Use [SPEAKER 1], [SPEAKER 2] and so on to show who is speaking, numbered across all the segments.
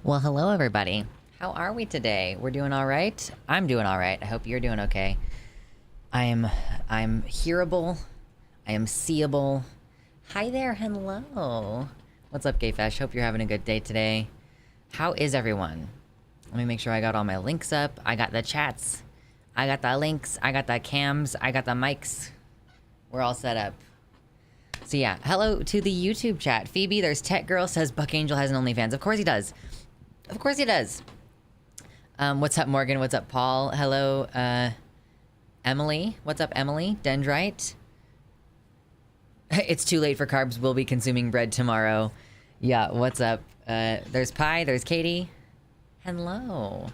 [SPEAKER 1] Well, hello everybody. How are we today? We're doing all right? I'm doing all right. I hope you're doing okay. I'm hearable. I am seeable. Hi there, hello. What's up, Gayfesh? Hope you're having a good day today. How is everyone? Let me make sure I got all my links up. I got the chats. I got the links. I got the cams. I got the mics. We're all set up. So yeah, hello to the YouTube chat. Phoebe, there's Tech Girl, says Buck Angel has an OnlyFans. Of course he does. Of course he does. What's up, Morgan? What's up, Paul? Hello, Emily. What's up, Emily? Dendrite. It's too late for carbs. We'll be consuming bread tomorrow. Yeah, what's up? There's Pi. There's Katie. Hello.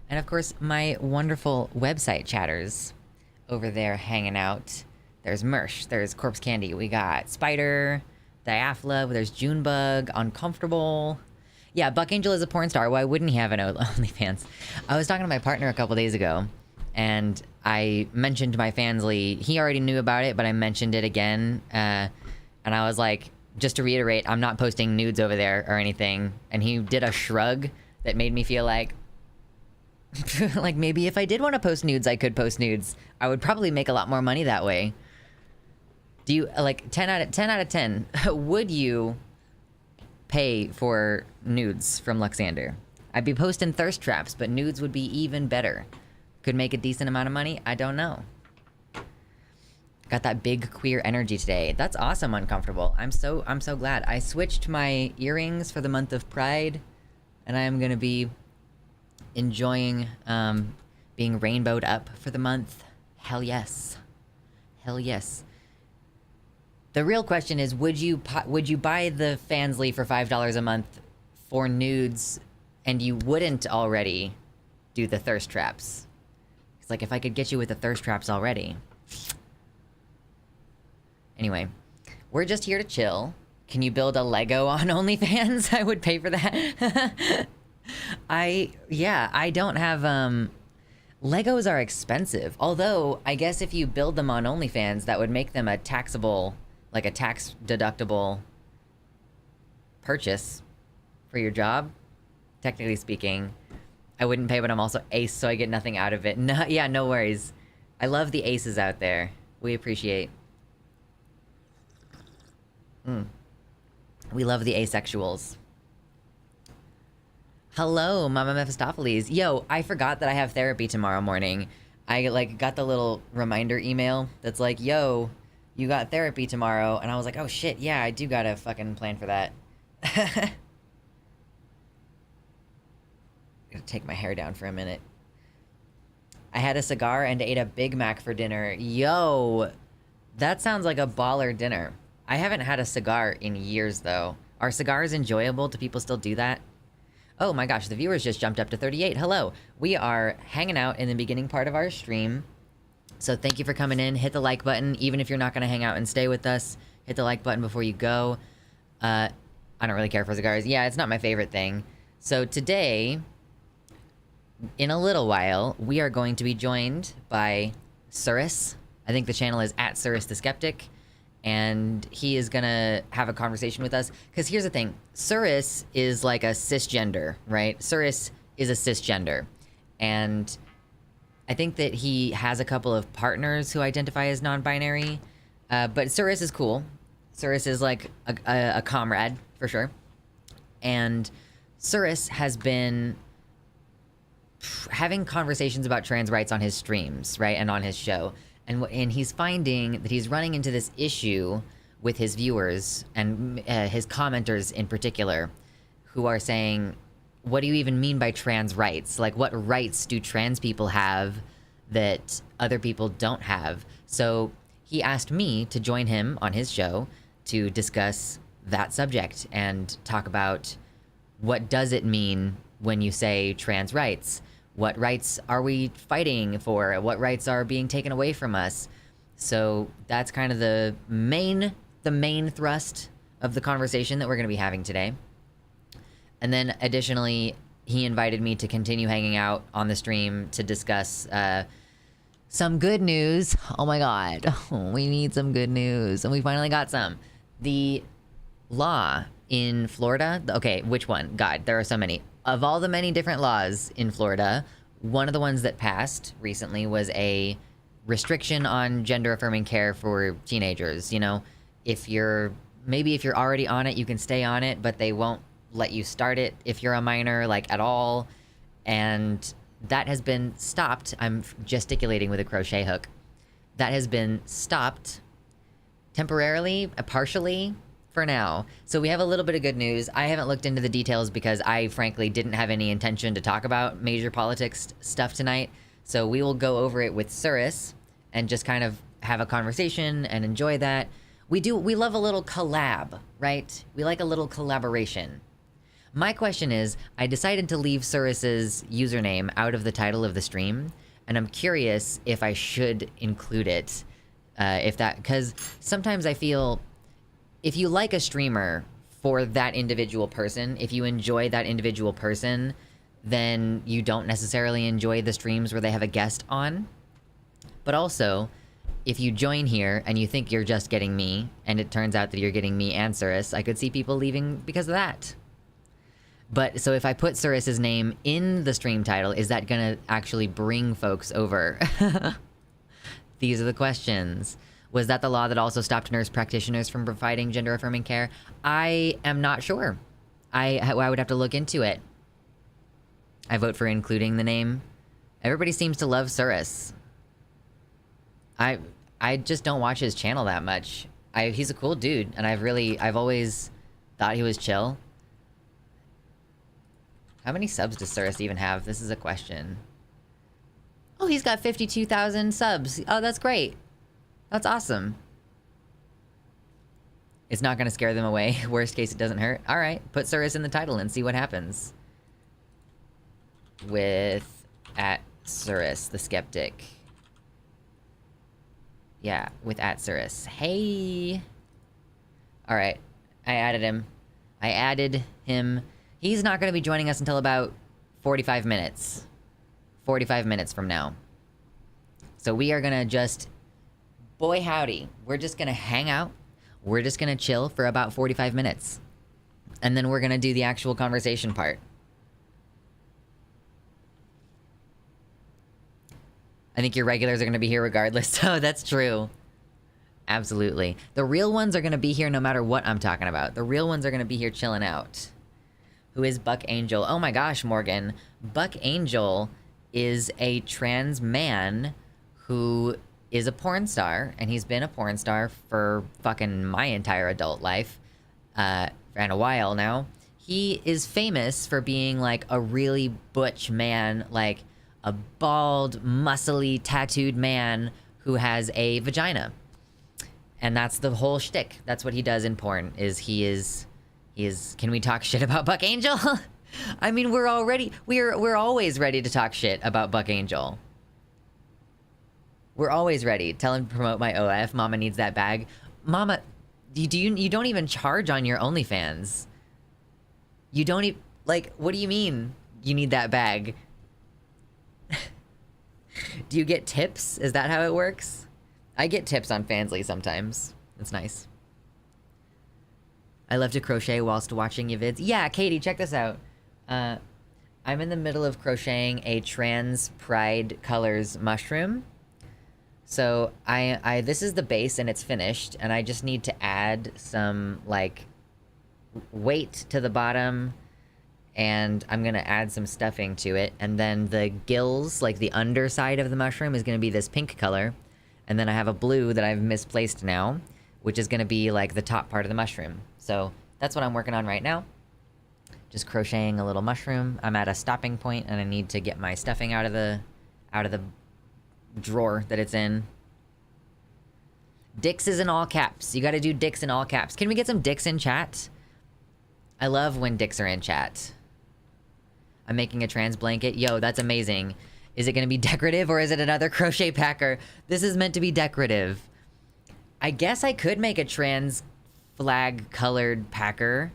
[SPEAKER 1] And of course, my wonderful website chatters over there hanging out. There's Mersh, there's Corpse Candy, we got Spider, Diafla, there's Junebug, Uncomfortable. Yeah, Buck Angel is a porn star. Why wouldn't he have an OnlyFans? I was talking to my partner a couple days ago, and I mentioned my Fansly. He already knew about it, but I mentioned it again. And I was like, just to reiterate, I'm not posting nudes over there or anything. And he did a shrug that made me feel like, like maybe if I did want to post nudes, I could post nudes. I would probably make a lot more money that way. Do you, like, 10 out of 10, would you pay for nudes from Luxander? I'd be posting thirst traps, but nudes would be even better. Could make a decent amount of money. I don't know. Got that big queer energy today. That's awesome, Uncomfortable. I'm so glad. I switched my earrings for the month of Pride, and I am gonna be enjoying being rainbowed up for the month. Hell yes. Hell yes. The real question is, would you buy the Fansly for $5 a month for nudes, and you wouldn't already do the thirst traps? It's like, if I could get you with the thirst traps already. Anyway, we're just here to chill. Can you build a Lego on OnlyFans? I would pay for that. I don't have, Legos are expensive. Although, I guess if you build them on OnlyFans, that would make them a taxable, like a tax deductible purchase for your job. Technically speaking, I wouldn't pay, but I'm also ace, so I get nothing out of it. No, yeah, no worries. I love the aces out there. We appreciate. We love the asexuals. Hello, Mama Mephistopheles. Yo, I forgot that I have therapy tomorrow morning. I, like, got the little reminder email that's like, yo, you got therapy tomorrow. And I was like, oh shit, yeah, I do gotta fucking plan for that. Gotta take my hair down for a minute. I had a cigar and ate a Big Mac for dinner. Yo, that sounds like a baller dinner. I haven't had a cigar in years, though. Are cigars enjoyable? Do people still do that? Oh my gosh, the viewers just jumped up to 38. Hello. We are hanging out in the beginning part of our stream. So thank you for coming in. Hit the like button. Even if you're not going to hang out and stay with us, hit the like button before you go. I don't really care for cigars. Yeah, it's not my favorite thing. So today, in a little while, we are going to be joined by Surus. I think the channel is at Surus the Skeptic. And he is gonna have a conversation with us. Because here's the thing. Surus is like a cisgender, right? Surus is a cisgender. And I think that he has a couple of partners who identify as non-binary. But Surus is cool. Surus is like a comrade, for sure. And Surus has been having conversations about trans rights on his streams, right? And on his show. And he's finding that he's running into this issue with his viewers and his commenters in particular, who are saying, what do you even mean by trans rights? Like, what rights do trans people have that other people don't have? So he asked me to join him on his show to discuss that subject and talk about what does it mean when you say trans rights? What rights are we fighting for? What rights are being taken away from us? So that's kind of the main thrust of the conversation that we're going to be having today. And then additionally, he invited me to continue hanging out on the stream to discuss some good news. Oh my God, we need some good news. And we finally got some. The law in Florida, okay, which one? God, there are so many. of all the many different laws in Florida, one of the ones that passed recently was a restriction on gender-affirming care for teenagers. You know, if you're already on it, you can stay on it, but they won't let you start it if you're a minor, like, at all. And that has been stopped. I'm gesticulating with a crochet hook. That has been stopped temporarily, partially, for now. So we have a little bit of good news. I haven't looked into the details because I frankly didn't have any intention to talk about major politics stuff tonight. So we will go over it with Suris and just kind of have a conversation and enjoy that. We love a little collab, right? We like a little collaboration. My question is, I decided to leave Suris's username out of the title of the stream, and I'm curious if I should include it. Because sometimes I feel if you like a streamer for that individual person, if you enjoy that individual person, then you don't necessarily enjoy the streams where they have a guest on. But also, if you join here and you think you're just getting me, and it turns out that you're getting me and Suris, I could see people leaving because of that. But, so if I put Suris's name in the stream title, is that gonna actually bring folks over? These are the questions. Was that the law that also stopped nurse practitioners from providing gender-affirming care? I am not sure. I would have to look into it. I vote for including the name. Everybody seems to love Suris. I just don't watch his channel that much. He's a cool dude, and I've always thought he was chill. How many subs does Suris even have? This is a question. Oh, he's got 52,000 subs. Oh, that's great. That's awesome. It's not gonna scare them away. Worst case, it doesn't hurt. All right, put Suris in the title and see what happens. With @Suris, the skeptic. Yeah, with @Suris. Hey. All right, I added him. He's not gonna be joining us until about 45 minutes. 45 minutes from now. So we are gonna just, boy howdy, we're just gonna hang out. We're just gonna chill for about 45 minutes. And then we're gonna do the actual conversation part. I think your regulars are gonna be here regardless. Oh, that's true. Absolutely. The real ones are gonna be here no matter what I'm talking about. The real ones are gonna be here chilling out. Who is Buck Angel? Oh my gosh, Morgan. Buck Angel is a trans man who is a porn star, and he's been a porn star for fucking my entire adult life, and a while now. He is famous for being like a really butch man, like a bald, muscly, tattooed man who has a vagina. And that's the whole shtick. That's what he does in porn, he is, can we talk shit about Buck Angel? I mean, we're always ready to talk shit about Buck Angel. We're always ready. Tell him to promote my OF. Mama needs that bag. Mama, you don't even charge on your OnlyFans. You don't even, like, what do you mean you need that bag? Do you get tips? Is that how it works? I get tips on Fansly sometimes. It's nice. I love to crochet whilst watching your vids. Yeah, Katie, check this out. I'm in the middle of crocheting a trans pride colors mushroom. So this is the base and it's finished, and I just need to add some like weight to the bottom, and I'm gonna add some stuffing to it, and then the gills, like the underside of the mushroom, is gonna be this pink color, and then I have a blue that I've misplaced now, which is gonna be like the top part of the mushroom. So that's what I'm working on right now. Just crocheting a little mushroom. I'm at a stopping point, and I need to get my stuffing out of the drawer that it's in. Dicks is in all caps. You gotta do dicks in all caps. Can we get some dicks in chat? I love when dicks are in chat. I'm making a trans blanket. Yo, that's amazing. Is it gonna be decorative, or is it another crochet packer? This is meant to be decorative. I guess I could make a trans flag colored packer.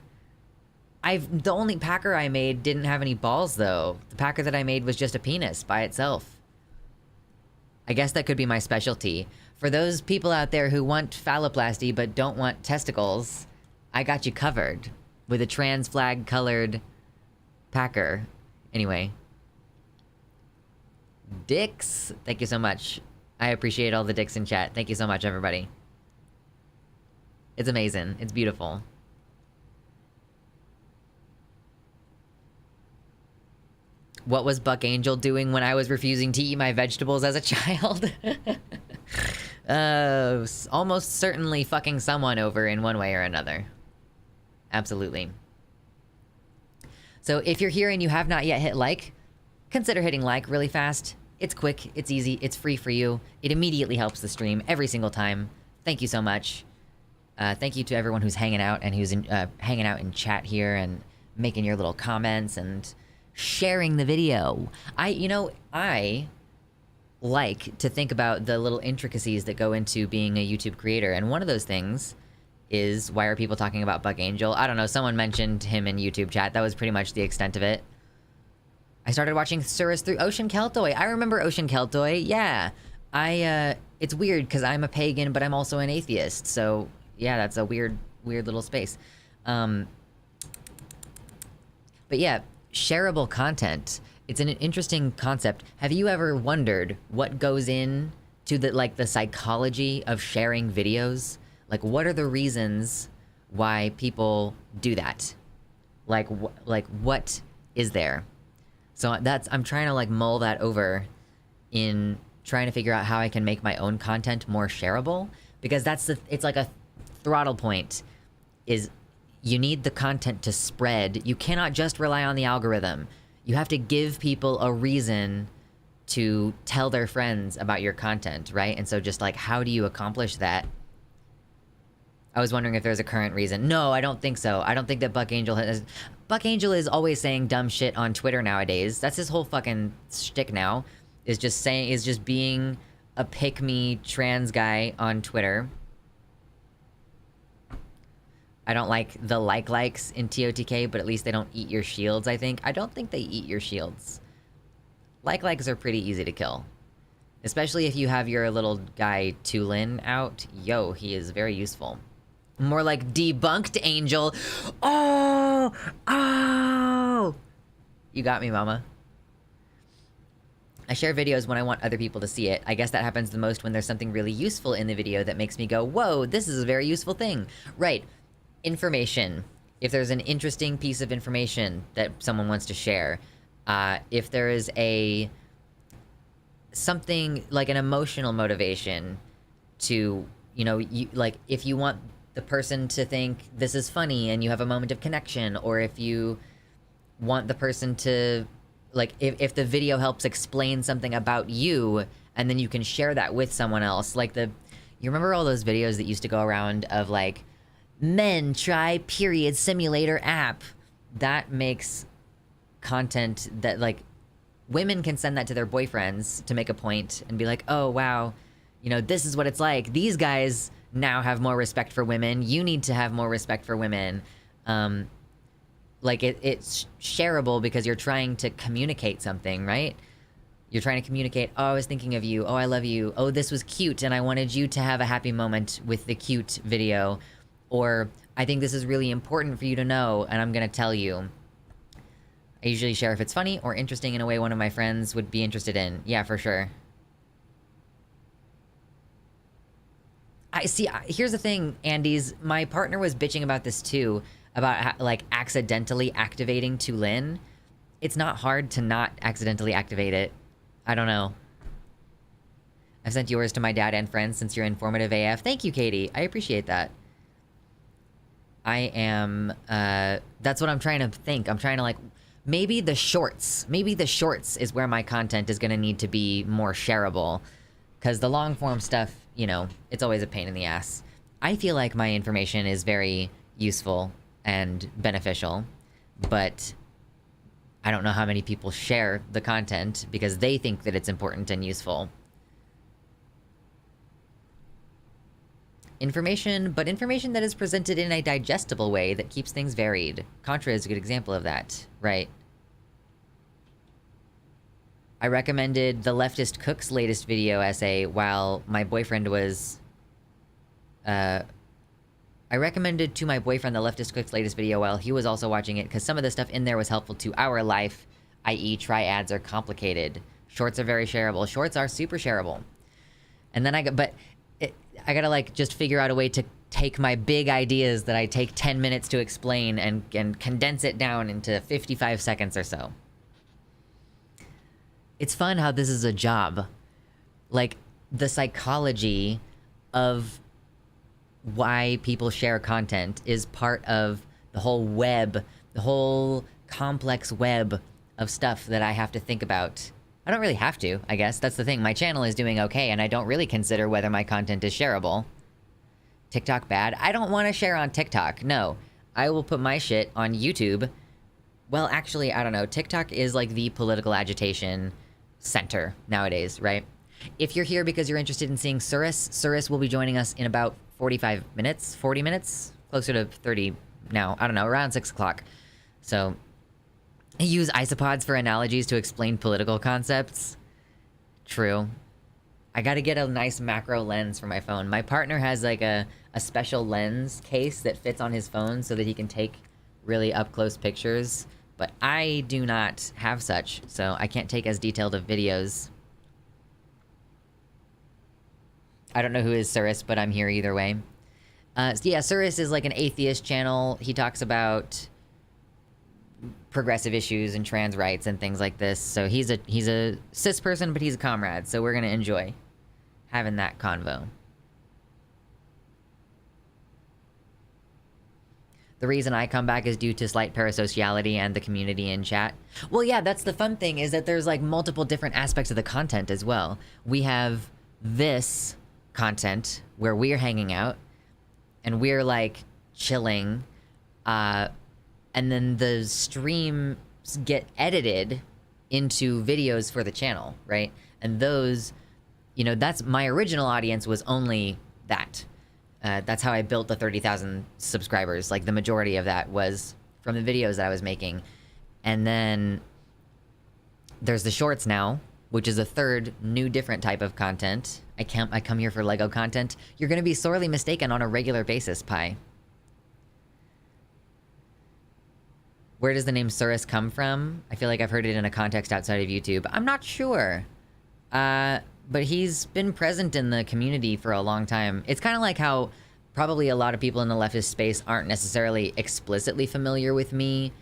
[SPEAKER 1] The only packer I made didn't have any balls though. The packer that I made was just a penis by itself. I guess that could be my specialty. For those people out there who want phalloplasty but don't want testicles, I got you covered with a trans flag colored Packer. Anyway. Dicks, thank you so much. I appreciate all the dicks in chat. Thank you so much, everybody. It's amazing. It's beautiful. What was Buck Angel doing when I was refusing to eat my vegetables as a child? Almost certainly fucking someone over in one way or another. Absolutely. So if you're here and you have not yet hit like, consider hitting like really fast. It's quick, it's easy, it's free for you. It immediately helps the stream every single time. Thank you so much. Thank you to everyone who's hanging out and who's hanging out in chat here and making your little comments and sharing the video. I like to think about the little intricacies that go into being a YouTube creator, and one of those things is, why are people talking about Buck Angel? I don't know, someone mentioned him in YouTube chat. That was pretty much the extent of it. I started watching Surus through Ocean Keltoy. I remember Ocean Keltoy, yeah. It's weird, because I'm a pagan, but I'm also an atheist, so yeah, that's a weird little space. But yeah, shareable content. It's an interesting concept. Have you ever wondered what goes in to the psychology of sharing videos? Like, what are the reasons why people do that? Like what is there? So I'm trying to mull that over in trying to figure out how I can make my own content more shareable, because it's like a throttle point, is you need the content to spread. You cannot just rely on the algorithm. You have to give people a reason to tell their friends about your content, right? And so just how do you accomplish that? I was wondering if there's a current reason. No, I don't think so. I don't think that Buck Angel has... Buck Angel is always saying dumb shit on Twitter nowadays. That's his whole fucking shtick now. Is just being a pick-me trans guy on Twitter. I don't like the likes in TOTK, but at least they don't eat your shields, I think. I don't think they eat your shields. Likes are pretty easy to kill. Especially if you have your little guy Tulin out. Yo, he is very useful. More like debunked Angel. Oh! You got me, mama. I share videos when I want other people to see it. I guess that happens the most when there's something really useful in the video that makes me go, whoa, this is a very useful thing. Right. Information. If there's an interesting piece of information that someone wants to share. If there is something like an emotional motivation to, if you want the person to think this is funny and you have a moment of connection, or if you want the person to, if the video helps explain something about you, and then you can share that with someone else. You remember all those videos that used to go around of men try period simulator app? That makes content that women can send that to their boyfriends to make a point and be like, oh wow, this is what it's like. These guys now have more respect for women. You need to have more respect for women. It's shareable because you're trying to communicate something, right? You're trying to communicate, oh, I was thinking of you. Oh, I love you. Oh, this was cute, and I wanted you to have a happy moment with the cute video. Or, I think this is really important for you to know, and I'm gonna tell you. I usually share if it's funny or interesting in a way one of my friends would be interested in. Yeah, for sure. Here's the thing, Andes. My partner was bitching about this too, about accidentally activating Tulin. It's not hard to not accidentally activate it. I don't know. I've sent yours to my dad and friends since you're informative AF. Thank you, Katie. I appreciate that. I am, that's what I'm trying to think. I'm trying to maybe the shorts is where my content is gonna need to be more shareable. Because the long form stuff, it's always a pain in the ass. I feel like my information is very useful and beneficial, but I don't know how many people share the content because they think that it's important and useful. Information that is presented in a digestible way that keeps things varied. Contra is a good example of that, right? I recommended the Leftist Cook's latest video essay while my boyfriend was... I I recommended to my boyfriend the Leftist Quick's latest video while he was also watching it because some of the stuff in there was helpful to our life, i.e. triads are complicated. Shorts are very shareable. Shorts are super shareable. And then I gotta like just figure out a way to take my big ideas that I take 10 minutes to explain and condense it down into 55 seconds or so. It's fun how this is a job. Like, the psychology of why people share content is part of the whole web, the whole complex web of stuff that I have to think about. I don't really have to, I guess. That's the thing. My channel is doing okay, and I don't really consider whether my content is shareable. TikTok bad? I don't want to share on TikTok. No. I will put my shit on YouTube. Well, actually, I don't know. TikTok is like the political agitation center nowadays, right? If you're here because you're interested in seeing Surus will be joining us in about 45 minutes, 40 minutes, closer to 30 now. I don't know, around 6 o'clock. So, I use isopods for analogies to explain political concepts. True. I gotta get a nice macro lens for my phone. My partner has like a special lens case that fits on his phone so that he can take really up-close pictures. But I do not have such, so I can't take as detailed of videos. I don't know who is Surus, but I'm here either way. So yeah, Surus is like an atheist channel. He talks about progressive issues and trans rights and things like this. So he's a cis person, but he's a comrade. So we're gonna enjoy having that convo. The reason I come back is due to slight parasociality and the community in chat. Well, yeah, that's the fun thing, is that there's like multiple different aspects of the content as well. We have this content where we're hanging out and we're like chilling, and then the streams get edited into videos for the channel, right? And those, you know, that's my original audience was only that. That's how I built the 30,000 subscribers. Like, the majority of that was from the videos that I was making. And then there's the shorts now, which is a third new different type of content. I come here for Lego content. You're gonna be sorely mistaken on a regular basis, Pi. Where does the name Surus come from? I feel like I've heard it in a context outside of YouTube. I'm not sure. But he's been present in the community for a long time. It's kind of like how probably a lot of people in the leftist space aren't necessarily explicitly familiar with me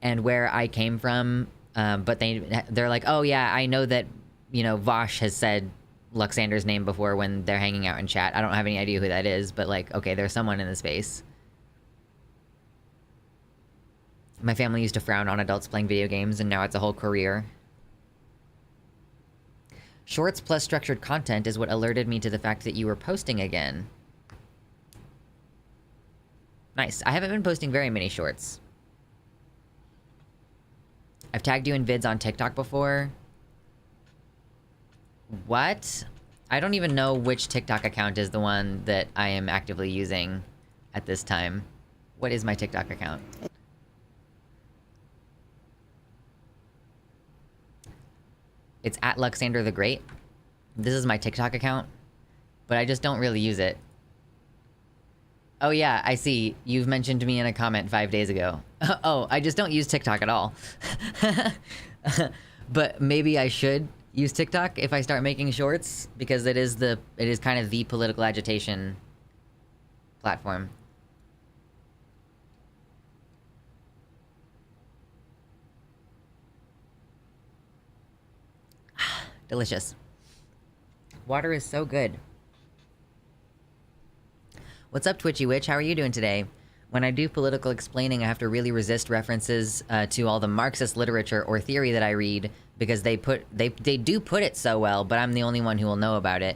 [SPEAKER 1] and where I came from, but they're like, oh yeah, I know that, you know, Vosh has said Luxander's name before when they're hanging out in chat. I don't have any idea who that is, but like, okay, there's someone in the space. My family used to frown on adults playing video games, and now it's a whole career. Shorts plus structured content is what alerted me to the fact that you were posting again. Nice. I haven't been posting very many shorts. I've tagged you in vids on TikTok before. What? I don't even know which TikTok account is the one that I am actively using at this time. What is my TikTok account? It's at Luxander the Great. This is my TikTok account, but I just don't really use it. Oh yeah, I see. You've mentioned to me in a comment 5 days ago. Oh, I just don't use TikTok at all. But maybe I should use TikTok if I start making shorts, because it is kind of the political agitation platform. Delicious. Water is so good. What's up, Twitchy Witch? How are you doing today? When I do political explaining, I have to really resist references to all the Marxist literature or theory that I read, because they do put it so well, but I'm the only one who will know about it.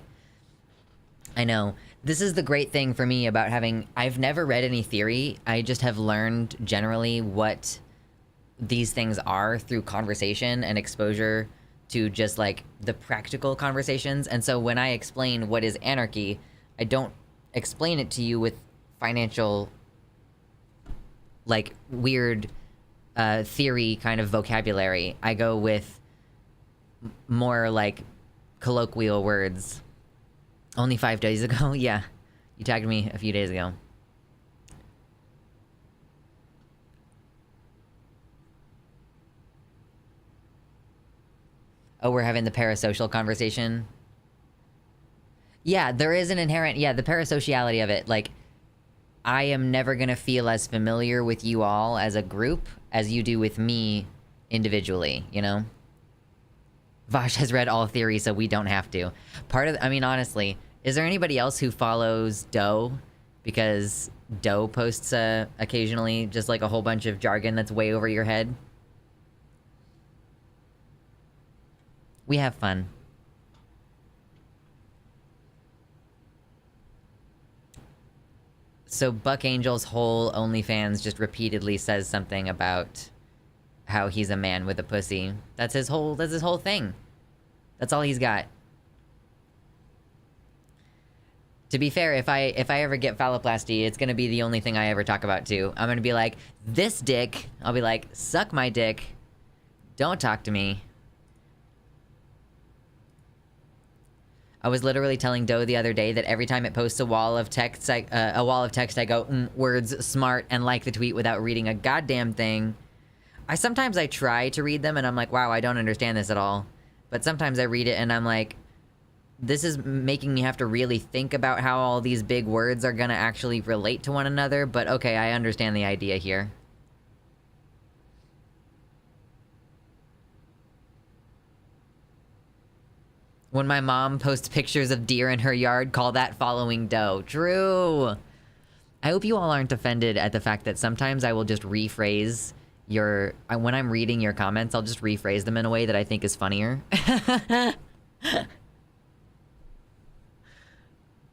[SPEAKER 1] I know. This is the great thing for me about I've never read any theory. I just have learned generally what these things are through conversation and exposure to just like the practical conversations. And so when I explain what is anarchy, I don't explain it to you with financial, like, weird theory kind of vocabulary. I go with more like colloquial words. Only 5 days ago? Yeah, you tagged me a few days ago. Oh, we're having the parasocial conversation. Yeah, there is an inherent, the parasociality of it. Like, I am never gonna feel as familiar with you all as a group as you do with me individually, you know? Vosh has read all theory, so we don't have to. I mean, honestly, is there anybody else who follows Doe? Because Doe posts occasionally just like a whole bunch of jargon that's way over your head. We have fun. So Buck Angel's whole OnlyFans just repeatedly says something about how he's a man with a pussy. That's his whole thing. That's all he's got. To be fair, if I ever get phalloplasty, it's gonna be the only thing I ever talk about too. I'm gonna be like, this dick. I'll be like, suck my dick. Don't talk to me. I was literally telling Doe the other day that every time it posts a wall of text, I go, words, smart, and like the tweet without reading a goddamn thing. Sometimes I try to read them and I'm like, wow, I don't understand this at all. But sometimes I read it and I'm like, this is making me have to really think about how all these big words are gonna actually relate to one another, but okay, I understand the idea here. When my mom posts pictures of deer in her yard, call that following Doe. True! I hope you all aren't offended at the fact that sometimes I will just rephrase when I'm reading your comments, I'll just rephrase them in a way that I think is funnier.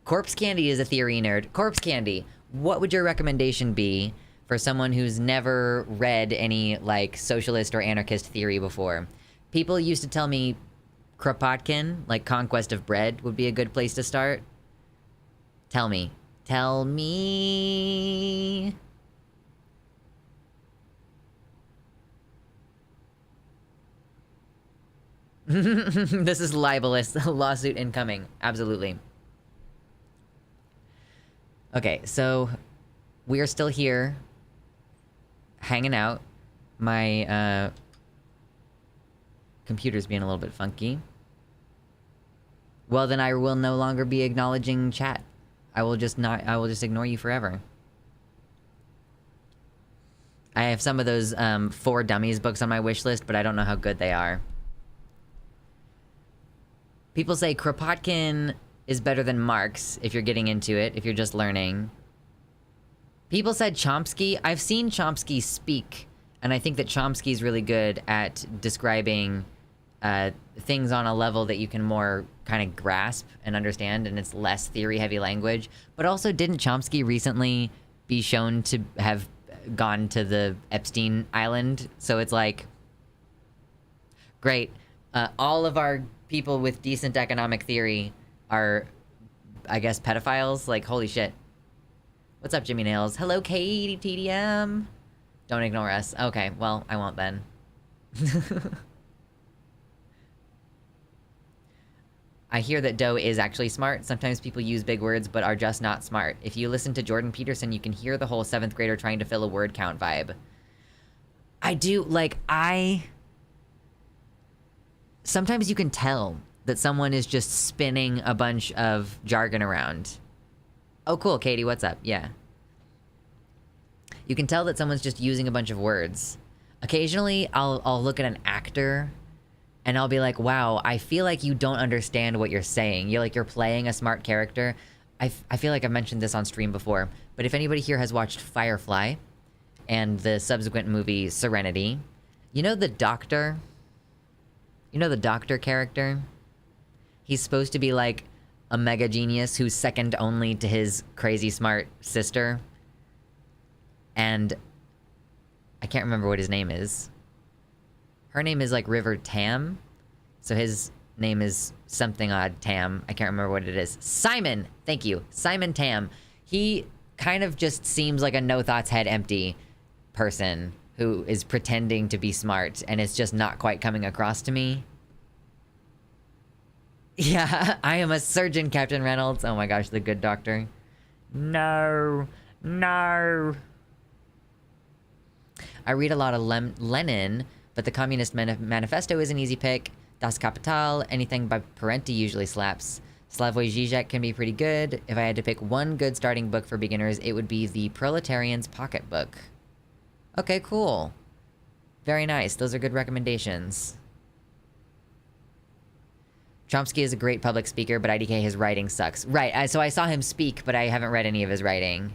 [SPEAKER 1] Corpse Candy is a theory nerd. Corpse Candy, what would your recommendation be for someone who's never read any, like, socialist or anarchist theory before? People used to tell me Kropotkin, like Conquest of Bread, would be a good place to start. Tell me. Tell me. This is libelous. Lawsuit incoming. Absolutely. Okay, so we are still here, hanging out. My computer's being a little bit funky. Well, then I will no longer be acknowledging chat. I will just ignore you forever. I have some of those For Dummies books on my wish list, but I don't know how good they are. People say Kropotkin is better than Marx if you're getting into it, if you're just learning. People said Chomsky. I've seen Chomsky speak, and I think that Chomsky's really good at describing things on a level that you can more kind of grasp and understand, and it's less theory-heavy language. But also, didn't Chomsky recently be shown to have gone to the Epstein Island? So it's like, great. All of our people with decent economic theory are, I guess, pedophiles. Like, holy shit. What's up, Jimmy Nails? Hello, Katie TDM. Don't ignore us. Okay, well, I won't then. I hear that Doe is actually smart. Sometimes people use big words but are just not smart. If you listen to Jordan Peterson, you can hear the whole 7th grader trying to fill a word count vibe. I do, like, sometimes you can tell that someone is just spinning a bunch of jargon around. Oh, cool, Katie, what's up? Yeah. You can tell that someone's just using a bunch of words. Occasionally, I'll look at an actor and I'll be like, wow, I feel like you don't understand what you're saying. You're playing a smart character. I feel like I've mentioned this on stream before, but if anybody here has watched Firefly and the subsequent movie Serenity, you know the doctor? You know the doctor character? He's supposed to be like a mega genius who's second only to his crazy smart sister. And I can't remember what his name is. Her name is like River Tam. So his name is something odd Tam. I can't remember what it is. Simon! Thank you. Simon Tam. He kind of just seems like a no thoughts head empty person who is pretending to be smart, and it's just not quite coming across to me. Yeah, I am a surgeon, Captain Reynolds. Oh my gosh, the good doctor. No. No. I read a lot of Lenin, but the Communist Manifesto is an easy pick. Das Kapital, anything by Parenti usually slaps. Slavoj Žižek can be pretty good. If I had to pick one good starting book for beginners, it would be The Proletarian's Pocketbook. Okay, cool. Very nice. Those are good recommendations. Chomsky is a great public speaker, but IDK, his writing sucks. Right, so I saw him speak, but I haven't read any of his writing.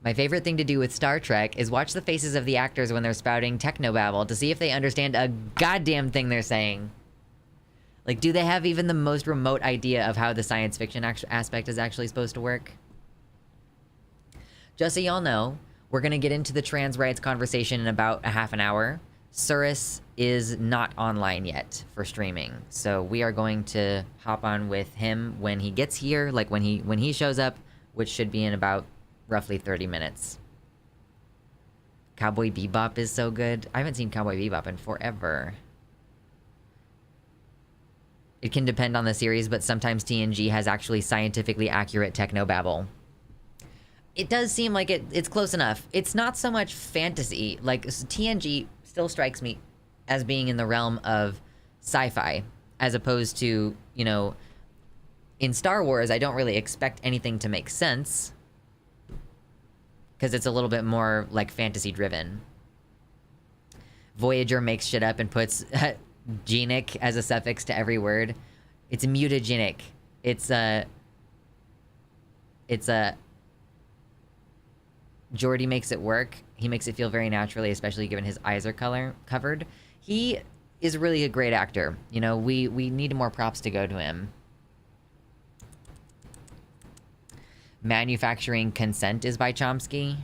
[SPEAKER 1] My favorite thing to do with Star Trek is watch the faces of the actors when they're spouting technobabble to see if they understand a goddamn thing they're saying. Like, do they have even the most remote idea of how the science fiction aspect is actually supposed to work? Just so y'all know, we're gonna get into the trans rights conversation in about a half an hour. Surus is not online yet for streaming, so we are going to hop on with him when he gets here, like when he shows up, which should be in about roughly 30 minutes. Cowboy Bebop is so good. I haven't seen Cowboy Bebop in forever. It can depend on the series, but sometimes TNG has actually scientifically accurate technobabble. It does seem like it's close enough. It's not so much fantasy. Like, TNG still strikes me as being in the realm of sci-fi, as opposed to, you know, in Star Wars, I don't really expect anything to make sense, because it's a little bit more, like, fantasy-driven. Voyager makes shit up and puts genic as a suffix to every word. It's mutagenic. It's Geordi makes it work. He makes it feel very naturally, especially given his eyes are covered. He is really a great actor. You know, we need more props to go to him. Manufacturing Consent is by Chomsky.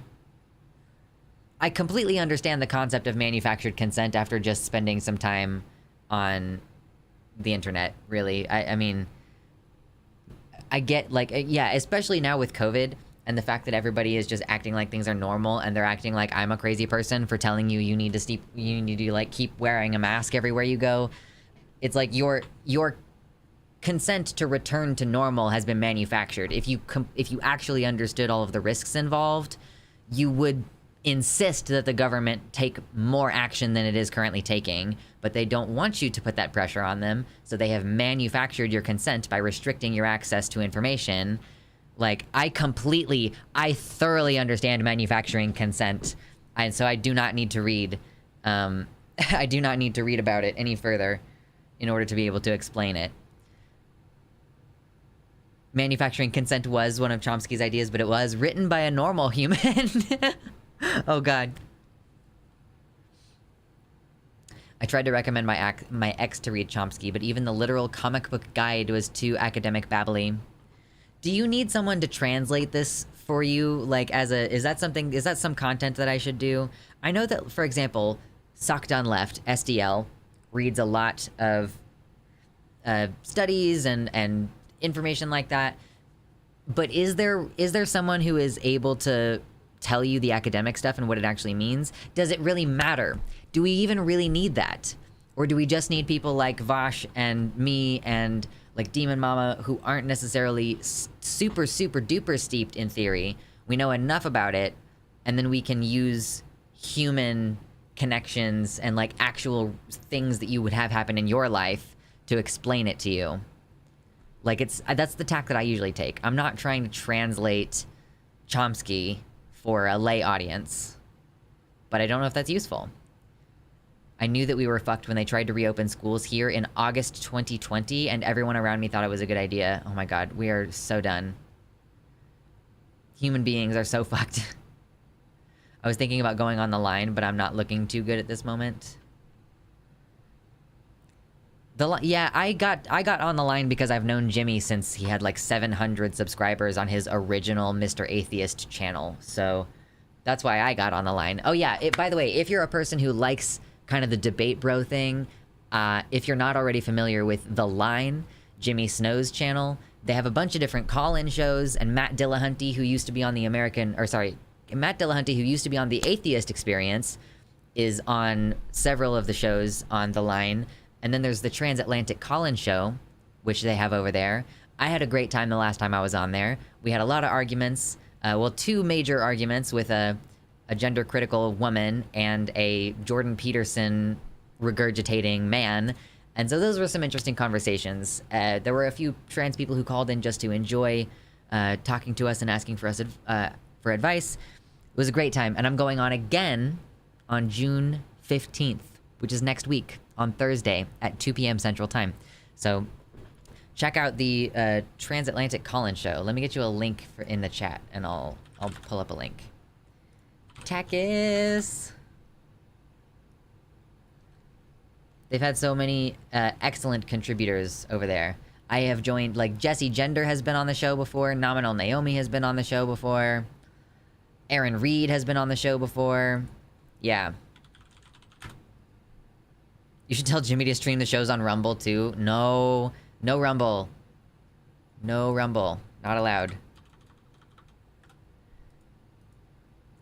[SPEAKER 1] I completely understand the concept of manufactured consent after just spending some time on the internet, really. I mean, I get, like, yeah, especially now with COVID, and the fact that everybody is just acting like things are normal, and they're acting like I'm a crazy person for telling you you need to like keep wearing a mask everywhere you go. It's like your consent to return to normal has been manufactured. If you actually understood all of the risks involved, you would insist that the government take more action than it is currently taking, but they don't want you to put that pressure on them, so they have manufactured your consent by restricting your access to information. Like, I thoroughly understand manufacturing consent, and so I do not need to read, I do not need to read about it any further in order to be able to explain it. Manufacturing consent was one of Chomsky's ideas, but it was written by a normal human. Oh, God. I tried to recommend my ex to read Chomsky, but even the literal comic book guide was too academic babbly. Do you need someone to translate this for you? Like, is that some content that I should do? I know that, for example, Sock Done Left, SDL, reads a lot of studies and information like that. But is there someone who is able to tell you the academic stuff and what it actually means? Does it really matter? Do we even really need that? Or do we just need people like Vosh and me and like Demon Mama who aren't necessarily super duper steeped in theory? We know enough about it, and then we can use human connections and like actual things that you would have happen in your life to explain it to you. Like, that's the tack that I usually take. I'm not trying to translate Chomsky for a lay audience, but I don't know if that's useful. I knew that we were fucked when they tried to reopen schools here in August 2020, and everyone around me thought it was a good idea. Oh my God, we are so done. Human beings are so fucked. I was thinking about going on the line, but I'm not looking too good at this moment. Yeah, I got on the line because I've known Jimmy since he had like 700 subscribers on his original Mr. Atheist channel. So that's why I got on the line. Oh yeah, by the way, if you're a person who likes kind of the debate bro thing, if you're not already familiar with The Line, Jimmy Snow's channel, they have a bunch of different call-in shows, and Matt Dillahunty, who used to be on the Atheist Experience, is on several of the shows on The Line. And then there's the Transatlantic Call-In Show, which they have over there. I had a great time the last time I was on there. We had a lot of arguments. Well, two major arguments with a gender critical woman and a Jordan Peterson regurgitating man. And so those were some interesting conversations. There were a few trans people who called in just to enjoy talking to us and asking for us for advice. It was a great time. And I'm going on again on June 15th, which is next week on Thursday at 2 p.m. Central Time. So check out the Transatlantic Call-In Show. Let me get you a link in the chat, and I'll pull up a link. Takis! They've had so many excellent contributors over there. I have joined, like, Jessie Gender has been on the show before. Nominal Naomi has been on the show before. Aaron Reed has been on the show before. Yeah. You should tell Jimmy to stream the shows on Rumble, too. No. No Rumble. No Rumble. Not allowed.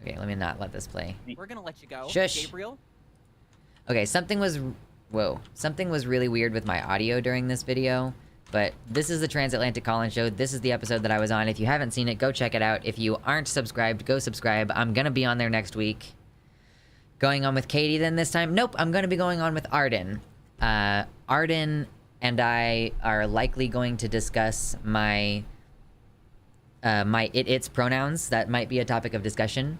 [SPEAKER 1] Okay, let me not let this play.
[SPEAKER 2] We're gonna let you go.
[SPEAKER 1] Shush.
[SPEAKER 2] Gabriel?
[SPEAKER 1] Okay, something was really weird with my audio during this video, but this is the Transatlantic Call-In Show. This is the episode that I was on. If you haven't seen it, go check it out. If you aren't subscribed, go subscribe. I'm gonna be on there next week. Going on with Katie then this time? Nope, I'm gonna be going on with Arden. Arden and I are likely going to discuss my its pronouns. That might be a topic of discussion.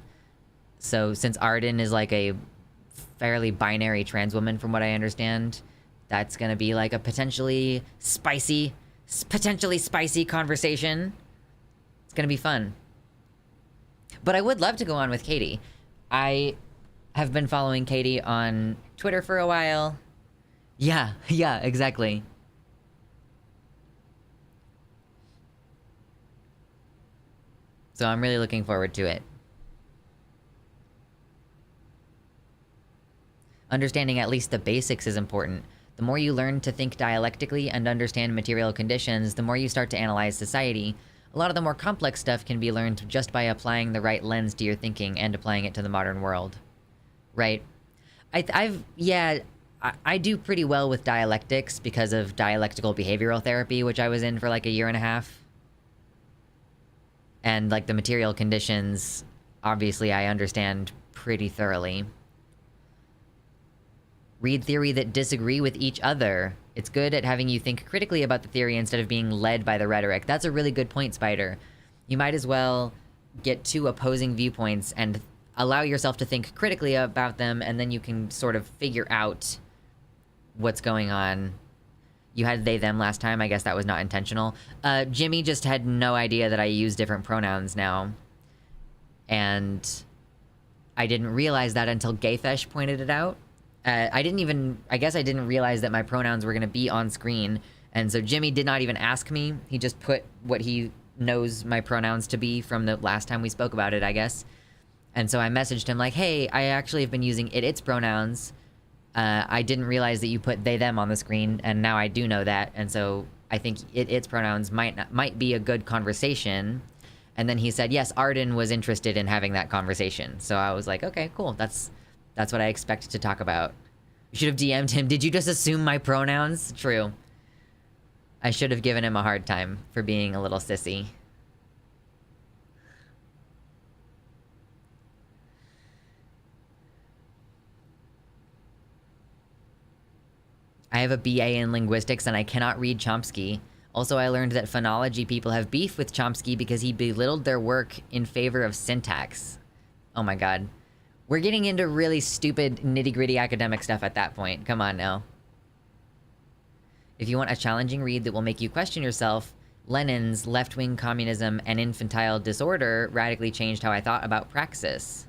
[SPEAKER 1] So since Arden is like a fairly binary trans woman from what I understand, that's gonna be like a potentially spicy conversation. It's gonna be fun. But I would love to go on with Katie. I have been following Katie on Twitter for a while. Yeah, exactly. So I'm really looking forward to it. Understanding at least the basics is important. The more you learn to think dialectically and understand material conditions, the more you start to analyze society. A lot of the more complex stuff can be learned just by applying the right lens to your thinking and applying it to the modern world. Right. I do pretty well with dialectics because of dialectical behavioral therapy, which I was in for like a year and a half. And like the material conditions, obviously I understand pretty thoroughly. Read theory that disagree with each other. It's good at having you think critically about the theory instead of being led by the rhetoric. That's a really good point, Spider. You might as well get two opposing viewpoints and allow yourself to think critically about them, and then you can sort of figure out what's going on. You had they, them last time. I guess that was not intentional. Jimmy just had no idea that I use different pronouns now. And I didn't realize that until Gayfesh pointed it out. I guess I didn't realize that my pronouns were going to be on screen. And so Jimmy did not even ask me. He just put what he knows my pronouns to be from the last time we spoke about it, I guess. And so I messaged him like, hey, I actually have been using its pronouns. I didn't realize that you put they, them on the screen, and now I do know that. And so I think its pronouns might be a good conversation. And then he said, yes, Arden was interested in having that conversation. So I was like, okay, cool. That's what I expect to talk about. You should have DM'd him. Did you just assume my pronouns? True. I should have given him a hard time for being a little sissy. I have a BA in linguistics and I cannot read Chomsky. Also, I learned that phonology people have beef with Chomsky because he belittled their work in favor of syntax. Oh my god. We're getting into really stupid, nitty-gritty academic stuff at that point. Come on now. If you want a challenging read that will make you question yourself, Lenin's Left-Wing Communism and Infantile Disorder radically changed how I thought about praxis.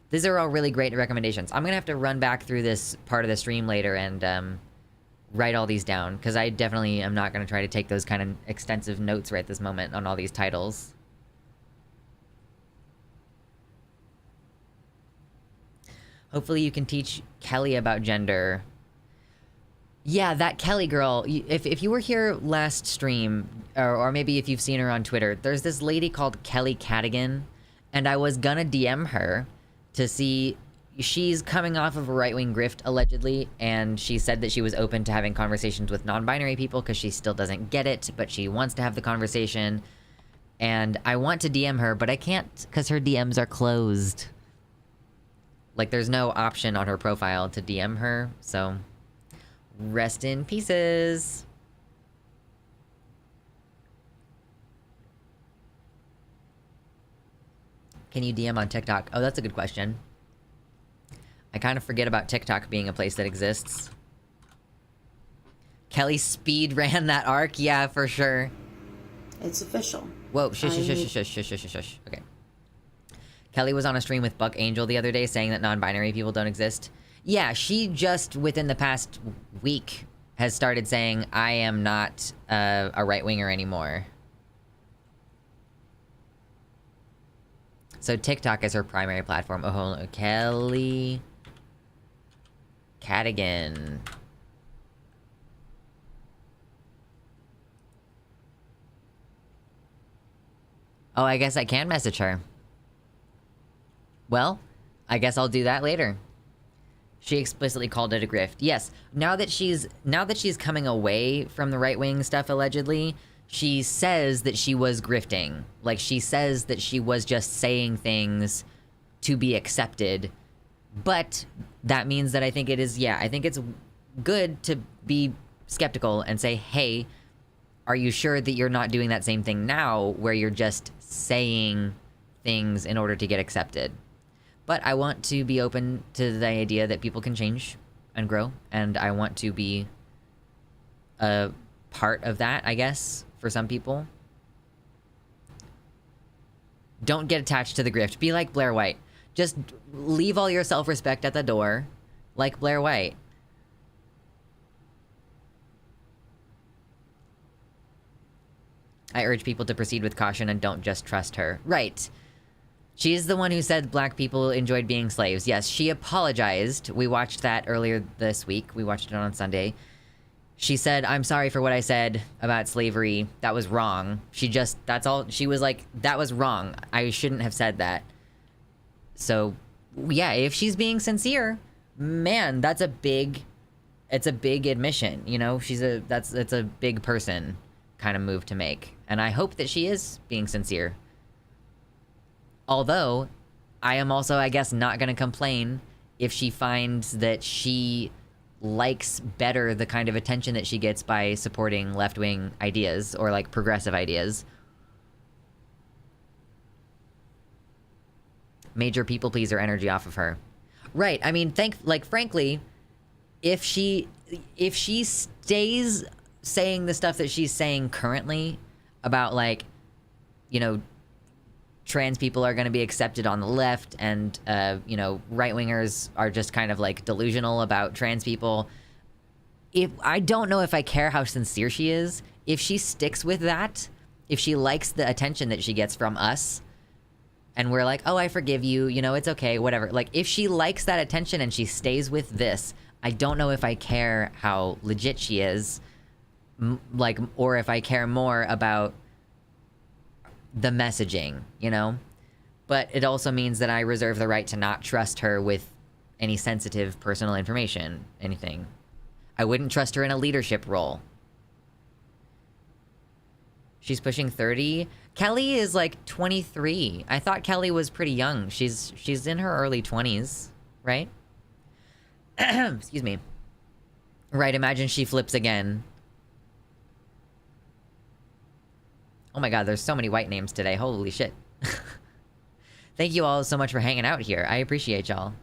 [SPEAKER 1] These are all really great recommendations. I'm gonna have to run back through this part of the stream later and write all these down, because I definitely am not gonna try to take those kind of extensive notes right this moment on all these titles. Hopefully you can teach Kelly about gender. Yeah, that Kelly girl. If you were here last stream, or maybe if you've seen her on Twitter, there's this lady called Kelly Cadigan, and I was gonna DM her to see. She's coming off of a right-wing grift, allegedly, and she said that she was open to having conversations with non-binary people because she still doesn't get it, but she wants to have the conversation. And I want to DM her, but I can't because her DMs are closed. Like, there's no option on her profile to DM her, so... Rest in pieces. Can you DM on TikTok? Oh, that's a good question. I kind of forget about TikTok being a place that exists. Kelly speed ran that arc? Yeah, for sure.
[SPEAKER 2] It's official.
[SPEAKER 1] Whoa, shush. Okay. Kelly was on a stream with Buck Angel the other day saying that non-binary people don't exist. Yeah, she just, within the past week, has started saying, I am not a right-winger anymore. So TikTok is her primary platform. Oh, Kelly Cadigan. Oh, I guess I can message her. Well, I guess I'll do that later. She explicitly called it a grift. Yes, now that she's coming away from the right-wing stuff, allegedly, she says that she was grifting. Like, she says that she was just saying things to be accepted. But that means that I think it is, yeah, I think it's good to be skeptical and say, hey, are you sure that you're not doing that same thing now where you're just saying things in order to get accepted? But I want to be open to the idea that people can change and grow, and I want to be a part of that, I guess, for some people. Don't get attached to the grift. Be like Blair White. Just leave all your self-respect at the door, like Blair White. I urge people to proceed with caution and don't just trust her. Right. She's the one who said black people enjoyed being slaves. Yes, she apologized. We watched that earlier this week. We watched it on Sunday. She said, I'm sorry for what I said about slavery. That was wrong. That's all. She was like, that was wrong. I shouldn't have said that. So, yeah, if she's being sincere, man, it's a big admission, you know? It's a big person kind of move to make. And I hope that she is being sincere. Although, I am also, I guess, not going to complain if she finds that she likes better the kind of attention that she gets by supporting left-wing ideas or, like, progressive ideas. Major people-pleaser energy off of her. Right, I mean, frankly, if she stays saying the stuff that she's saying currently about, like, you know, trans people are going to be accepted on the left, and, you know, right-wingers are just kind of, like, delusional about trans people. I don't know if I care how sincere she is. If she sticks with that, if she likes the attention that she gets from us, and we're like, oh, I forgive you, you know, it's okay, whatever. Like, if she likes that attention and she stays with this, I don't know if I care how legit she is, like, or if I care more about the messaging, you know? But it also means that I reserve the right to not trust her with any sensitive personal information, anything. I wouldn't trust her in a leadership role. She's pushing 30. Kelly is like 23. I thought Kelly was pretty young. She's in her early 20s, right? Excuse me. Right, imagine she flips again. Oh my god, there's so many white names today. Holy shit. Thank you all so much for hanging out here. I appreciate y'all.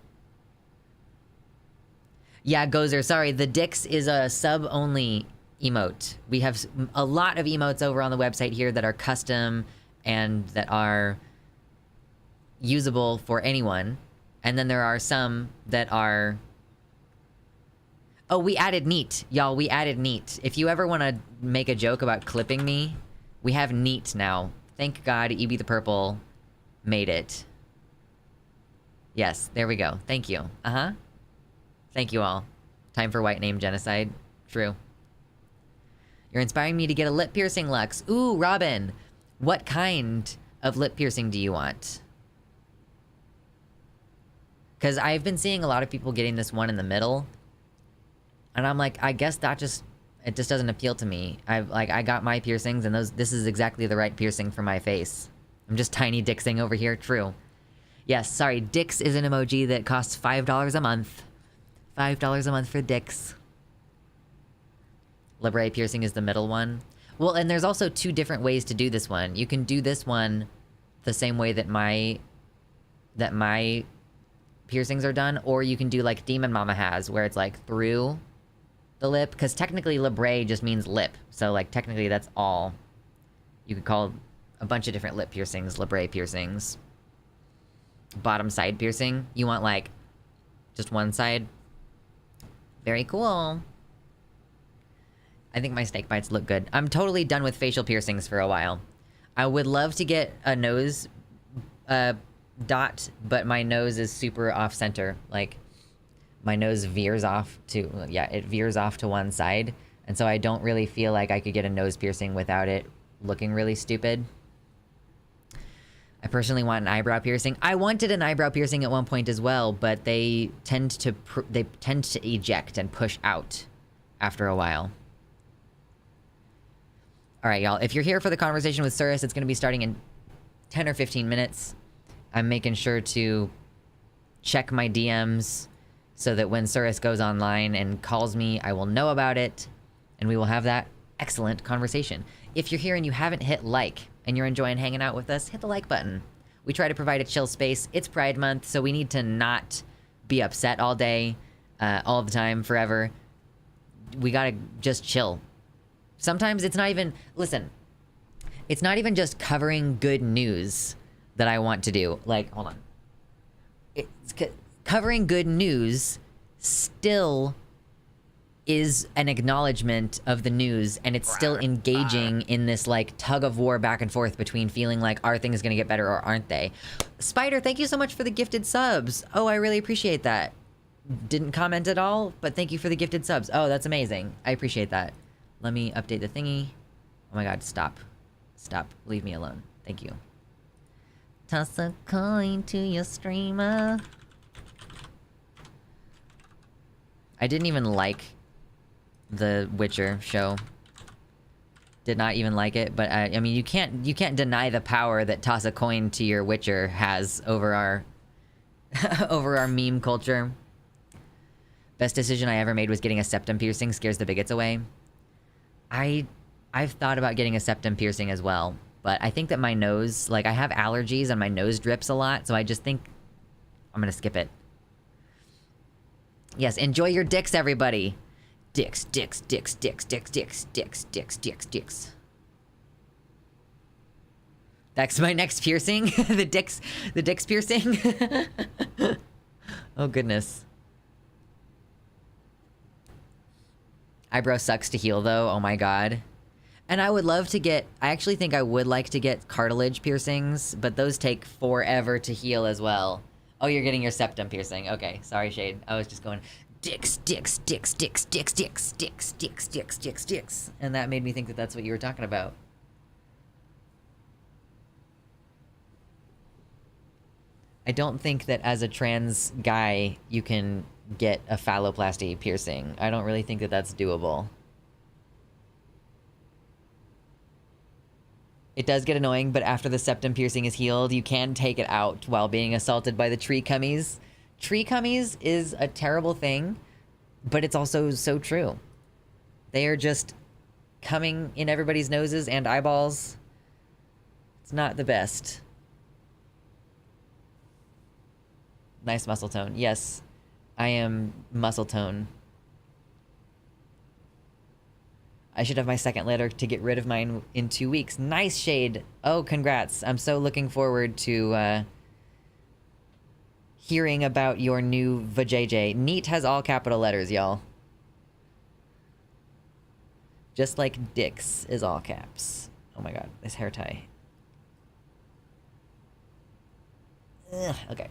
[SPEAKER 1] Yeah, Gozer, sorry. The Dix is a sub-only emote. We have a lot of emotes over on the website here that are custom and that are usable for anyone. And then there are some that are... Oh, we added neat. Y'all, we added neat. If you ever want to make a joke about clipping me, we have neat now. Thank God EB the Purple made it. Yes, there we go. Thank you. Uh-huh. Thank you all. Time for white name genocide. True. You're inspiring me to get a lip piercing, Lux. Ooh, Robin. What kind of lip piercing do you want? Because I've been seeing a lot of people getting this one in the middle. And I'm like, I guess that just It just doesn't appeal to me. I got my piercings, and this is exactly the right piercing for my face. I'm just tiny dixing over here. True. Yes, sorry. Dix is an emoji that costs $5 a month. $5 a month for Dix. Libre piercing is the middle one. Well, and there's also 2 different ways to do this one. You can do this one the same way that my piercings are done, or you can do like Demon Mama has, where it's like through the lip, because technically libre just means lip, so like technically that's all. You could call a bunch of different lip piercings libre piercings. Bottom side piercing, you want like just one side. Very cool. I think my snake bites look good. I'm totally done with facial piercings for a while. I would love to get a nose dot, but my nose is super off center. Like, my nose veers off to, yeah, it veers off to one side. And so I don't really feel like I could get a nose piercing without it looking really stupid. I personally want an eyebrow piercing. I wanted an eyebrow piercing at one point as well, but they tend to eject and push out after a while. All right, y'all. If you're here for the conversation with Surus, it's going to be starting in 10 or 15 minutes. I'm making sure to check my DMs so that when Surus goes online and calls me, I will know about it, and we will have that excellent conversation. If you're here and you haven't hit like, and you're enjoying hanging out with us, hit the like button. We try to provide a chill space. It's Pride Month, so we need to not be upset all day, all the time, forever. We gotta just chill. Sometimes it's not even... Listen, it's not even just covering good news that I want to do. Like, hold on. Covering good news still is an acknowledgement of the news, and it's still engaging in this, like, tug-of-war back and forth between feeling like, are things gonna get better or aren't they? Spider, thank you so much for the gifted subs. Oh, I really appreciate that. Didn't comment at all, but thank you for the gifted subs. Oh, that's amazing. I appreciate that. Let me update the thingy. Oh my god, stop. Stop. Leave me alone. Thank you. Toss a coin to your streamer. I didn't even like the Witcher show. Did not even like it, but I mean, you can't deny the power that toss a coin to your Witcher has over our over our meme culture. Best decision I ever made was getting a septum piercing. Scares the bigots away. I've thought about getting a septum piercing as well, but I think that my nose, like, I have allergies and my nose drips a lot, so I just think I'm gonna skip it. Yes, enjoy your dicks, everybody. Dicks, dicks, dicks, dicks, dicks, dicks, dicks, dicks, dicks, dicks. That's my next piercing. the dicks piercing. Oh goodness. Eyebrow sucks to heal though, oh my god. And I would love to get, I actually think I would like to get cartilage piercings, but those take forever to heal as well. Oh, you're getting your septum piercing. Okay, sorry Shade. I was just going, dicks, dicks, dicks, dicks, dicks, dicks, dicks, dicks, dicks, dicks, dicks. And that made me think that that's what you were talking about. I don't think that as a trans guy, you can get a phalloplasty piercing. I don't really think that that's doable. It does get annoying, but after the septum piercing is healed, you can take it out while being assaulted by the tree cummies. Tree cummies is a terrible thing, but it's also so true. They are just coming in everybody's noses and eyeballs. It's not the best. Nice muscle tone. Yes, I am muscle tone. I should have my second letter to get rid of mine in 2 weeks. Nice, Shade. Oh, congrats. I'm so looking forward to hearing about your new vajayjay. Neat has all capital letters, y'all. Just like Dix is all caps. Oh my god, this hair tie. Ugh, okay.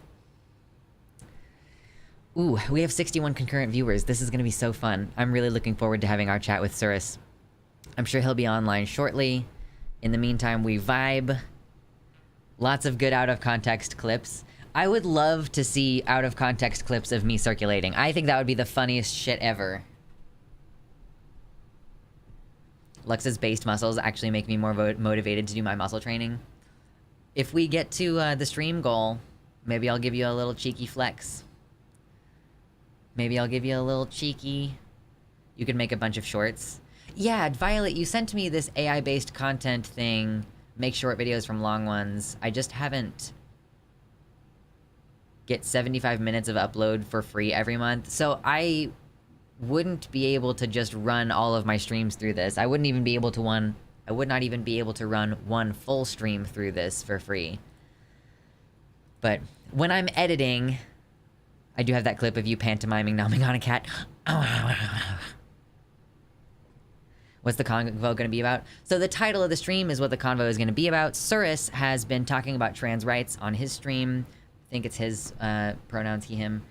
[SPEAKER 1] Ooh, we have 61 concurrent viewers. This is gonna be so fun. I'm really looking forward to having our chat with Surus. I'm sure he'll be online shortly. In the meantime, we vibe. Lots of good out-of-context clips. I would love to see out-of-context clips of me circulating. I think that would be the funniest shit ever. Lux's based muscles actually make me more motivated to do my muscle training. If we get to the stream goal, maybe I'll give you a little cheeky flex. Maybe I'll give you a little cheeky... You could make a bunch of shorts. Yeah, Violet, you sent me this AI-based content thing. Make short videos from long ones. I just haven't... Get 75 minutes of upload for free every month. So I wouldn't be able to just run all of my streams through this. I wouldn't even be able to I would not even be able to run one full stream through this for free. But when I'm editing, I do have that clip of you pantomiming nomming on a cat. What's the convo going to be about? So the title of the stream is what the convo is going to be about. Surus has been talking about trans rights on his stream. I think it's his pronouns, he, him.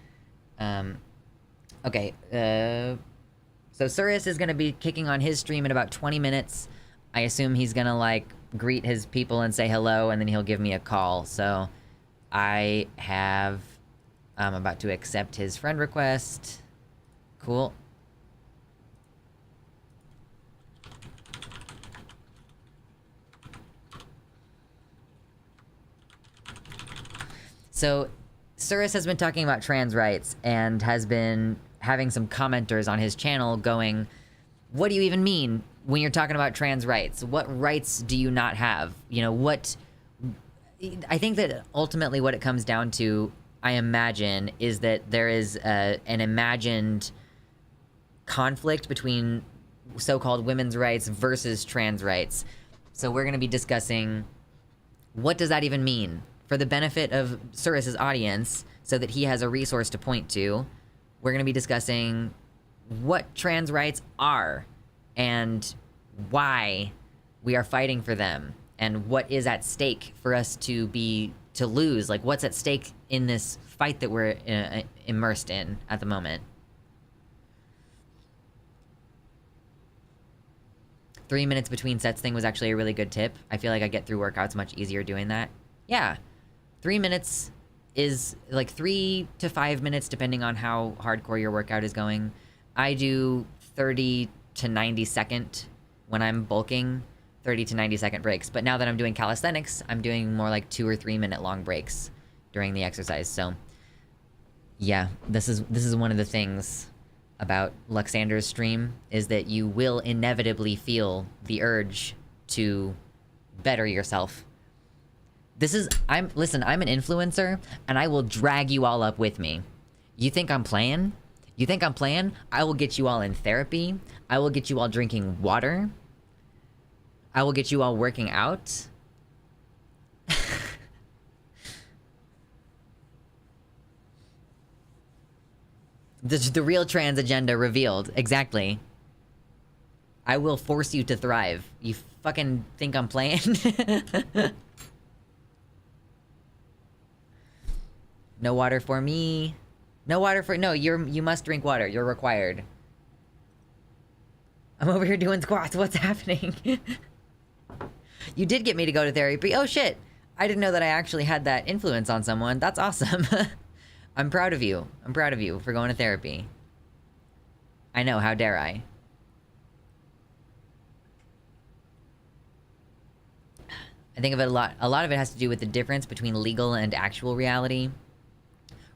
[SPEAKER 1] Okay, so Surus is going to be kicking on his stream in about 20 minutes. I assume he's going to, like, greet his people and say hello, and then he'll give me a call. So I'm about to accept his friend request. Cool. So, Surus has been talking about trans rights and has been having some commenters on his channel going, what do you even mean when you're talking about trans rights? What rights do you not have? You know, what... I think that ultimately what it comes down to, I imagine, is that there is an imagined conflict between so-called women's rights versus trans rights. So we're going to be discussing, what does that even mean? For the benefit of Surus's audience, so that he has a resource to point to, we're going to be discussing what trans rights are and why we are fighting for them and what is at stake for us to lose. Like, what's at stake in this fight that we're immersed in at the moment. 3 minutes between sets thing was actually a really good tip. I feel like I get through workouts much easier doing that. Yeah. 3 minutes is like 3 to 5 minutes depending on how hardcore your workout is going. I do 30 to 90 second when I'm bulking, 30 to 90 second breaks. But now that I'm doing calisthenics, I'm doing more like 2 or 3 minute long breaks during the exercise. So yeah, this is one of the things about Luxander's stream, is that you will inevitably feel the urge to better yourself. Listen, I'm an influencer, and I will drag you all up with me. You think I'm playing? You think I'm playing? I will get you all in therapy. I will get you all drinking water. I will get you all working out. The real trans agenda revealed. Exactly. I will force you to thrive. You fucking think I'm playing? No water for me. No water for... No, you must drink water. You're required. I'm over here doing squats. What's happening? You did get me to go to therapy. Oh, shit. I didn't know that I actually had that influence on someone. That's awesome. I'm proud of you. I'm proud of you for going to therapy. I know, how dare I? I think of it a lot of it has to do with the difference between legal and actual reality.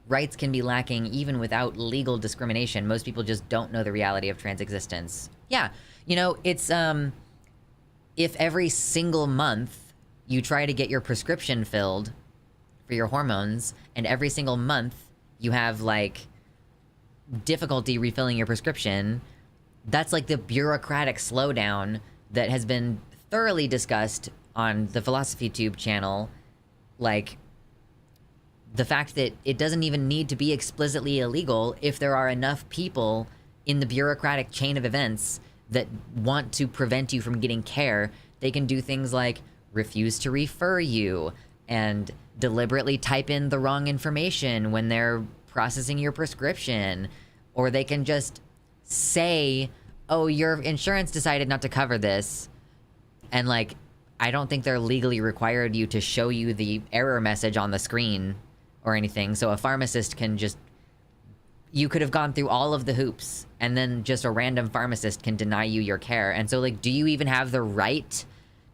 [SPEAKER 1] Rights can be lacking even without legal discrimination. Most people just don't know the reality of trans existence. Yeah, you know, it's, if every single month you try to get your prescription filled for your hormones, and every single month you have, like, difficulty refilling your prescription, that's like the bureaucratic slowdown that has been thoroughly discussed on the Philosophy Tube channel. Like, the fact that it doesn't even need to be explicitly illegal if there are enough people in the bureaucratic chain of events that want to prevent you from getting care. They can do things like refuse to refer you and deliberately type in the wrong information when they're processing your prescription. Or they can just say, oh, your insurance decided not to cover this. And, like, I don't think they're legally required you to show you the error message on the screen or anything. So a pharmacist can just you could have gone through all of the hoops, and then just a random pharmacist can deny you your care. And so, like, do you even have the right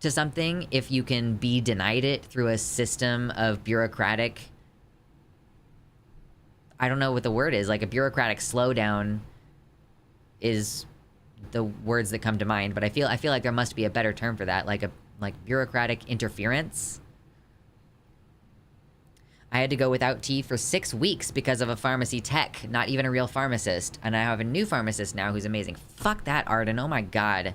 [SPEAKER 1] to something if you can be denied it through a system of bureaucratic... I don't know what the word is. Like, a bureaucratic slowdown is the words that come to mind, but I feel like there must be a better term for that, like bureaucratic interference. I had to go without tea for 6 weeks because of a pharmacy tech, not even a real pharmacist, and I have a new pharmacist now who's amazing. Fuck that, Arden. Oh my god.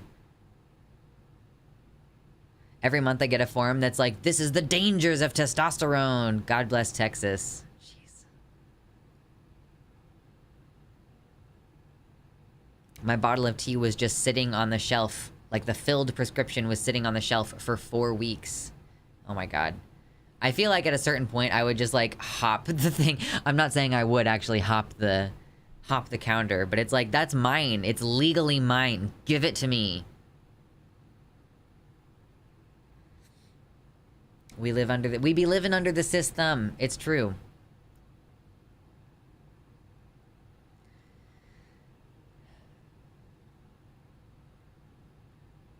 [SPEAKER 1] Every month I get a form that's like, this is the dangers of testosterone. God bless Texas. My bottle of tea was just sitting on the shelf. Like, the filled prescription was sitting on the shelf for 4 weeks. Oh my god. I feel like at a certain point I would just, like, hop the thing. I'm not saying I would actually hop the counter, but it's like, that's mine. It's legally mine. Give it to me. We be living under the system. It's true.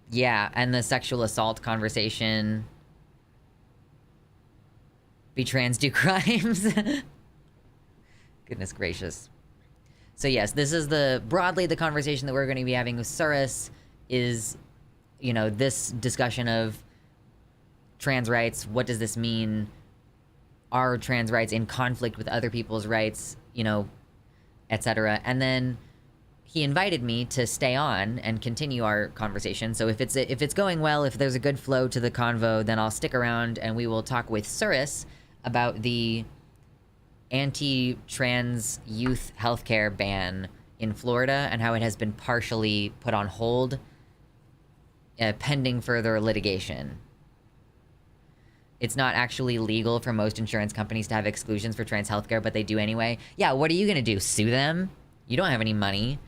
[SPEAKER 1] Yeah, and the sexual assault conversation. Be trans, do crimes. Goodness gracious. So yes, this is broadly the conversation that we're going to be having with Surus is, you know, this discussion of trans rights. What does this mean? Are trans rights in conflict with other people's rights? You know, etc. And then he invited me to stay on and continue our conversation. So if it's going well, if there's a good flow to the convo, then I'll stick around and we will talk with Surus about the anti-trans youth healthcare ban in Florida and how it has been partially put on hold, pending further litigation. It's not actually legal for most insurance companies to have exclusions for trans healthcare, but they do anyway. Yeah, what are you gonna do? Sue them? You don't have any money.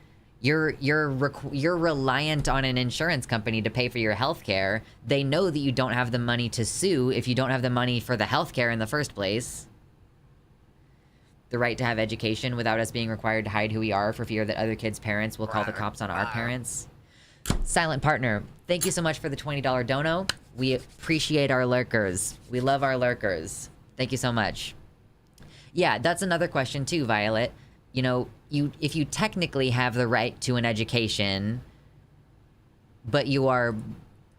[SPEAKER 1] You're reliant on an insurance company to pay for your healthcare. They know that you don't have the money to sue if you don't have the money for the healthcare in the first place. The right to have education without us being required to hide who we are for fear that other kids' parents will call the cops on our parents. Silent Partner, thank you so much for the $20 dono. We appreciate our lurkers. We love our lurkers. Thank you so much. Yeah, that's another question too, Violet. You know, if you technically have the right to an education, but you are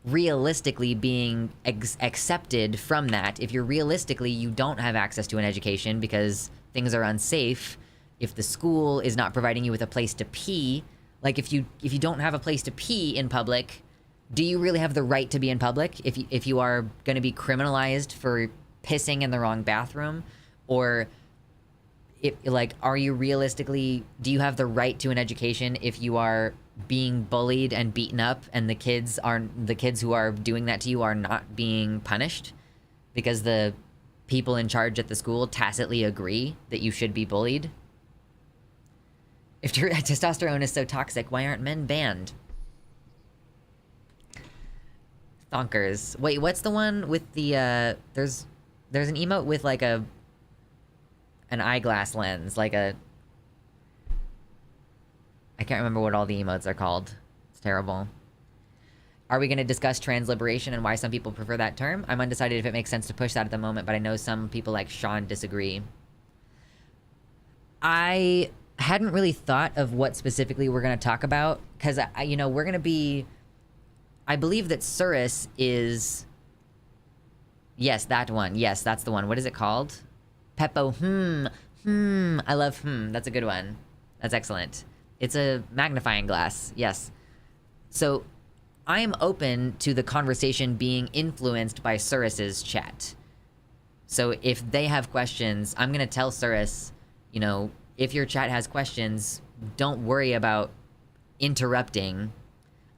[SPEAKER 1] realistically being accepted from that, if you don't have access to an education because things are unsafe, if the school is not providing you with a place to pee, like if you don't have a place to pee in public, do you really have the right to be in public if you are going to be criminalized for pissing in the wrong bathroom? Or are you realistically, do you have the right to an education if you are being bullied and beaten up and the kids who are doing that to you are not being punished because the people in charge at the school tacitly agree that you should be bullied? If testosterone is so toxic, why aren't men banned? Thonkers. Wait, what's the one with the, there's an emote with like an eyeglass lens, like I can't remember what all the emotes are called. It's terrible. Are we going to discuss trans liberation and why some people prefer that term? I'm undecided if it makes sense to push that at the moment, but I know some people like Sean disagree. I hadn't really thought of what specifically we're going to talk about, because, we're going to be... I believe that Surus is... Yes, that one. Yes, that's the one. What is it called? Peppo. I love That's a good one. That's excellent. It's a magnifying glass. Yes. So I am open to the conversation being influenced by Surus's chat. So if they have questions, I'm going to tell Surus, if your chat has questions, don't worry about interrupting.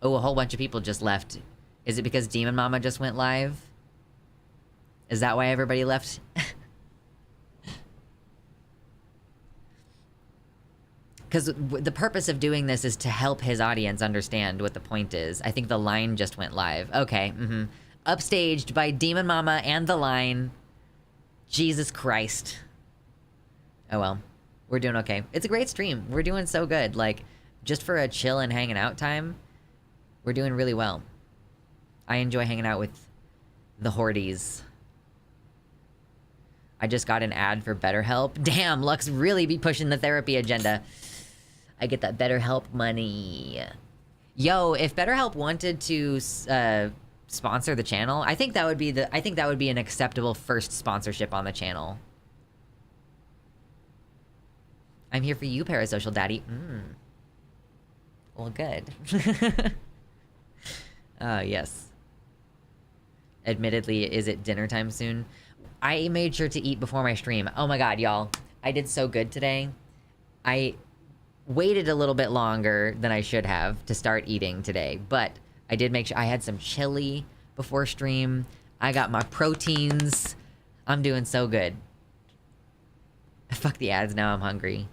[SPEAKER 1] Oh, a whole bunch of people just left. Is it because Demon Mama just went live? Is that why everybody left? Because the purpose of doing this is to help his audience understand what the point is. I think the line just went live. Okay, Upstaged by Demon Mama and the line. Jesus Christ. Oh well. We're doing okay. It's a great stream. We're doing so good. Like, just for a chill and hanging out time, we're doing really well. I enjoy hanging out with the hordies. I just got an ad for BetterHelp. Damn, Lux really be pushing the therapy agenda. I get that BetterHelp money. Yo, if BetterHelp wanted to sponsor the channel, I think that would be an acceptable first sponsorship on the channel. I'm here for you, parasocial daddy. Well, good. Yes. Admittedly, is it dinner time soon? I made sure to eat before my stream. Oh my god, y'all. I did so good today. I waited a little bit longer than I should have to start eating today, but I did make sure I had some chili before stream. I got my proteins. I'm doing so good. Fuck the ads, now I'm hungry.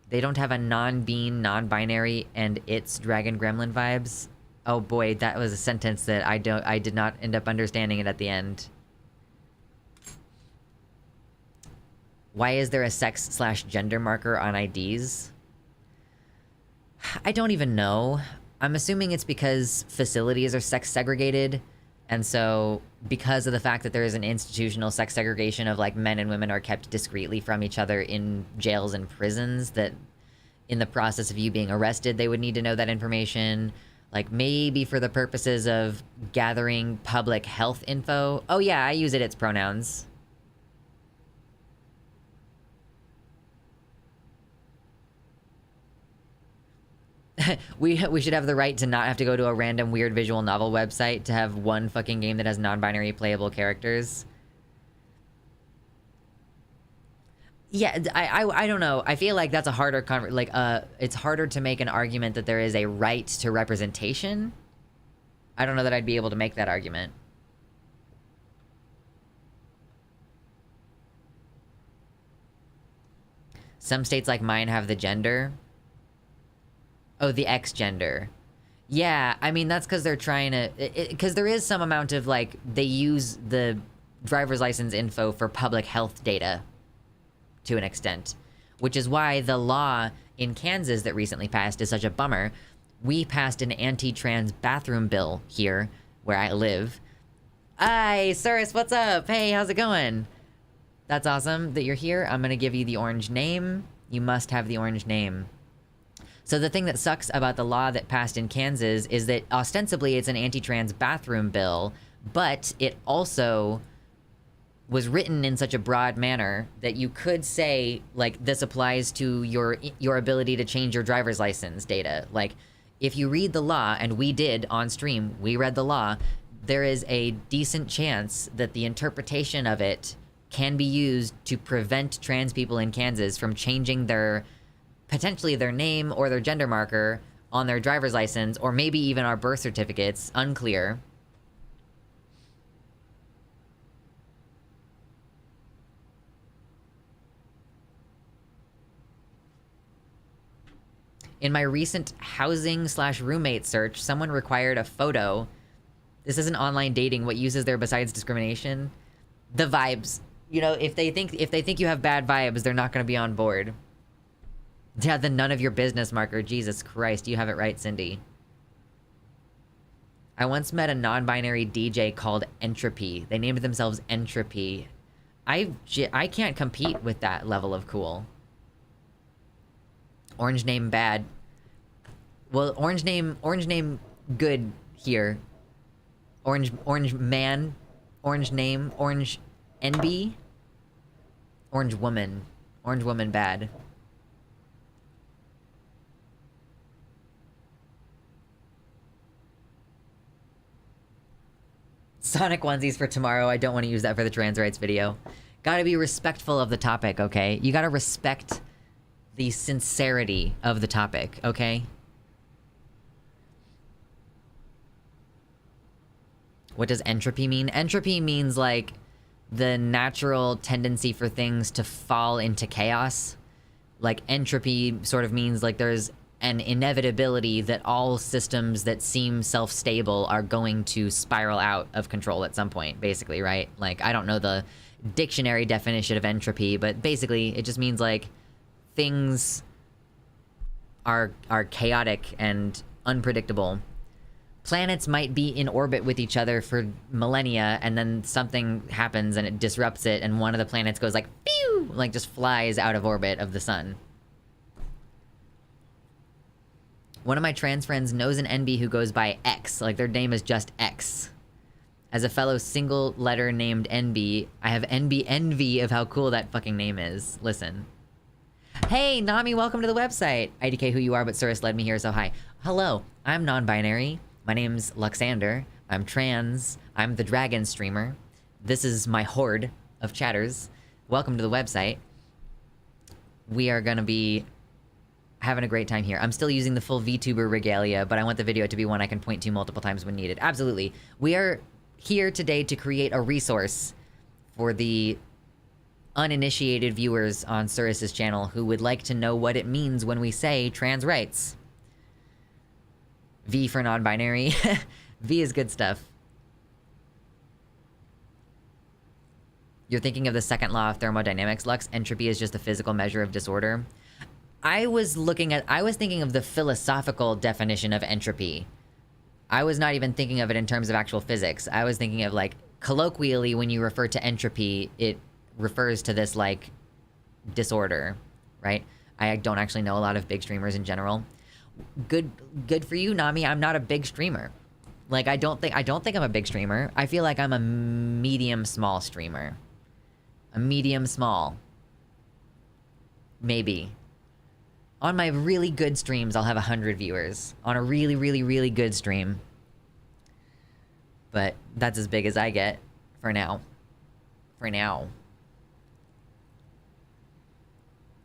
[SPEAKER 1] They don't have a non-bean, non-binary, and it's Dragon Gremlin vibes. Oh boy, that was a sentence that I did not end up understanding it at the end. Why is there a sex/gender marker on IDs? I don't even know. I'm assuming it's because facilities are sex segregated, and so because of the fact that there is an institutional sex segregation of like men and women are kept discreetly from each other in jails and prisons, that in the process of you being arrested, they would need to know that information. Like maybe for the purposes of gathering public health info. Oh yeah, I use it's pronouns. we should have the right to not have to go to a random weird visual novel website to have one fucking game that has non-binary playable characters. Yeah, I don't know. I feel like that's a harder it's harder to make an argument that there is a right to representation. I don't know that I'd be able to make that argument. Some states like mine have the gender. Oh, the X gender. Yeah, I mean, that's because they're trying to... Because there is some amount of, like, they use the driver's license info for public health data to an extent. Which is why the law in Kansas that recently passed is such a bummer. We passed an anti-trans bathroom bill here, where I live. Hi, Cyrus, what's up? Hey, how's it going? That's awesome that you're here. I'm gonna give you the orange name. You must have the orange name. So the thing that sucks about the law that passed in Kansas is that ostensibly it's an anti-trans bathroom bill, but it also was written in such a broad manner that you could say, like, this applies to your ability to change your driver's license data. Like, if you read the law, and we did on stream, we read the law, there is a decent chance that the interpretation of it can be used to prevent trans people in Kansas from changing potentially their name or their gender marker on their driver's license, or maybe even our birth certificates, unclear. In my recent housing/roommate search, someone required a photo. This isn't online dating. What uses there besides discrimination? The vibes. You know, if they think you have bad vibes, they're not going to be on board. Yeah, the none of your business marker. Jesus Christ, you have it right, Cindy. I once met a non-binary DJ called Entropy. They named themselves Entropy. I can't compete with that level of cool. Orange name bad. Well, orange name good here. Orange man, orange name, orange NB. Orange woman bad. Sonic onesies for tomorrow. I don't want to use that for the trans rights video. Gotta be respectful of the topic, okay? You gotta respect the sincerity of the topic, okay? What does entropy mean? Entropy means, like, the natural tendency for things to fall into chaos. Like, entropy sort of means, like, there's an inevitability that all systems that seem self-stable are going to spiral out of control at some point, basically, right? Like, I don't know the dictionary definition of entropy, but basically it just means like things are chaotic and unpredictable. Planets might be in orbit with each other for millennia, and then something happens and it disrupts it, and one of the planets goes like, pew! Like just flies out of orbit of the sun. One of my trans friends knows an NB who goes by X, like their name is just X. As a fellow single letter named NB, I have NB envy of how cool that fucking name is. Listen. Hey, Nami, welcome to the website. IDK who you are, but Surus led me here, so hi. Hello, I'm non-binary. My name's Luxander. I'm trans. I'm the dragon streamer. This is my horde of chatters. Welcome to the website. We are gonna be having a great time here. I'm still using the full VTuber regalia, but I want the video to be one I can point to multiple times when needed. Absolutely. We are here today to create a resource for the uninitiated viewers on Surus's channel who would like to know what it means when we say trans rights. V for non-binary. V is good stuff. You're thinking of the second law of thermodynamics, Lux. Entropy is just a physical measure of disorder. I was thinking of the philosophical definition of entropy. I was not even thinking of it in terms of actual physics. I was thinking of, like, colloquially, when you refer to entropy, it refers to this, like, disorder, right? I don't actually know a lot of big streamers in general. Good for you, Nami. I'm not a big streamer. Like, I don't think I'm a big streamer. I feel like I'm a medium-small streamer. A medium-small. Maybe. On my really good streams, I'll have 100 viewers. On a really, really, really good stream. But that's as big as I get. For now. For now.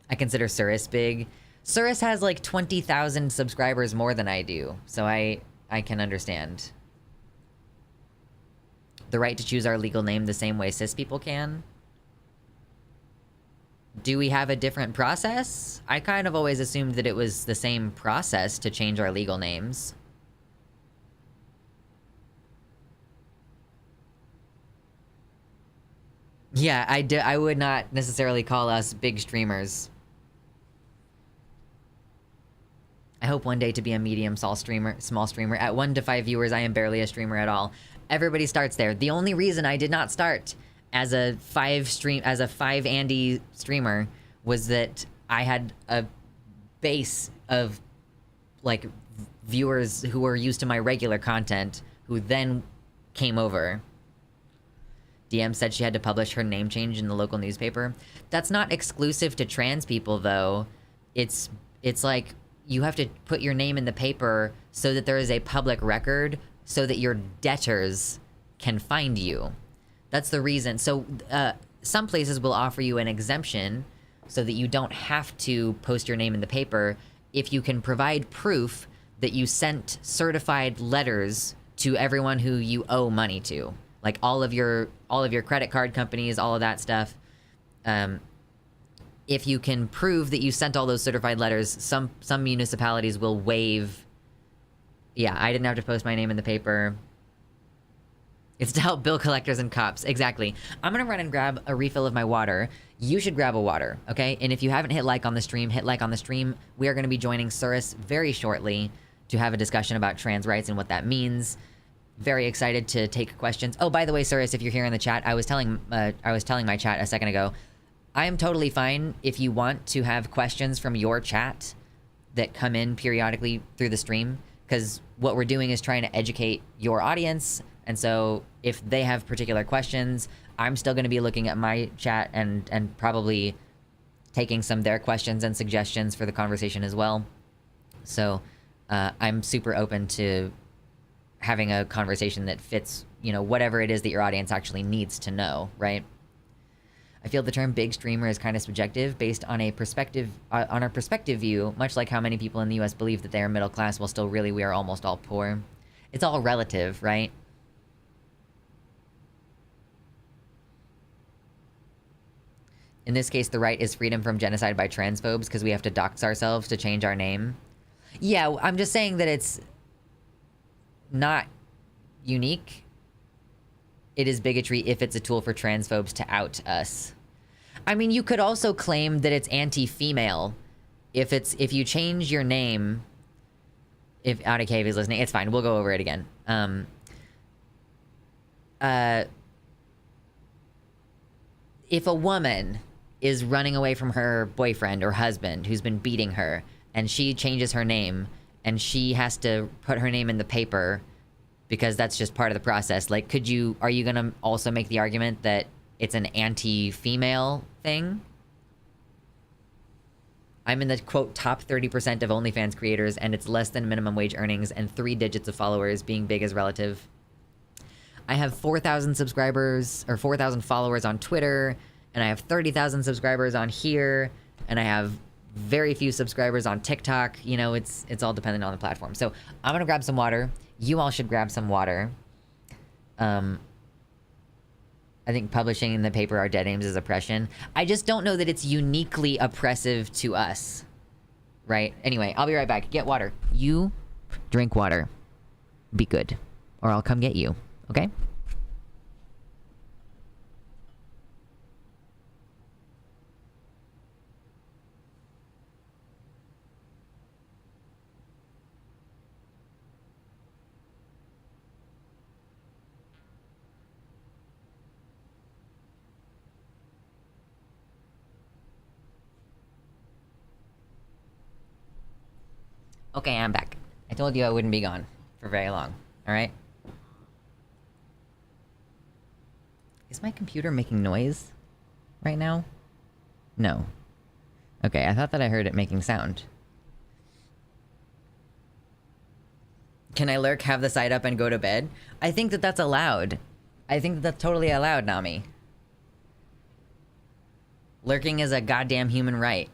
[SPEAKER 1] I consider Surus big. Surus has like 20,000 subscribers more than I do, so I can understand. The right to choose our legal name the same way cis people can? Do we have a different process? I kind of always assumed that it was the same process to change our legal names. Yeah, I would not necessarily call us big streamers. I hope one day to be a medium small streamer. At 1 to 5 viewers, I am barely a streamer at all. Everybody starts there. The only reason I did not start as a 5 Andy streamer was that I had a base of like viewers who were used to my regular content who then came over. DM said she had to publish her name change in the local newspaper. That's not exclusive to trans people though. It's like you have to put your name in the paper so that there is a public record so that your debtors can find you. That's the reason. So some places will offer you an exemption so that you don't have to post your name in the paper if you can provide proof that you sent certified letters to everyone who you owe money to. Like all of your credit card companies, all of that stuff. If you can prove that you sent all those certified letters, some municipalities will waive. Yeah, I didn't have to post my name in the paper. It's to help bill collectors and cops. Exactly. I'm gonna run and grab a refill of my water. You should grab a water, okay? And if you haven't hit like on the stream, hit like on the stream. We are gonna be joining Surus very shortly to have a discussion about trans rights and what that means. Very excited to take questions. Oh, by the way, Surus, if you're here in the chat, I was telling my chat a second ago, I am totally fine if you want to have questions from your chat that come in periodically through the stream, because what we're doing is trying to educate your audience, and so if they have particular questions, I'm still going to be looking at my chat and probably taking some of their questions and suggestions for the conversation as well. So I'm super open to having a conversation that fits, you know, whatever it is that your audience actually needs to know, right? I feel the term big streamer is kind of subjective based on a perspective, on our perspective view, much like how many people in the US believe that they are middle class while still really we are almost all poor. It's all relative, right? In this case, the right is freedom from genocide by transphobes because we have to dox ourselves to change our name. Yeah, I'm just saying that it's not unique. it is bigotry if it's a tool for transphobes to out us. I mean, you could also claim that it's anti-female. If you change your name, if Outa Cave is listening, it's fine. We'll go over it again. If a woman is running away from her boyfriend or husband who's been beating her, and she changes her name, and she has to put her name in the paper because that's just part of the process, like, are you gonna also make the argument that it's an anti-female thing? I'm in the, quote, top 30% of OnlyFans creators, and it's less than minimum wage earnings and 3 digits of followers, being big is relative. I have 4,000 subscribers, or 4,000 followers on Twitter, and I have 30,000 subscribers on here, and I have very few subscribers on TikTok. You know, it's all dependent on the platform. So I'm gonna grab some water. You all should grab some water. I think publishing in the paper our dead names is oppression. I just don't know that it's uniquely oppressive to us. Right? Anyway, I'll be right back. Get water. You drink water. Be good. Or I'll come get you. Okay? Okay, I'm back. I told you I wouldn't be gone for very long. Alright? Is my computer making noise right now? No. Okay, I thought that I heard it making sound. Can I lurk, have the site up, and go to bed? I think that that's allowed. I think that that's totally allowed, Nami. Lurking is a goddamn human right.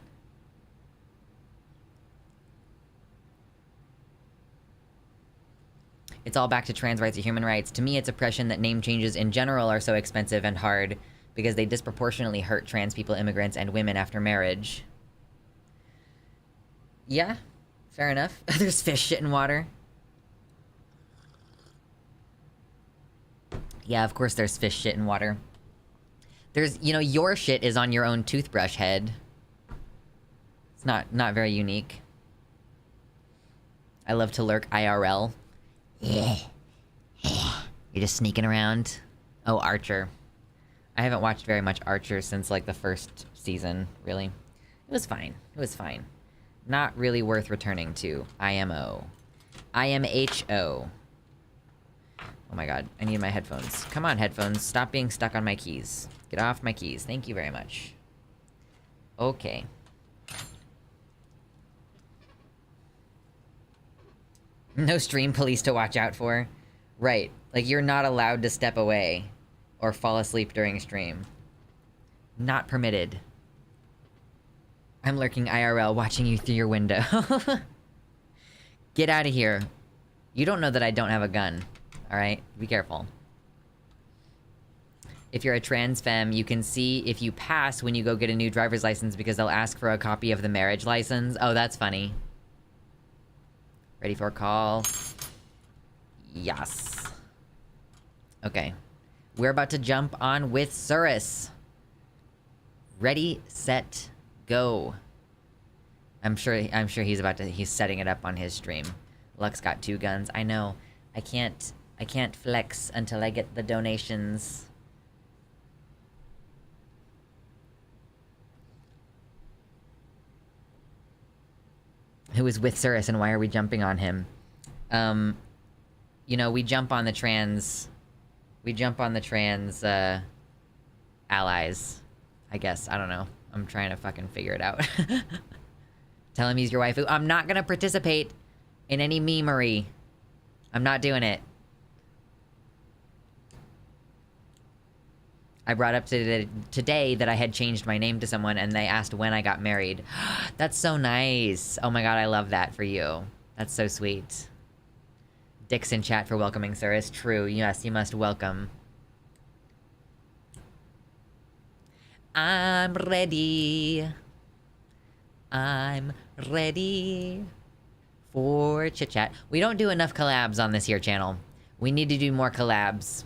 [SPEAKER 1] It's all back to trans rights or human rights. To me, it's oppression that name changes in general are so expensive and hard because they disproportionately hurt trans people, immigrants, and women after marriage. Yeah, fair enough. There's fish shit in water. Yeah, of course there's fish shit in water. There's, you know, your shit is on your own toothbrush head. It's not very unique. I love to lurk IRL. Yeah. You're just sneaking around. Oh, Archer. I haven't watched very much Archer since, like, the first season, really. It was fine. It was fine. Not really worth returning to. IMO. IMHO. Oh my god, I need my headphones. Come on, headphones. Stop being stuck on my keys. Get off my keys. Thank you very much. Okay. No stream police to watch out for. Right. Like, you're not allowed to step away or fall asleep during stream. Not permitted. I'm lurking IRL, watching you through your window. Get out of here. You don't know that I don't have a gun. Alright? Be careful. If you're a trans femme, you can see if you pass when you go get a new driver's license because they'll ask for a copy of the marriage license. Oh, that's funny. Ready for a call? Yes. Okay. We're about to jump on with Surus. Ready, set, go. I'm sure he's setting it up on his stream. Lux got 2 guns. I know. I can't flex until I get the donations. Who is with Surus and why are we jumping on him? You know, we jump on the trans allies. I guess. I don't know. I'm trying to fucking figure it out. Tell him he's your waifu. I'm not gonna participate in any memery. I'm not doing it. I brought up today that I had changed my name to someone and they asked when I got married. That's so nice. Oh my god, I love that for you. That's so sweet. Dicks in chat for welcoming Surus. True, yes, you must welcome. I'm ready. I'm ready for chit chat. We don't do enough collabs on this here channel. We need to do more collabs.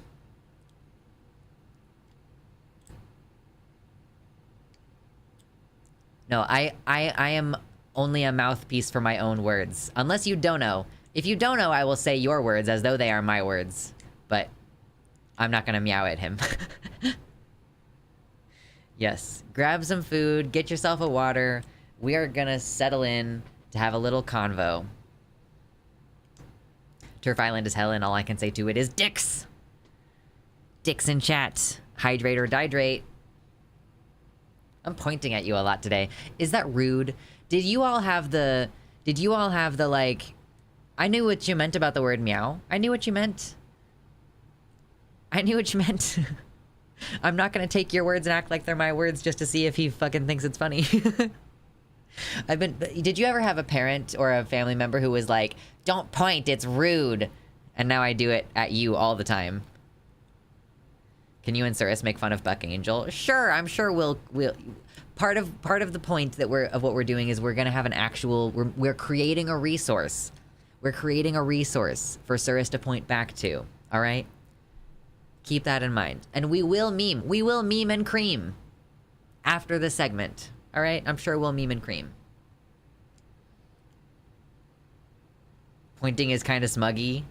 [SPEAKER 1] No, I am only a mouthpiece for my own words. Unless you don't know. If you don't know, I will say your words as though they are my words. But I'm not gonna meow at him. Yes, grab some food, get yourself a water. We are gonna settle in to have a little convo. Turf Island is hell, and all I can say to it is dicks! Dicks in chat. Hydrate or dihydrate. I'm pointing at you a lot today. Is that rude? Did you all have the, like... I knew what you meant about the word meow. I knew what you meant. I knew what you meant. I'm not gonna take your words and act like they're my words just to see if he fucking thinks it's funny. Did you ever have a parent or a family member who was like, don't point, it's rude? And now I do it at you all the time. Can you and Cirrus make fun of Buck Angel? Sure, I'm sure we'll part of the point that of what we're doing is we're gonna have an actual, we're creating a resource. We're creating a resource for Cirrus to point back to, all right? Keep that in mind. And we will meme and cream after the segment, all right? I'm sure we'll meme and cream. Pointing is kind of smuggy.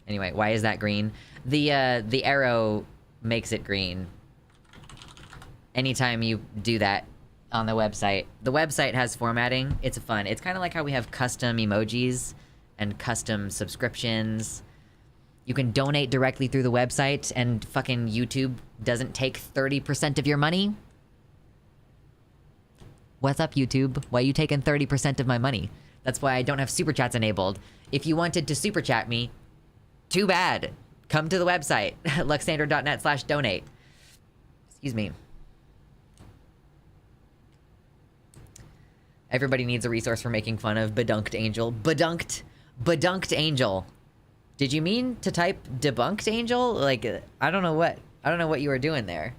[SPEAKER 1] Anyway, why is that green? The arrow makes it green. Anytime you do that on the website has formatting. It's fun. It's kind of like how we have custom emojis and custom subscriptions. You can donate directly through the website, and fucking YouTube doesn't take 30% of your money. What's up, YouTube? Why are you taking 30% of my money? That's why I don't have super chats enabled. If you wanted to super chat me, too bad. Come to the website, luxander.net/donate. Excuse me. Everybody needs a resource for making fun of Badunked Angel. Badunked Angel. Did you mean to type debunked Angel? Like, I don't know what you were doing there.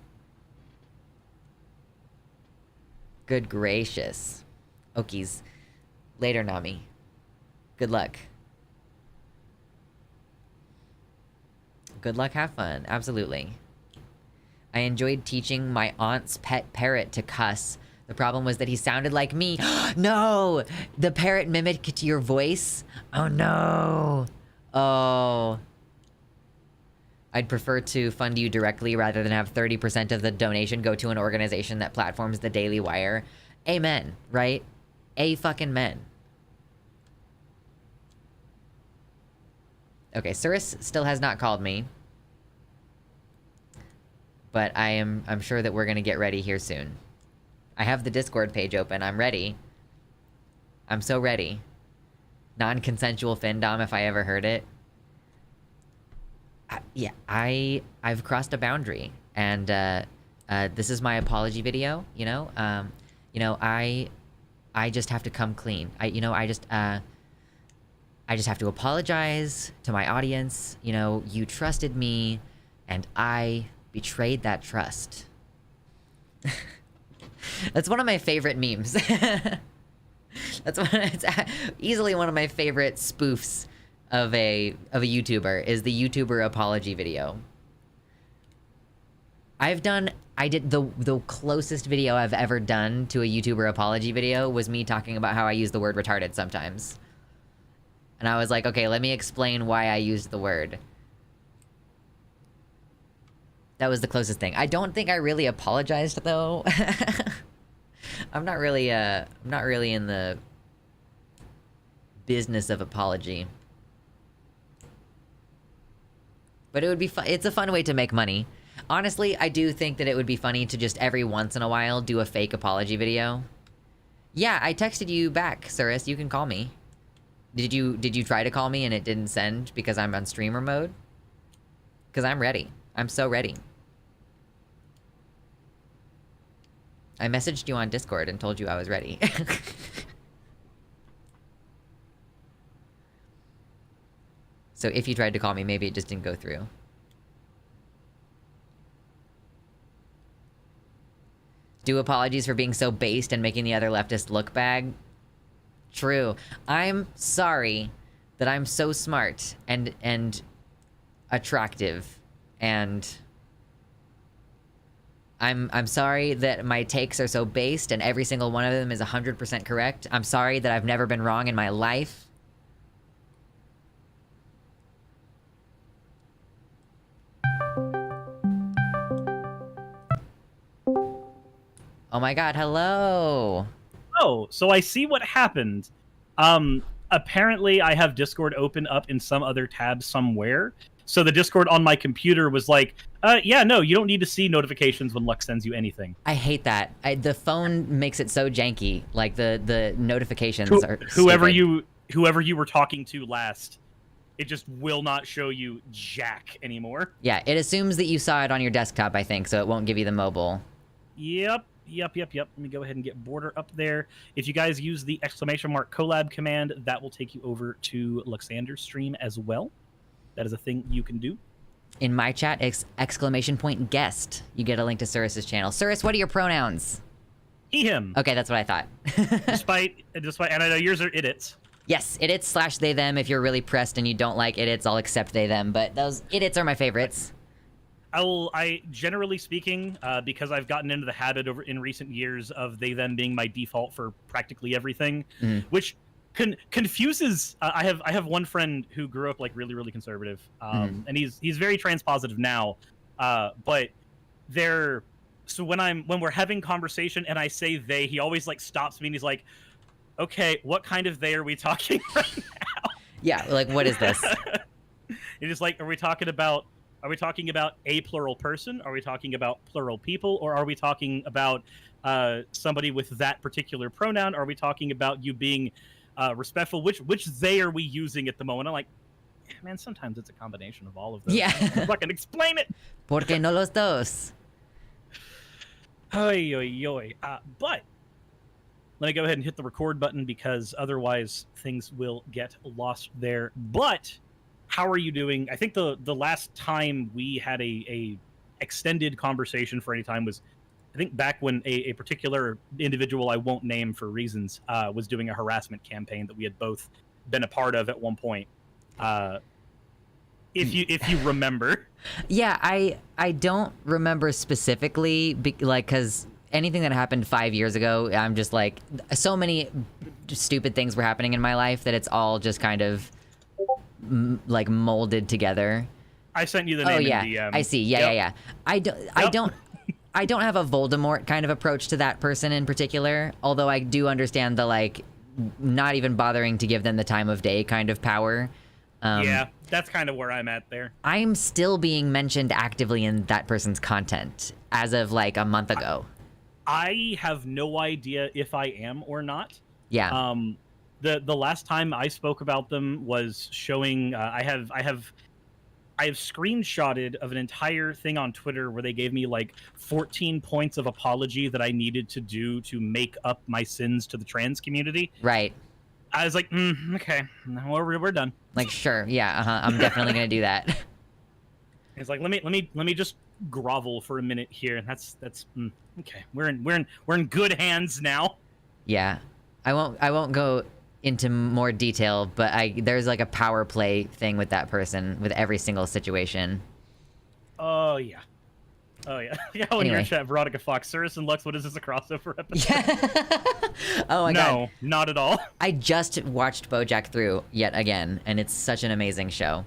[SPEAKER 1] Good gracious. Okies. Later, Nami. Good luck. Good luck, have fun. Absolutely. I enjoyed teaching my aunt's pet parrot to cuss. The problem was that he sounded like me. No! The parrot mimicked your voice? Oh no! Oh. I'd prefer to fund you directly rather than have 30% of the donation go to an organization that platforms the Daily Wire. Amen, right? A-fucking men. Okay, Cirrus still has not called me. But I'm sure that we're gonna get ready here soon. I have the Discord page open. I'm ready. I'm so ready. Non-consensual findom, if I ever heard it. I've crossed a boundary, and this is my apology video. You know, I just have to come clean. I just have to apologize to my audience. You know, you trusted me, and I betrayed that trust. That's one of my favorite memes. It's easily one of my favorite spoofs of a YouTuber is the YouTuber apology video. I did the closest video I've ever done to a YouTuber apology video was me talking about how I use the word retarded sometimes. And I was like, okay, let me explain why I used the word. That was the closest thing. I don't think I really apologized though. I'm not really in the business of apology. But it would be fun. It's a fun way to make money. Honestly, I do think that it would be funny to just every once in a while do a fake apology video. Yeah, I texted you back, Cirrus. You can call me. Did you try to call me and it didn't send because I'm on streamer mode? Because I'm ready. I'm so ready. I messaged you on Discord and told you I was ready. So if you tried to call me, maybe it just didn't go through. Do apologies for being so based and making the other leftist look bad. True. I'm sorry that I'm so smart and attractive And I'm sorry that my takes are so based and every single one of them is 100% correct. I'm sorry that I've never been wrong in my life. Oh my god, hello.
[SPEAKER 3] Oh, so I see what happened. Apparently I have Discord open up in some other tab somewhere. So the Discord on my computer was like, yeah, no, you don't need to see notifications when Lux sends you anything.
[SPEAKER 1] I hate that. The phone makes it so janky. Like the notifications are
[SPEAKER 3] whoever
[SPEAKER 1] stupid.
[SPEAKER 3] you were talking to last, it just will not show you jack anymore.
[SPEAKER 1] Yeah, it assumes that you saw it on your desktop, I think, so it won't give you the mobile.
[SPEAKER 3] Yep. Let me go ahead and get border up there. If you guys use the ! collab command, that will take you over to Luxander's stream as well. That is a thing you can do.
[SPEAKER 1] In my chat, it's ! guest. You get a link to Surus's channel. Surus, what are your pronouns?
[SPEAKER 3] He, him.
[SPEAKER 1] Okay, that's what I thought.
[SPEAKER 3] despite, and I know yours are idits.
[SPEAKER 1] Yes, idits / they them. If you're really pressed and you don't like idits, I'll accept they them. But those idits are my favorites.
[SPEAKER 3] I generally speaking, because I've gotten into the habit in recent years of they them being my default for practically everything, which confuses. I have one friend who grew up like really conservative, and he's very transpositive now, but they're so when we're having conversation and I say they, he always like stops me and he's like, okay, what kind of they are we talking right now?
[SPEAKER 1] Yeah, like what is this?
[SPEAKER 3] It is like, are we talking about a plural person? Are we talking about plural people? Or are we talking about somebody with that particular pronoun? Are we talking about you being respectful? Which they are we using at the moment? I'm like, man, sometimes it's a combination of all of them.
[SPEAKER 1] Yeah.
[SPEAKER 3] I can explain it.
[SPEAKER 1] Porque no los dos?
[SPEAKER 3] Oy, oy, oy. But let me go ahead and hit the record button because otherwise things will get lost there. But how are you doing? I think the last time we had a extended conversation for any time was, I think, back when a particular individual I won't name for reasons was doing a harassment campaign that we had both been a part of at one point. If you remember.
[SPEAKER 1] Yeah, I don't remember specifically, because anything that happened 5 years ago, I'm just like, so many stupid things were happening in my life that it's all just kind of like molded together.
[SPEAKER 3] I sent you the name in DM.
[SPEAKER 1] I see. Yeah. I don't have a Voldemort kind of approach to that person in particular, although I do understand the like not even bothering to give them the time of day kind of power.
[SPEAKER 3] Yeah, that's kind of where I'm at there.
[SPEAKER 1] I'm still being mentioned actively in that person's content as of like a month ago.
[SPEAKER 3] I have no idea if I am or not.
[SPEAKER 1] Yeah.
[SPEAKER 3] The last time I spoke about them was showing I have screenshotted of an entire thing on Twitter where they gave me like 14 points of apology that I needed to do to make up my sins to the trans community.
[SPEAKER 1] Right.
[SPEAKER 3] I was like, okay, we're done.
[SPEAKER 1] Like, sure, yeah, I'm definitely gonna do that.
[SPEAKER 3] It's like, let me just grovel for a minute here. That's okay. We're in good hands now.
[SPEAKER 1] Yeah, I won't go into more detail, but there's like a power play thing with that person with every single situation.
[SPEAKER 3] Oh yeah. Yeah, in your chat, Veronica Fox, Cirrus and Lux, what is this, a crossover episode?
[SPEAKER 1] Yeah. Oh my god.
[SPEAKER 3] No, not at all.
[SPEAKER 1] I just watched BoJack through yet again, and it's such an amazing show.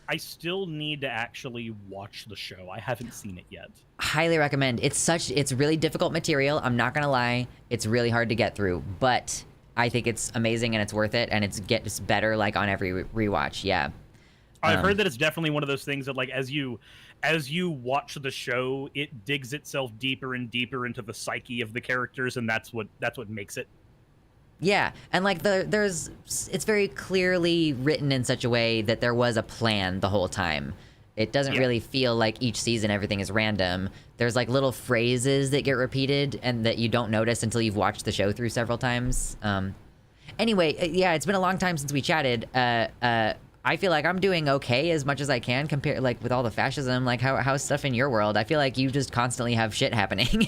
[SPEAKER 3] I still need to actually watch the show. I haven't seen it yet.
[SPEAKER 1] Highly recommend. It's really difficult material. I'm not gonna lie. It's really hard to get through, but I think it's amazing and it's worth it, and it gets better like on every rewatch. Yeah.
[SPEAKER 3] I've heard that it's definitely one of those things that like as you watch the show, it digs itself deeper and deeper into the psyche of the characters, and that's what makes it.
[SPEAKER 1] Yeah, and like it's very clearly written in such a way that there was a plan the whole time. It doesn't really feel like each season everything is random. There's like little phrases that get repeated and that you don't notice until you've watched the show through several times. Anyway, yeah, it's been a long time since we chatted. I feel like I'm doing okay as much as I can compared like with all the fascism. Like how's stuff in your world? I feel like you just constantly have shit happening.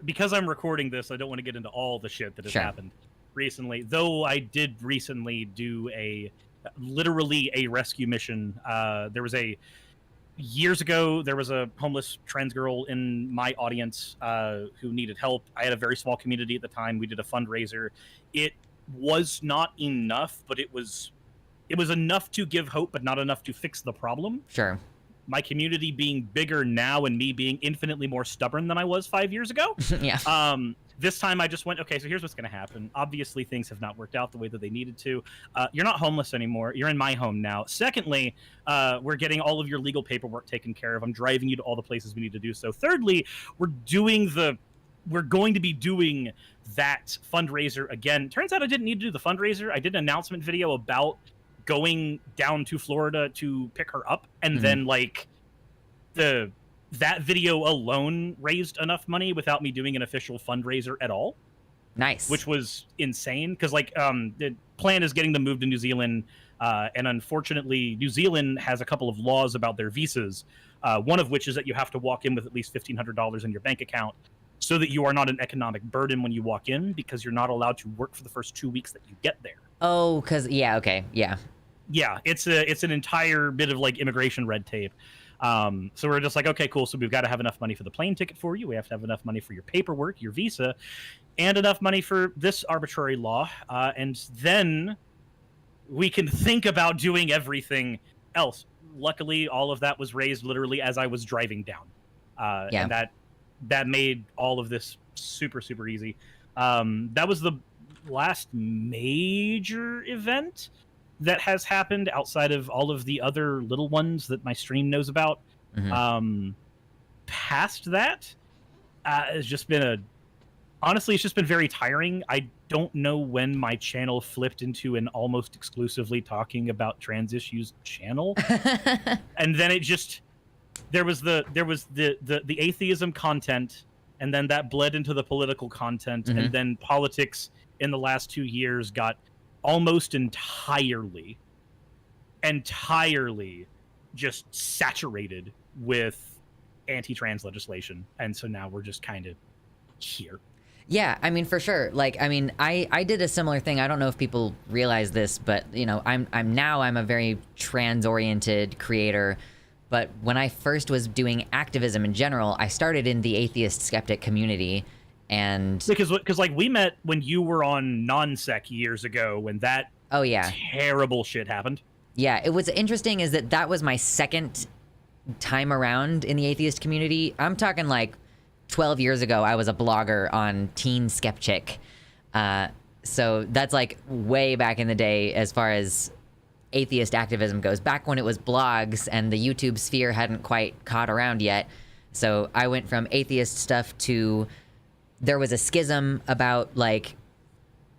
[SPEAKER 3] Because I'm recording this, I don't want to get into all the shit that has happened recently. Though I did recently do a literally a rescue mission. Years ago, there was a homeless trans girl in my audience who needed help. I had a very small community at the time. We did a fundraiser. It was not enough, but it was enough to give hope, but not enough to fix the problem.
[SPEAKER 1] Sure.
[SPEAKER 3] My community being bigger now and me being infinitely more stubborn than I was 5 years ago.
[SPEAKER 1] Yeah.
[SPEAKER 3] This time I just went, okay, so here's what's going to happen. Obviously, things have not worked out the way that they needed to. You're not homeless anymore. You're in my home now. Secondly, we're getting all of your legal paperwork taken care of. I'm driving you to all the places we need to do so. Thirdly, we're going to be doing that fundraiser again. Turns out I didn't need to do the fundraiser. I did an announcement video about going down to Florida to pick her up, and then like that video alone raised enough money without me doing an official fundraiser at all.
[SPEAKER 1] Nice.
[SPEAKER 3] Which was insane, because like the plan is getting them moved to New Zealand, and unfortunately New Zealand has a couple of laws about their visas, one of which is that you have to walk in with at least $1,500 in your bank account so that you are not an economic burden when you walk in, because you're not allowed to work for the first 2 weeks that you get there.
[SPEAKER 1] Oh, okay, yeah,
[SPEAKER 3] it's an entire bit of like immigration red tape. So we're just like, okay, cool. So we've got to have enough money for the plane ticket for you. We have to have enough money for your paperwork, your visa, and enough money for this arbitrary law. And then we can think about doing everything else. Luckily, all of that was raised literally as I was driving down. And that made all of this super, super easy. That was the last major event that has happened outside of all of the other little ones that my stream knows about. Past that, it's just been very tiring. I don't know when my channel flipped into an almost exclusively talking about trans issues channel. And then it just, there was the atheism content, and then that bled into the political content, and then politics in the last 2 years got almost entirely just saturated with anti-trans legislation, and so now we're just kind of here.
[SPEAKER 1] Yeah, I mean, for sure. Like, I mean, I did a similar thing. I don't know if people realize this, but you know, I'm a very trans-oriented creator. But when I first was doing activism in general, I started in the atheist skeptic community. And
[SPEAKER 3] because like we met when you were on non-sec years ago, when that terrible shit happened.
[SPEAKER 1] Yeah, it was interesting is that was my second time around in the atheist community. I'm talking like 12 years ago, I was a blogger on Teen Skeptic. So that's like way back in the day as far as atheist activism goes, back when it was blogs and the YouTube sphere hadn't quite caught around yet. So I went from atheist stuff to, there was a schism about like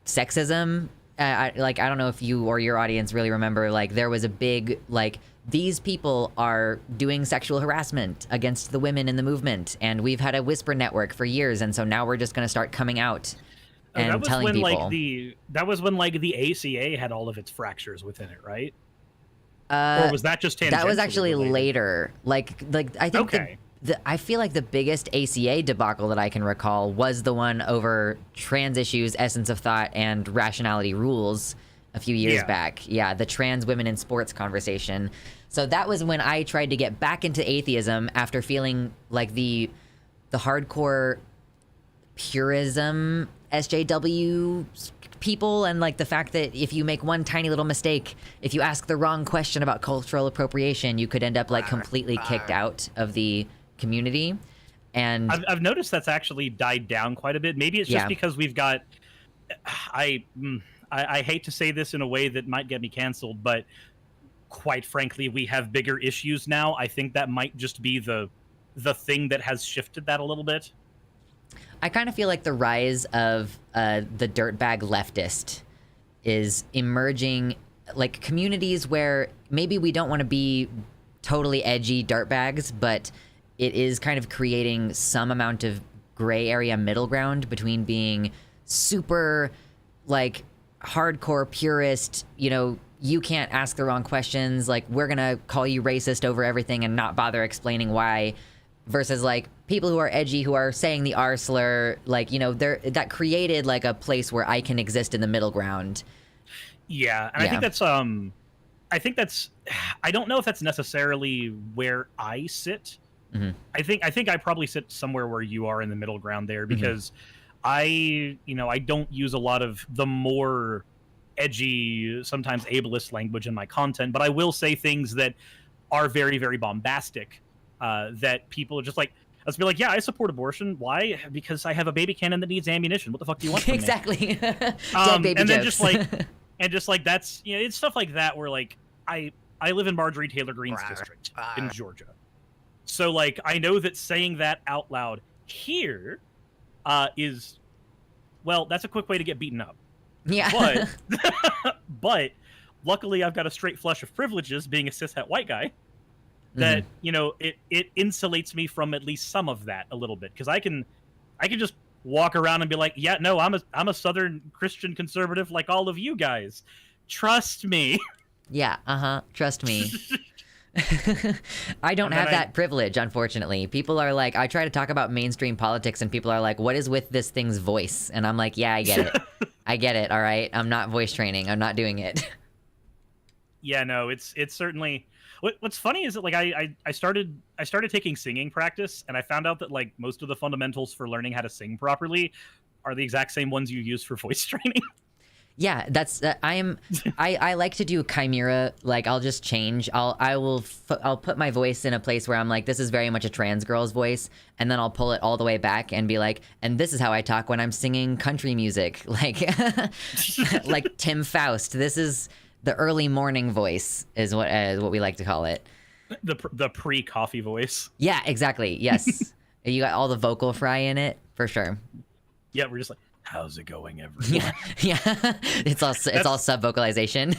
[SPEAKER 1] sexism. I don't know if you or your audience really remember, like there was a big, like, these people are doing sexual harassment against the women in the movement, and we've had a whisper network for years, and so now we're just going to start coming out and telling people.
[SPEAKER 3] That was when like the ACA had all of its fractures within it, right? Or was that just tangentially
[SPEAKER 1] That was actually later. Like I think
[SPEAKER 3] okay.
[SPEAKER 1] I feel like the biggest ACA debacle that I can recall was the one over trans issues, essence of thought, and rationality rules a few years back. Yeah, the trans women in sports conversation. So that was when I tried to get back into atheism after feeling like the hardcore purism SJW people, and like the fact that if you make one tiny little mistake, if you ask the wrong question about cultural appropriation, you could end up like completely kicked out of the community. And
[SPEAKER 3] I've noticed that's actually died down quite a bit. Maybe it's just because we've got, I hate to say this in a way that might get me canceled, but quite frankly, we have bigger issues now. I think that might just be the thing that has shifted that a little bit.
[SPEAKER 1] I kind of feel like the rise of the dirtbag leftist is emerging, like communities where maybe we don't want to be totally edgy dirtbags, but it is kind of creating some amount of gray area middle ground between being super like hardcore purist, you know, you can't ask the wrong questions, like we're gonna call you racist over everything and not bother explaining why, versus like people who are edgy, who are saying the R slur, like, you know, that created like a place where I can exist in the middle ground.
[SPEAKER 3] Yeah, and I think I think that's, I don't know if that's necessarily where I sit.
[SPEAKER 1] Mm-hmm.
[SPEAKER 3] I think I probably sit somewhere where you are in the middle ground there, because I don't use a lot of the more edgy, sometimes ableist language in my content, but I will say things that are very, very bombastic, that people are just like, let's be like, yeah, I support abortion. Why? Because I have a baby cannon that needs ammunition. What the fuck do you want from me?
[SPEAKER 1] Exactly. Dead baby
[SPEAKER 3] and then
[SPEAKER 1] jokes.
[SPEAKER 3] just like that's, it's stuff like that where like I live in Marjorie Taylor Greene's district in Georgia. So like I know that saying that out loud here is, well, that's a quick way to get beaten up.
[SPEAKER 1] Yeah.
[SPEAKER 3] But luckily I've got a straight flush of privileges being a cishet white guy that, it insulates me from at least some of that a little bit, because I can just walk around and be like, yeah, no, I'm a Southern Christian conservative like all of you guys. Trust me.
[SPEAKER 1] Yeah, trust me. I don't have that privilege, unfortunately. People are like, I try to talk about mainstream politics and people are like, what is with this thing's voice? And I'm like, yeah, I get it. I get it, all right? I'm not voice training. I'm not doing it.
[SPEAKER 3] Yeah, no, it's certainly... What's funny is that like I started taking singing practice, and I found out that like most of the fundamentals for learning how to sing properly are the exact same ones you use for voice training.
[SPEAKER 1] Yeah, that's I like to do chimera. Like I'll just change. I'll put my voice in a place where I'm like, this is very much a trans girl's voice, and then I'll pull it all the way back and be like, and this is how I talk when I'm singing country music, like like Tim Faust. This is the early morning voice, is what we like to call it.
[SPEAKER 3] The pre-coffee voice.
[SPEAKER 1] Yeah, exactly. Yes, you got all the vocal fry in it for sure.
[SPEAKER 3] Yeah, we're just like, how's it going, everyone?
[SPEAKER 1] Yeah. It's all sub vocalization.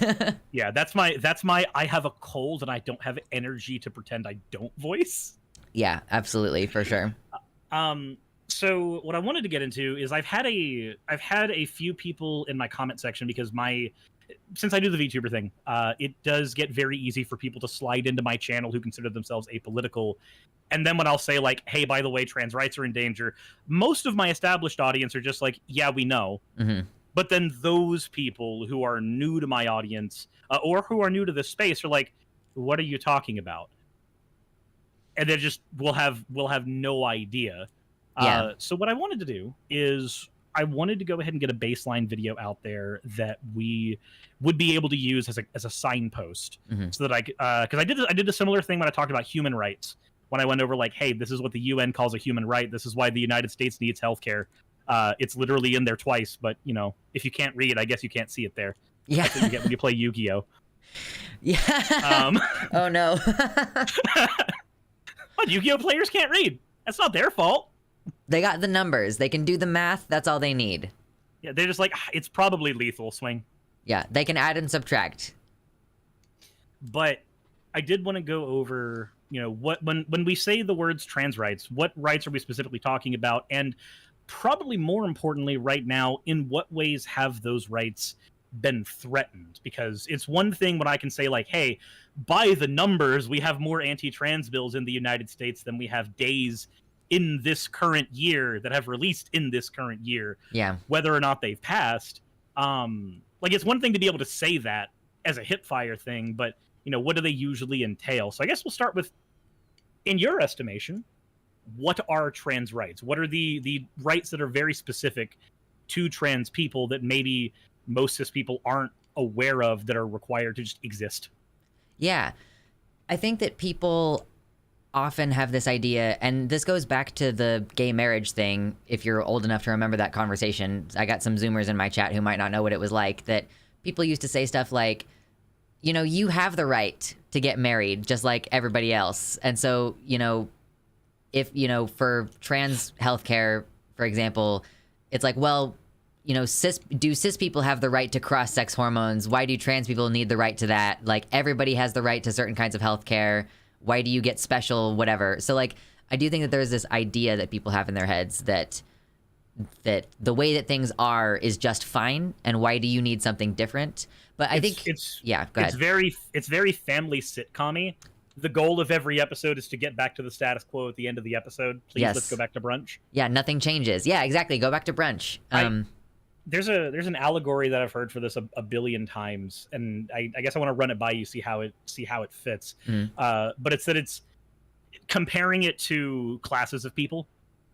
[SPEAKER 3] Yeah, that's my I have a cold and I don't have energy to pretend I don't voice.
[SPEAKER 1] Yeah, absolutely, for sure.
[SPEAKER 3] So what I wanted to get into is I've had a few people in my comment section, because since I do the VTuber thing, it does get very easy for people to slide into my channel who consider themselves apolitical. And then when I'll say like, hey, by the way, trans rights are in danger, most of my established audience are just like, yeah, we know.
[SPEAKER 1] Mm-hmm.
[SPEAKER 3] But then those people who are new to my audience, or who are new to this space, are like, what are you talking about? And they just will have no idea.
[SPEAKER 1] Yeah.
[SPEAKER 3] So what I wanted to do is I wanted to go ahead and get a baseline video out there that we would be able to use as a signpost, so that because I did a similar thing when I talked about human rights, when I went over like, hey, this is what the UN calls a human right. This is why the United States needs healthcare. It's literally in there twice, but if you can't read, I guess you can't see it there.
[SPEAKER 1] Yeah.
[SPEAKER 3] That's what you get when you play Yu-Gi-Oh.
[SPEAKER 1] Yeah. Oh no.
[SPEAKER 3] What, Yu-Gi-Oh players can't read? That's not their fault.
[SPEAKER 1] They got the numbers. They can do the math. That's all they need.
[SPEAKER 3] Yeah, they're just like, it's probably lethal, swing.
[SPEAKER 1] Yeah, they can add and subtract.
[SPEAKER 3] But I did want to go over, what when we say the words trans rights, what rights are we specifically talking about? And probably more importantly right now, in what ways have those rights been threatened? Because it's one thing when I can say like, hey, by the numbers, we have more anti-trans bills in the United States than we have days in this current year that have released in this current year.
[SPEAKER 1] Yeah. Whether
[SPEAKER 3] or not they've passed. Like, it's one thing to be able to say that as a hipfire thing, but, what do they usually entail? So I guess we'll start with, in your estimation, what are trans rights? What are the rights that are very specific to trans people that maybe most cis people aren't aware of, that are required to just exist?
[SPEAKER 1] Yeah. I think that people often have this idea, and this goes back to the gay marriage thing, if you're old enough to remember that conversation. I got some Zoomers in my chat who might not know what it was like, that people used to say stuff like, you have the right to get married just like everybody else. And so, if, for trans healthcare, for example, it's like, well, cis people have the right to cross-sex hormones? Why do trans people need the right to that? Like, everybody has the right to certain kinds of healthcare. Why do you get special whatever? So, like, I do think that there's this idea that people have in their heads that the way that things are is just fine, and why do you need something different? But I think yeah, go ahead.
[SPEAKER 3] It's very family sitcom-y. The goal of every episode is to get back to the status quo at the end of the episode. Please,
[SPEAKER 1] yes.
[SPEAKER 3] Let's go back to brunch.
[SPEAKER 1] Yeah, nothing changes. Yeah, exactly. Go back to brunch.
[SPEAKER 3] there's an allegory that I've heard for this a billion times, and I guess I want to run it by you, see how it fits. But it's comparing it to classes of people,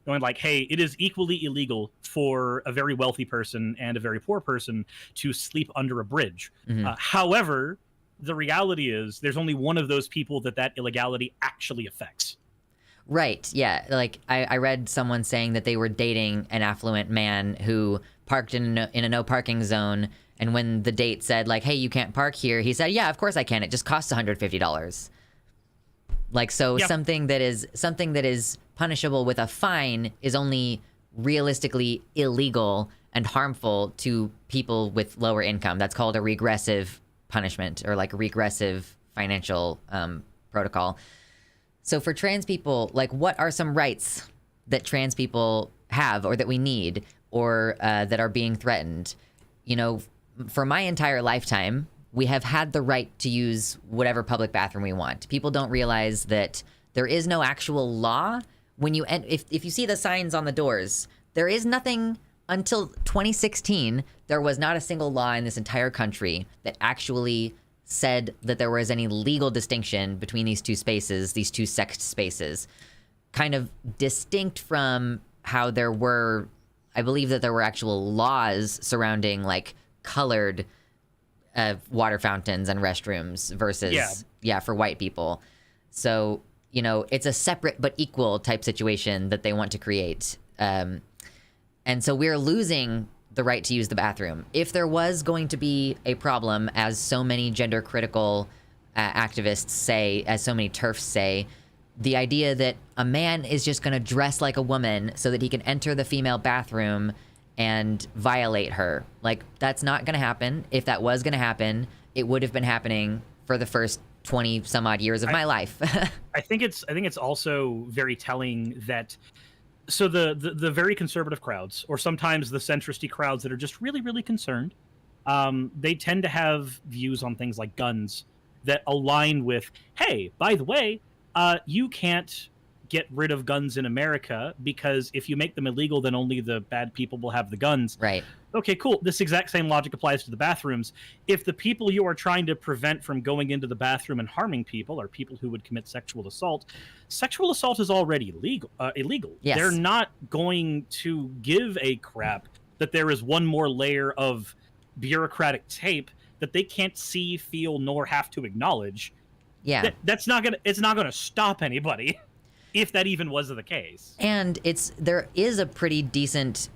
[SPEAKER 3] going like, hey, it is equally illegal for a very wealthy person and a very poor person to sleep under a bridge. However, the reality is there's only one of those people that illegality actually affects.
[SPEAKER 1] Right. Yeah. Like I read someone saying that they were dating an affluent man who parked in a no parking zone. And when the date said like, hey, you can't park here, he said, yeah, of course I can. It just costs $150. Like, so something that is punishable with a fine is only realistically illegal and harmful to people with lower income. That's called a regressive punishment, or like a regressive financial protocol. So for trans people, like, what are some rights that trans people have, or that we need, or that are being threatened? You know, for my entire lifetime, we have had the right to use whatever public bathroom we want. People don't realize that there is no actual law. When you if you see the signs on the doors, there is nothing. Until 2016, there was not a single law in this entire country that actually said that there was any legal distinction between these two spaces, these two sexed spaces, kind of distinct from how there were, I believe that there were actual laws surrounding like colored water fountains and restrooms versus, for white people. So, you know, it's a separate but equal type situation that they want to create. And so we're losing the right to use the bathroom. If there was going to be a problem, as so many gender critical activists say, as so many TERFs say, the idea that a man is just going to dress like a woman so that he can enter the female bathroom and violate her. Like, that's not going to happen. If that was going to happen, it would have been happening for the first 20 some odd years of my life.
[SPEAKER 3] I think it's also very telling that, so the very conservative crowds, or sometimes the centristy crowds that are just really, really concerned, they tend to have views on things like guns that align with, hey, by the way, you can't get rid of guns in America because if you make them illegal, then only the bad people will have the guns.
[SPEAKER 1] Right.
[SPEAKER 3] Okay, cool. This exact same logic applies to the bathrooms. If the people you are trying to prevent from going into the bathroom and harming people are people who would commit sexual assault is already illegal.
[SPEAKER 1] Yes.
[SPEAKER 3] They're not going to give a crap that there is one more layer of bureaucratic tape that they can't see, feel, nor have to acknowledge.
[SPEAKER 1] Yeah.
[SPEAKER 3] It's not gonna stop anybody, if that even was the case.
[SPEAKER 1] And there is a pretty decent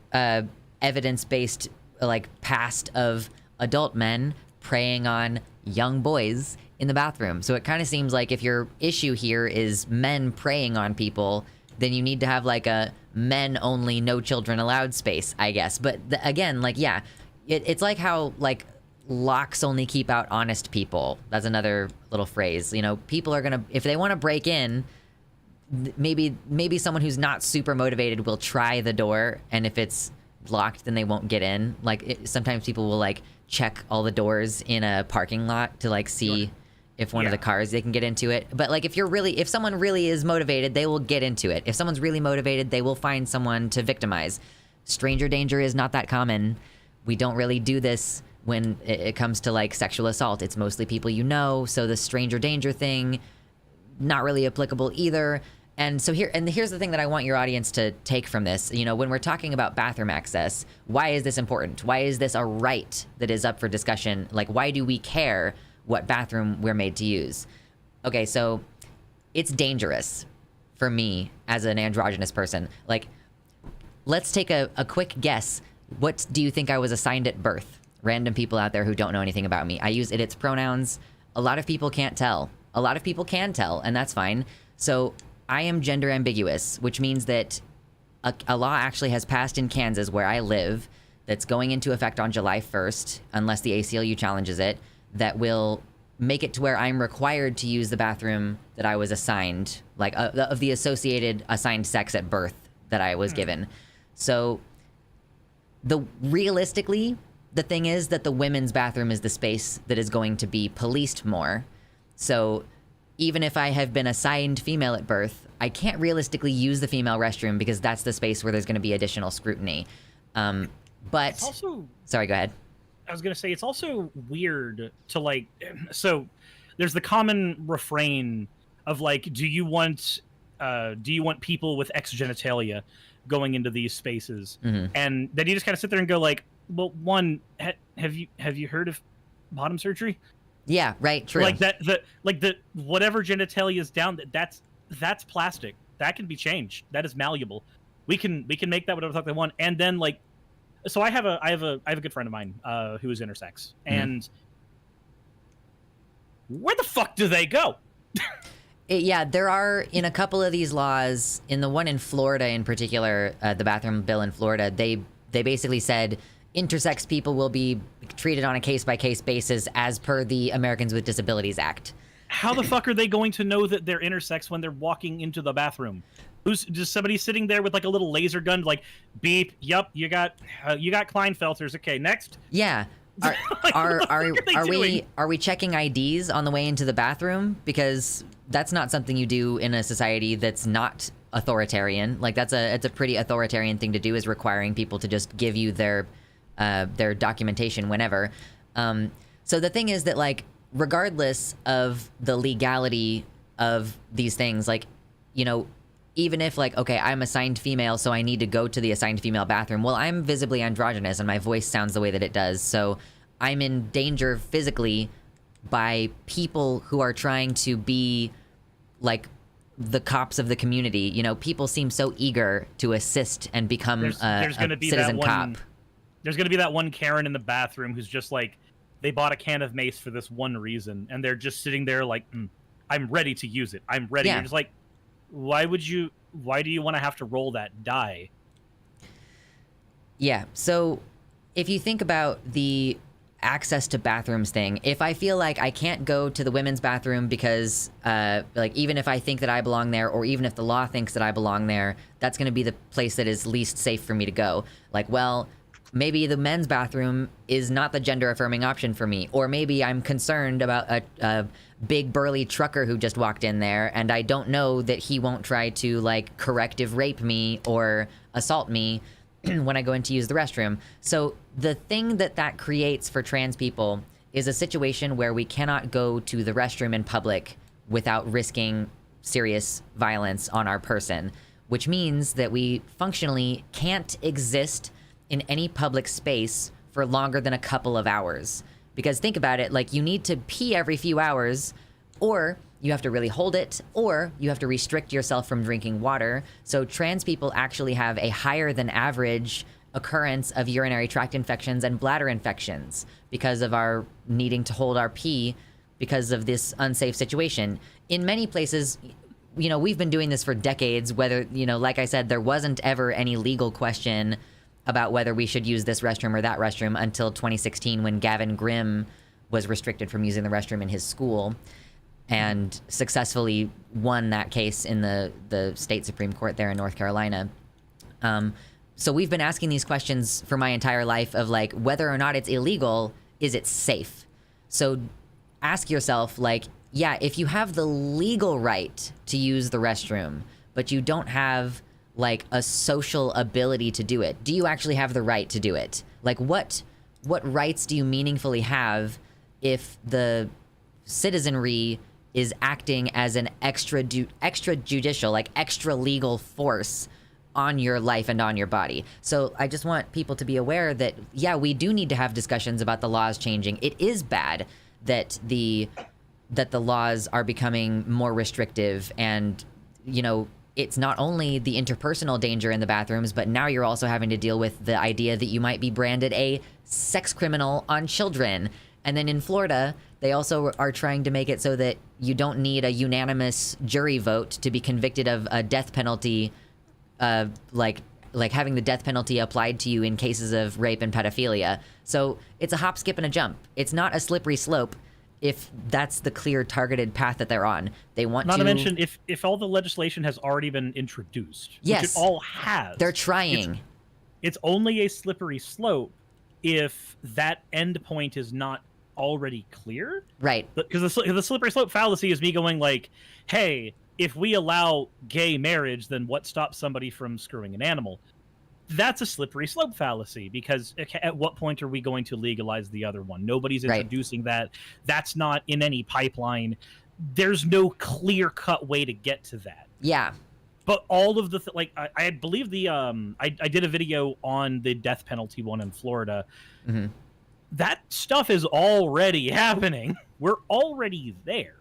[SPEAKER 1] evidence-based like past of adult men preying on young boys in the bathroom. So it kind of seems like if your issue here is men preying on people, then you need to have like a men only, no children allowed space, I guess. But again, like, yeah, it's like how like locks only keep out honest people. That's another little phrase. You know, people are gonna, if they want to break in, maybe someone who's not super motivated will try the door, and if it's locked, then they won't get in. Like, sometimes people will like check all the doors in a parking lot to like see if one of the cars they can get into it. But like, if someone really is motivated, they will get into it. If someone's really motivated, they will find someone to victimize. Stranger danger is not that common. We don't really do this when it comes to like sexual assault. It's mostly people you know, so the stranger danger thing, not really applicable either. And so here's the thing that I want your audience to take from this. You know, when we're talking about bathroom access, why is this important? Why is this a right that is up for discussion? Like, why do we care what bathroom we're made to use? Okay, so it's dangerous for me as an androgynous person. Like, let's take a quick guess. What do you think I was assigned at birth? Random people out there who don't know anything about me. I use it, its pronouns. A lot of people can't tell. A lot of people can tell, and that's fine. So I am gender ambiguous, which means that a law actually has passed in Kansas, where I live, that's going into effect on July 1st, unless the ACLU challenges it, that will make it to where I'm required to use the bathroom that I was assigned, like of the associated assigned sex at birth that I was given. So realistically, the thing is that the women's bathroom is the space that is going to be policed more. So even if I have been assigned female at birth, I can't realistically use the female restroom because that's the space where there's going to be additional scrutiny. But
[SPEAKER 3] It's also,
[SPEAKER 1] sorry, go ahead.
[SPEAKER 3] I was gonna say, it's also weird to like. So there's the common refrain of like, do you want people with X genitalia going into these spaces? And then you just kind of sit there and go like, well, one, have you heard of bottom surgery?
[SPEAKER 1] Yeah, right. True.
[SPEAKER 3] Like the whatever genitalia is down, that's plastic. That can be changed. That is malleable. We can make that whatever the fuck they want. And then like, so I have a good friend of mine who is intersex, and where the fuck do they go?
[SPEAKER 1] Yeah, there are, in a couple of these laws, in the one in Florida in particular, the bathroom bill in Florida, they basically said intersex people will be treated on a case-by-case basis as per the Americans with Disabilities Act.
[SPEAKER 3] How the fuck are they going to know that they're intersex when they're walking into the bathroom? Who's just somebody sitting there with like a little laser gun, like beep? Yep, you got Kleinfelters. Okay, next.
[SPEAKER 1] Yeah. Are we checking IDs on the way into the bathroom? Because that's not something you do in a society that's not authoritarian. Like it's a pretty authoritarian thing to do, is requiring people to just give you their documentation whenever. So the thing is that, like, regardless of the legality of these things, like, you know, even if like, okay, I'm assigned female, so I need to go to the assigned female bathroom. Well, I'm visibly androgynous and my voice sounds the way that it does. So I'm in danger physically by people who are trying to be like the cops of the community. You know, people seem so eager to assist and become a citizen cop.
[SPEAKER 3] There's going to be that one Karen in the bathroom who's just like, they bought a can of mace for this one reason, and they're just sitting there like, I'm ready to use it. I'm ready.
[SPEAKER 1] Yeah.
[SPEAKER 3] You're just like, why do you want to have to roll that die?
[SPEAKER 1] Yeah. So if you think about the access to bathrooms thing, if I feel like I can't go to the women's bathroom because like, even if I think that I belong there, or even if the law thinks that I belong there, that's going to be the place that is least safe for me to go. Like, well, maybe the men's bathroom is not the gender affirming option for me. Or maybe I'm concerned about a big burly trucker who just walked in there, and I don't know that he won't try to like corrective rape me or assault me when I go in to use the restroom. So the thing that creates for trans people is a situation where we cannot go to the restroom in public without risking serious violence on our person, which means that we functionally can't exist in any public space for longer than a couple of hours. Because think about it, like, you need to pee every few hours, or you have to really hold it, or you have to restrict yourself from drinking water. So trans people actually have a higher than average occurrence of urinary tract infections and bladder infections because of our needing to hold our pee because of this unsafe situation. In many places, you know, we've been doing this for decades, whether, you know, like I said, there wasn't ever any legal question about whether we should use this restroom or that restroom until 2016, when Gavin Grimm was restricted from using the restroom in his school and successfully won that case in the state Supreme Court there in North Carolina. So we've been asking these questions for my entire life of like, whether or not it's illegal, is it safe? So ask yourself, like, yeah, if you have the legal right to use the restroom, but you don't have like a social ability to do it, do you actually have the right to do it? Like, what rights do you meaningfully have if the citizenry is acting as an extrajudicial, like extra legal force on your life and on your body? So I just want people to be aware that, yeah, we do need to have discussions about the laws changing. It is bad that the laws are becoming more restrictive, and, you know, it's not only the interpersonal danger in the bathrooms, but now you're also having to deal with the idea that you might be branded a sex criminal on children. And then in Florida, they also are trying to make it so that you don't need a unanimous jury vote to be convicted of a death penalty, like having the death penalty applied to you in cases of rape and pedophilia. So it's a hop, skip, and a jump. It's not a slippery slope if that's the clear targeted path that they're on. They want
[SPEAKER 3] not to mention, if all the legislation has already been introduced,
[SPEAKER 1] yes,
[SPEAKER 3] which it all has. They're
[SPEAKER 1] trying.
[SPEAKER 3] It's only a slippery slope if that end point is not already clear.
[SPEAKER 1] Right.
[SPEAKER 3] Because the slippery slope fallacy is me going like, hey, if we allow gay marriage, then what stops somebody from screwing an animal? that's a slippery slope fallacy, because at what point are we going to legalize the other one? Nobody's introducing that. That's not in any pipeline. There's no clear-cut way to get to that.
[SPEAKER 1] Yeah.
[SPEAKER 3] But all of the I believe I did a video on the death penalty one in Florida.
[SPEAKER 1] Mm-hmm.
[SPEAKER 3] That stuff is already happening. We're already there.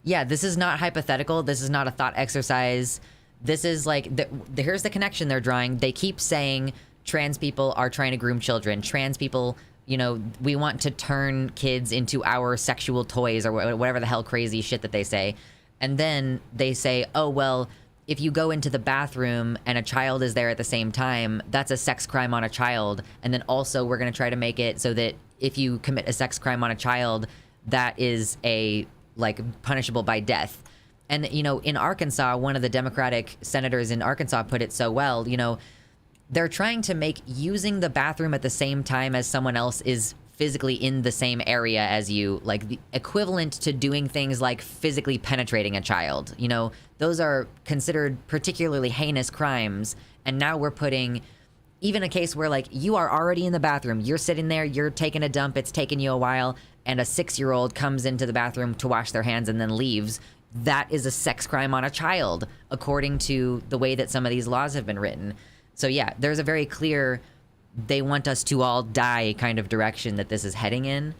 [SPEAKER 1] Yeah, this is not hypothetical. This is not a thought exercise. This is like, here's the connection they're drawing. They keep saying trans people are trying to groom children. Trans people, you know, we want to turn kids into our sexual toys, or whatever the hell crazy shit that they say. And then they say, oh, well, if you go into the bathroom and a child is there at the same time, that's a sex crime on a child. And then also we're going to try to make it so that if you commit a sex crime on a child, that is punishable by death. And, you know, in Arkansas, one of the Democratic senators in Arkansas put it so well, you know, they're trying to make using the bathroom at the same time as someone else is physically in the same area as you, like the equivalent to doing things like physically penetrating a child. You know, those are considered particularly heinous crimes. And now we're putting even a case where, like, you are already in the bathroom, you're sitting there, you're taking a dump, it's taking you a while, and a 6-year-old comes into the bathroom to wash their hands and then leaves. That is a sex crime on a child, according to the way that some of these laws have been written. So yeah, there's a very clear, they want us to all die kind of direction that this is heading in.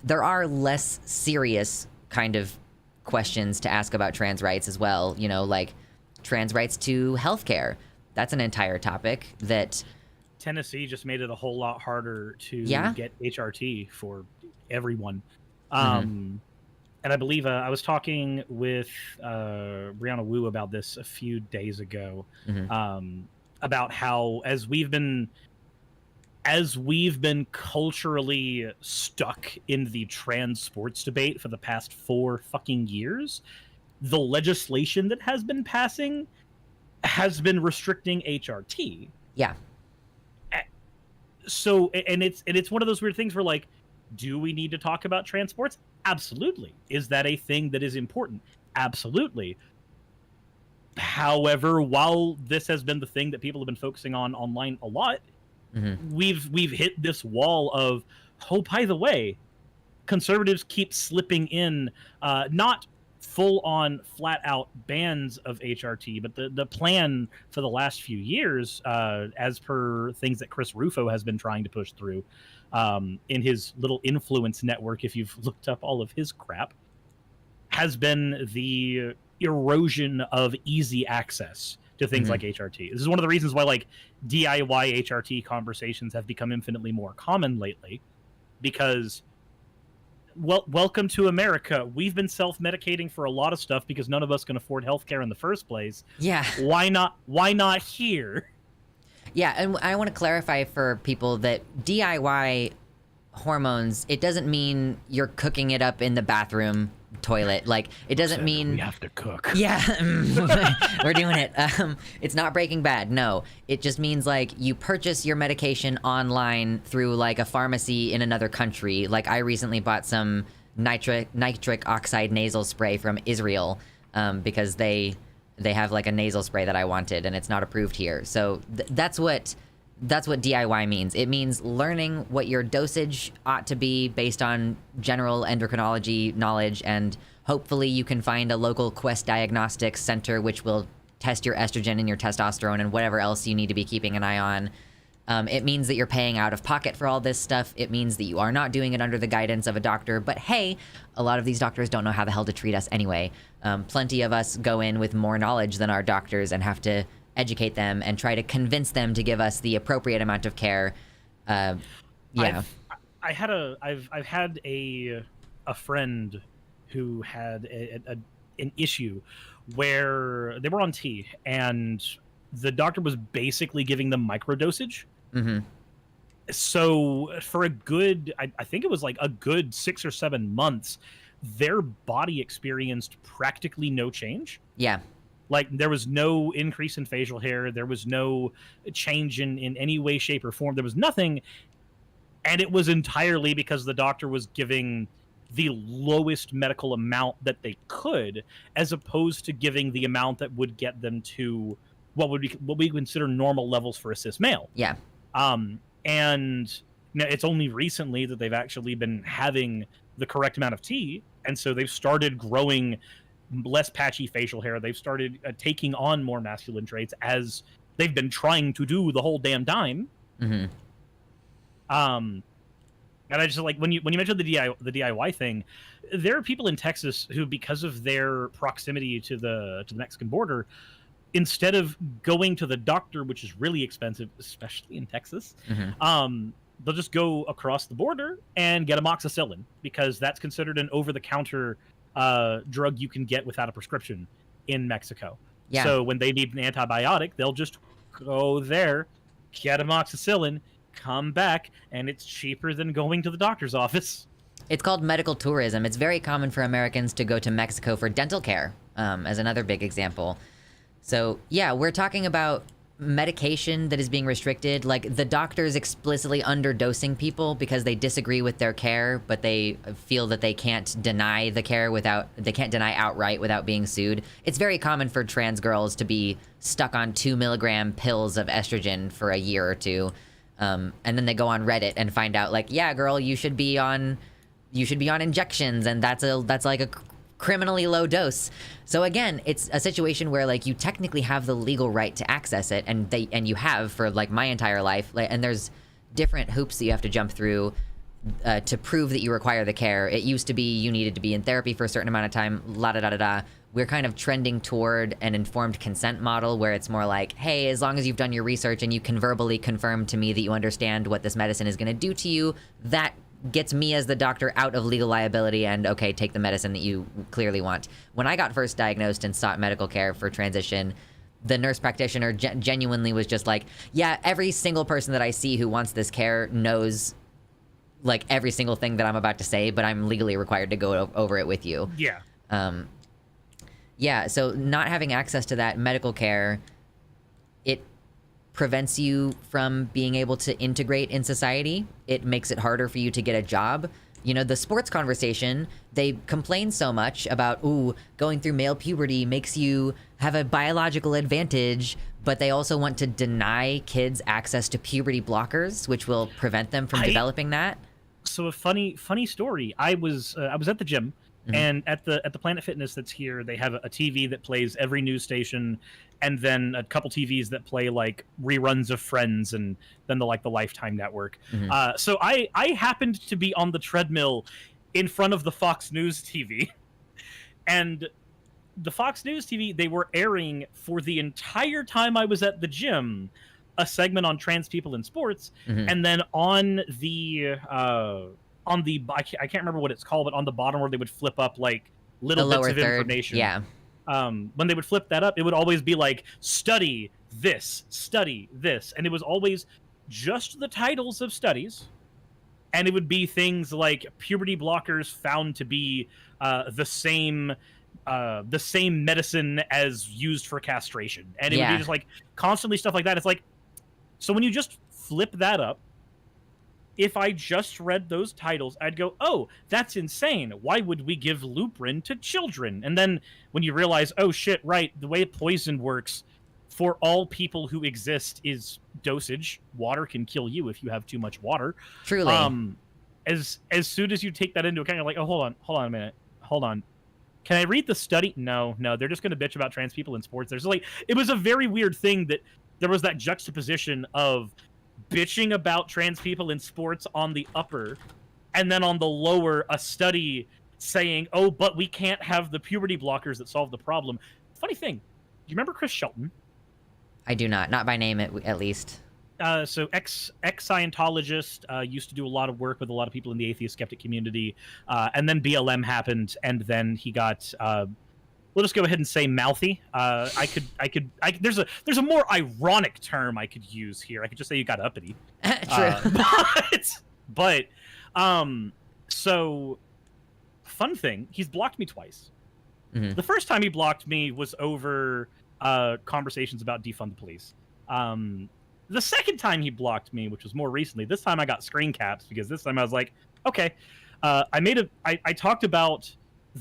[SPEAKER 1] There are less serious kind of questions to ask about trans rights as well. You know, like trans rights to healthcare. That's an entire topic that
[SPEAKER 3] Tennessee just made it a whole lot harder to get HRT for everyone. And I believe I was talking with Brianna Wu about this a few days ago, about how as we've been culturally stuck in the trans sports debate for the past 4 fucking years, the legislation that has been passing has been restricting HRT.
[SPEAKER 1] Yeah.
[SPEAKER 3] So, and it's one of those weird things where, like, do we need to talk about trans sports? Absolutely. Is that a thing that is important? Absolutely. However, while this has been the thing that people have been focusing on online a lot, we've hit this wall of, oh, by the way, conservatives keep slipping in, not full-on, flat-out bans of HRT, but the plan for the last few years, as per things that Chris Rufo has been trying to push through, in his little influence network, if you've looked up all of his crap, has been the erosion of easy access to things like HRT. This is one of the reasons why, like, DIY HRT conversations have become infinitely more common lately, because, well, welcome to America. We've been self-medicating for a lot of stuff because none of us can afford healthcare in the first place.
[SPEAKER 1] Yeah.
[SPEAKER 3] Why not here?
[SPEAKER 1] Yeah, and I want to clarify for people that DIY hormones, it doesn't mean you're cooking it up in the bathroom toilet. Like, it doesn't mean
[SPEAKER 3] we have to cook.
[SPEAKER 1] Yeah, we're doing it. It's not Breaking Bad. No, it just means, like, you purchase your medication online through, like, a pharmacy in another country. Like, I recently bought some nitric oxide nasal spray from Israel, because they have, like, a nasal spray that I wanted, and it's not approved here. So that's what DIY means. It means learning what your dosage ought to be based on general endocrinology knowledge, and hopefully you can find a local Quest Diagnostics center which will test your estrogen and your testosterone and whatever else you need to be keeping an eye on. It means that you're paying out of pocket for all this stuff. It means that you are not doing it under the guidance of a doctor. But hey, a lot of these doctors don't know how the hell to treat us anyway. Plenty of us go in with more knowledge than our doctors and have to educate them and try to convince them to give us the appropriate amount of care.
[SPEAKER 3] I've had a friend who had an issue where they were on T, and the doctor was basically giving them microdosage. So for a good, I think it was like a good 6 or 7 months, their body experienced practically no change.
[SPEAKER 1] Yeah.
[SPEAKER 3] Like, there was no increase in facial hair. There was no change in any way, shape, or form. There was nothing. And it was entirely because the doctor was giving the lowest medical amount that they could, as opposed to giving the amount that would get them to what we consider normal levels for a cis male.
[SPEAKER 1] Yeah.
[SPEAKER 3] And it's only recently that they've actually been having the correct amount of T, and so they've started growing less patchy facial hair. They've started taking on more masculine traits as they've been trying to do the whole damn time.
[SPEAKER 1] Mm-hmm.
[SPEAKER 3] And I just like when you mentioned the DIY thing, there are people in Texas who, because of their proximity to the Mexican border, instead of going to the doctor, which is really expensive, especially in Texas, they'll just go across the border and get amoxicillin, because that's considered an over-the-counter drug you can get without a prescription in Mexico.
[SPEAKER 1] Yeah.
[SPEAKER 3] So when they need an antibiotic, they'll just go there, get amoxicillin, come back, and it's cheaper than going to the doctor's office.
[SPEAKER 1] It's called medical tourism. It's very common for Americans to go to Mexico for dental care, as another big example. So, yeah, we're talking about medication that is being restricted. Like, the doctors explicitly underdosing people because they disagree with their care, but they feel that they can't deny the care they can't deny outright without being sued. It's very common for trans girls to be stuck on 2 milligram pills of estrogen for a year or two. And then they go on Reddit and find out, like, yeah, girl, you should be on injections, and that's like a criminally low dose. So again, it's a situation where, like, you technically have the legal right to access it, and you have for, like, my entire life. And there's different hoops that you have to jump through to prove that you require the care. It used to be you needed to be in therapy for a certain amount of time. La da da da da. We're kind of trending toward an informed consent model where it's more like, hey, as long as you've done your research and you can verbally confirm to me that you understand what this medicine is going to do to you, that gets me as the doctor out of legal liability, and okay, take the medicine that you clearly want. When I got first diagnosed and sought medical care for transition, the nurse practitioner genuinely was just like, yeah, every single person that I see who wants this care knows, like, every single thing that I'm about to say, but I'm legally required to go over it with you.
[SPEAKER 3] Yeah.
[SPEAKER 1] Yeah, so not having access to that medical care, it prevents you from being able to integrate in society. It makes it harder for you to get a job. You know, the sports conversation, they complain so much about, going through male puberty makes you have a biological advantage, but they also want to deny kids access to puberty blockers, which will prevent them from developing that.
[SPEAKER 3] So a funny story. I was at the gym. And at the Planet Fitness that's here, they have a TV that plays every news station, and then a couple TVs that play, like, reruns of Friends, and then the Lifetime network. So I happened to be on the treadmill in front of the Fox News TV, and the Fox News TV, they were airing for the entire time I was at the gym a segment on trans people in sports, and then on the I can't remember what it's called, but on the bottom where they would flip up, like, little bits of information.
[SPEAKER 1] Yeah.
[SPEAKER 3] When they would flip that up, it would always be like, study this, and it was always just the titles of studies, and it would be things like puberty blockers found to be the same medicine as used for castration, and it would be just, like, constantly stuff like that. It's like, so when you just flip that up, if I just read those titles, I'd go, oh, that's insane. Why would we give Luprin to children? And then when you realize, oh, shit, right, the way poison works for all people who exist is dosage. Water can kill you if you have too much water.
[SPEAKER 1] Truly.
[SPEAKER 3] As soon as you take that into account, you're like, oh, hold on a minute. Hold on. Can I read the study? No, they're just going to bitch about trans people in sports. There's like, it was a very weird thing that there was that juxtaposition of bitching about trans people in sports on the upper, and then on the lower, a study saying, oh, but we can't have the puberty blockers that solve the problem. Funny thing, do you remember Chris Shelton?
[SPEAKER 1] I do not by name at least.
[SPEAKER 3] So ex-Scientologist, used to do a lot of work with a lot of people in the atheist skeptic community, and then BLM happened, and then he got we'll just go ahead and say mouthy. There's a more ironic term I could use here. I could just say you got uppity.
[SPEAKER 1] True.
[SPEAKER 3] But so fun thing, he's blocked me twice. The first time he blocked me was over conversations about defund the police. The second time he blocked me, which was more recently, this time I got screen caps, because this time I was like, okay, I talked about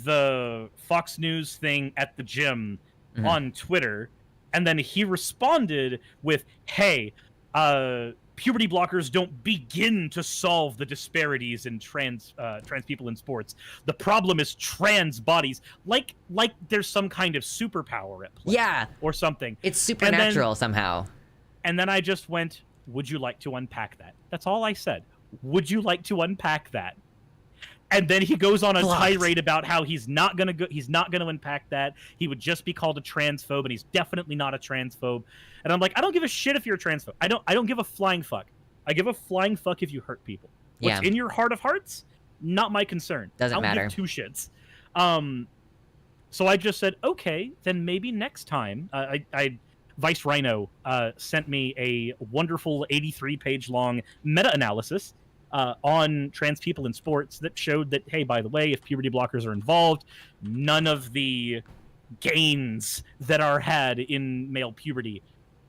[SPEAKER 3] the Fox News thing at the gym on Twitter, And then he responded with, hey, puberty blockers don't begin to solve the disparities in trans people in sports. The problem is trans bodies. Like there's some kind of superpower at play.
[SPEAKER 1] Yeah.
[SPEAKER 3] Or something.
[SPEAKER 1] It's supernatural somehow.
[SPEAKER 3] And then I just went, would you like to unpack that? That's all I said. Would you like to unpack that? And then he goes on a tirade about how he's not gonna unpack that. He would just be called a transphobe, and he's definitely not a transphobe. And I'm like, I don't give a shit if you're a transphobe. I don't give a flying fuck. I give a flying fuck if you hurt people. What's in your heart of hearts? Not my concern.
[SPEAKER 1] Doesn't matter.
[SPEAKER 3] I don't give two shits. So I just said, okay, then maybe next time. Vice Rhino sent me a wonderful 83-page long meta-analysis on trans people in sports that showed that, hey, by the way, if puberty blockers are involved, none of the gains that are had in male puberty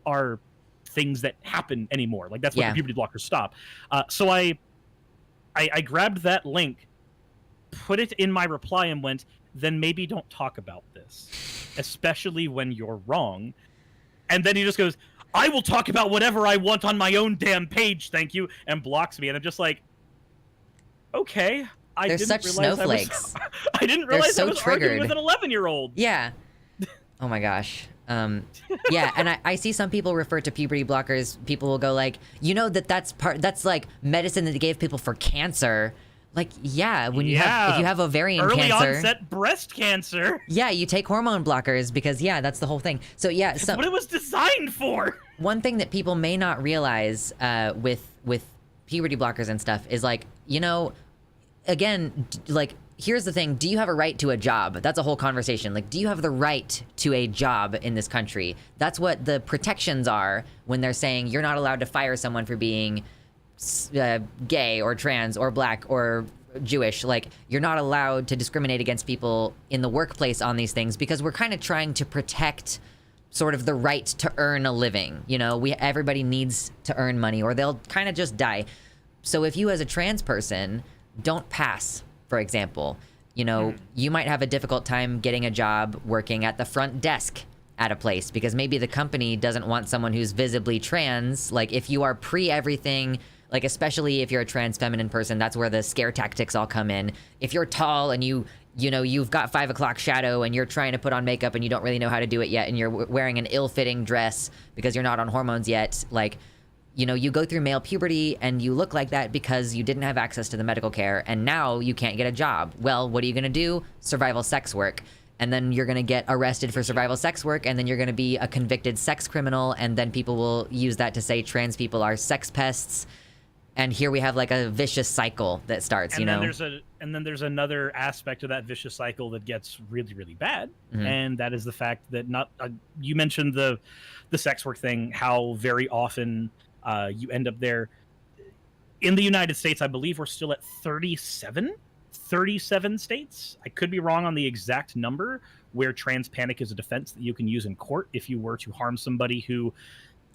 [SPEAKER 3] are things that happen anymore. Like, that's what the puberty blockers stop. So I grabbed that link, put it in my reply, and went, then maybe don't talk about this, especially when you're wrong. And then he just goes, I will talk about whatever I want on my own damn page, thank you, and blocks me. And I'm just like, okay.
[SPEAKER 1] They're such snowflakes.
[SPEAKER 3] I didn't realize I was
[SPEAKER 1] triggered.
[SPEAKER 3] arguing with an 11-year-old.
[SPEAKER 1] Yeah. Oh my gosh. Yeah, and I see some people refer to puberty blockers. People will go like, you know, that's like medicine that they gave people for cancer. Like, yeah, when you have, if you have ovarian
[SPEAKER 3] early
[SPEAKER 1] cancer,
[SPEAKER 3] onset breast cancer.
[SPEAKER 1] Yeah, you take hormone blockers because that's the whole thing. So yeah,
[SPEAKER 3] that's what it was designed for.
[SPEAKER 1] One thing that people may not realize with puberty blockers and stuff is, like, you know, again, like, here's the thing: do you have a right to a job? That's a whole conversation. Like, do you have the right to a job in this country? That's what the protections are when they're saying you're not allowed to fire someone for being gay or trans or black or Jewish. Like, you're not allowed to discriminate against people in the workplace on these things, because we're kind of trying to protect sort of the right to earn a living. You know, everybody needs to earn money or they'll kind of just die. So if you as a trans person don't pass, for example, you know, you might have a difficult time getting a job working at the front desk at a place because maybe the company doesn't want someone who's visibly trans. Like, if you are pre-everything, like, especially if you're a trans feminine person, that's where the scare tactics all come in. If you're tall and you know, you've got 5 o'clock shadow and you're trying to put on makeup and you don't really know how to do it yet, and you're wearing an ill-fitting dress because you're not on hormones yet, like, you know, you go through male puberty and you look like that because you didn't have access to the medical care, and now you can't get a job. Well, what are you going to do? Survival sex work. And then you're going to get arrested for survival sex work, and then you're going to be a convicted sex criminal, and then people will use that to say trans people are sex pests. And here we have, like, a vicious cycle that starts,
[SPEAKER 3] and
[SPEAKER 1] you know?
[SPEAKER 3] And then there's another aspect of that vicious cycle that gets really, really bad. And that is the fact that you mentioned the sex work thing, how very often you end up there. In the United States, I believe we're still at 37 states. I could be wrong on the exact number, where trans panic is a defense that you can use in court if you were to harm somebody who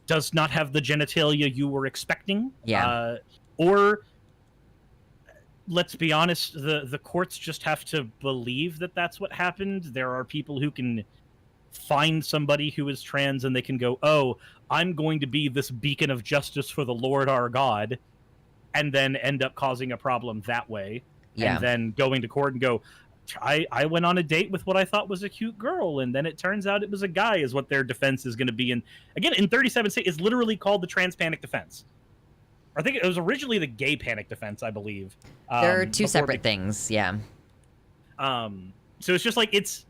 [SPEAKER 3] does not have the genitalia you were expecting.
[SPEAKER 1] Yeah.
[SPEAKER 3] Or, let's be honest, the courts just have to believe that that's what happened. There are people who can find somebody who is trans and they can go, oh, I'm going to be this beacon of justice for the Lord our God, and then end up causing a problem that way.
[SPEAKER 1] Yeah.
[SPEAKER 3] And then going to court and go, I went on a date with what I thought was a cute girl, and then it turns out it was a guy, is what their defense is going to be. And again, in 37 states, it's literally called the trans panic defense. I think it was originally the gay panic defense, I believe.
[SPEAKER 1] There are two separate things, yeah.
[SPEAKER 3] So it's just like, it's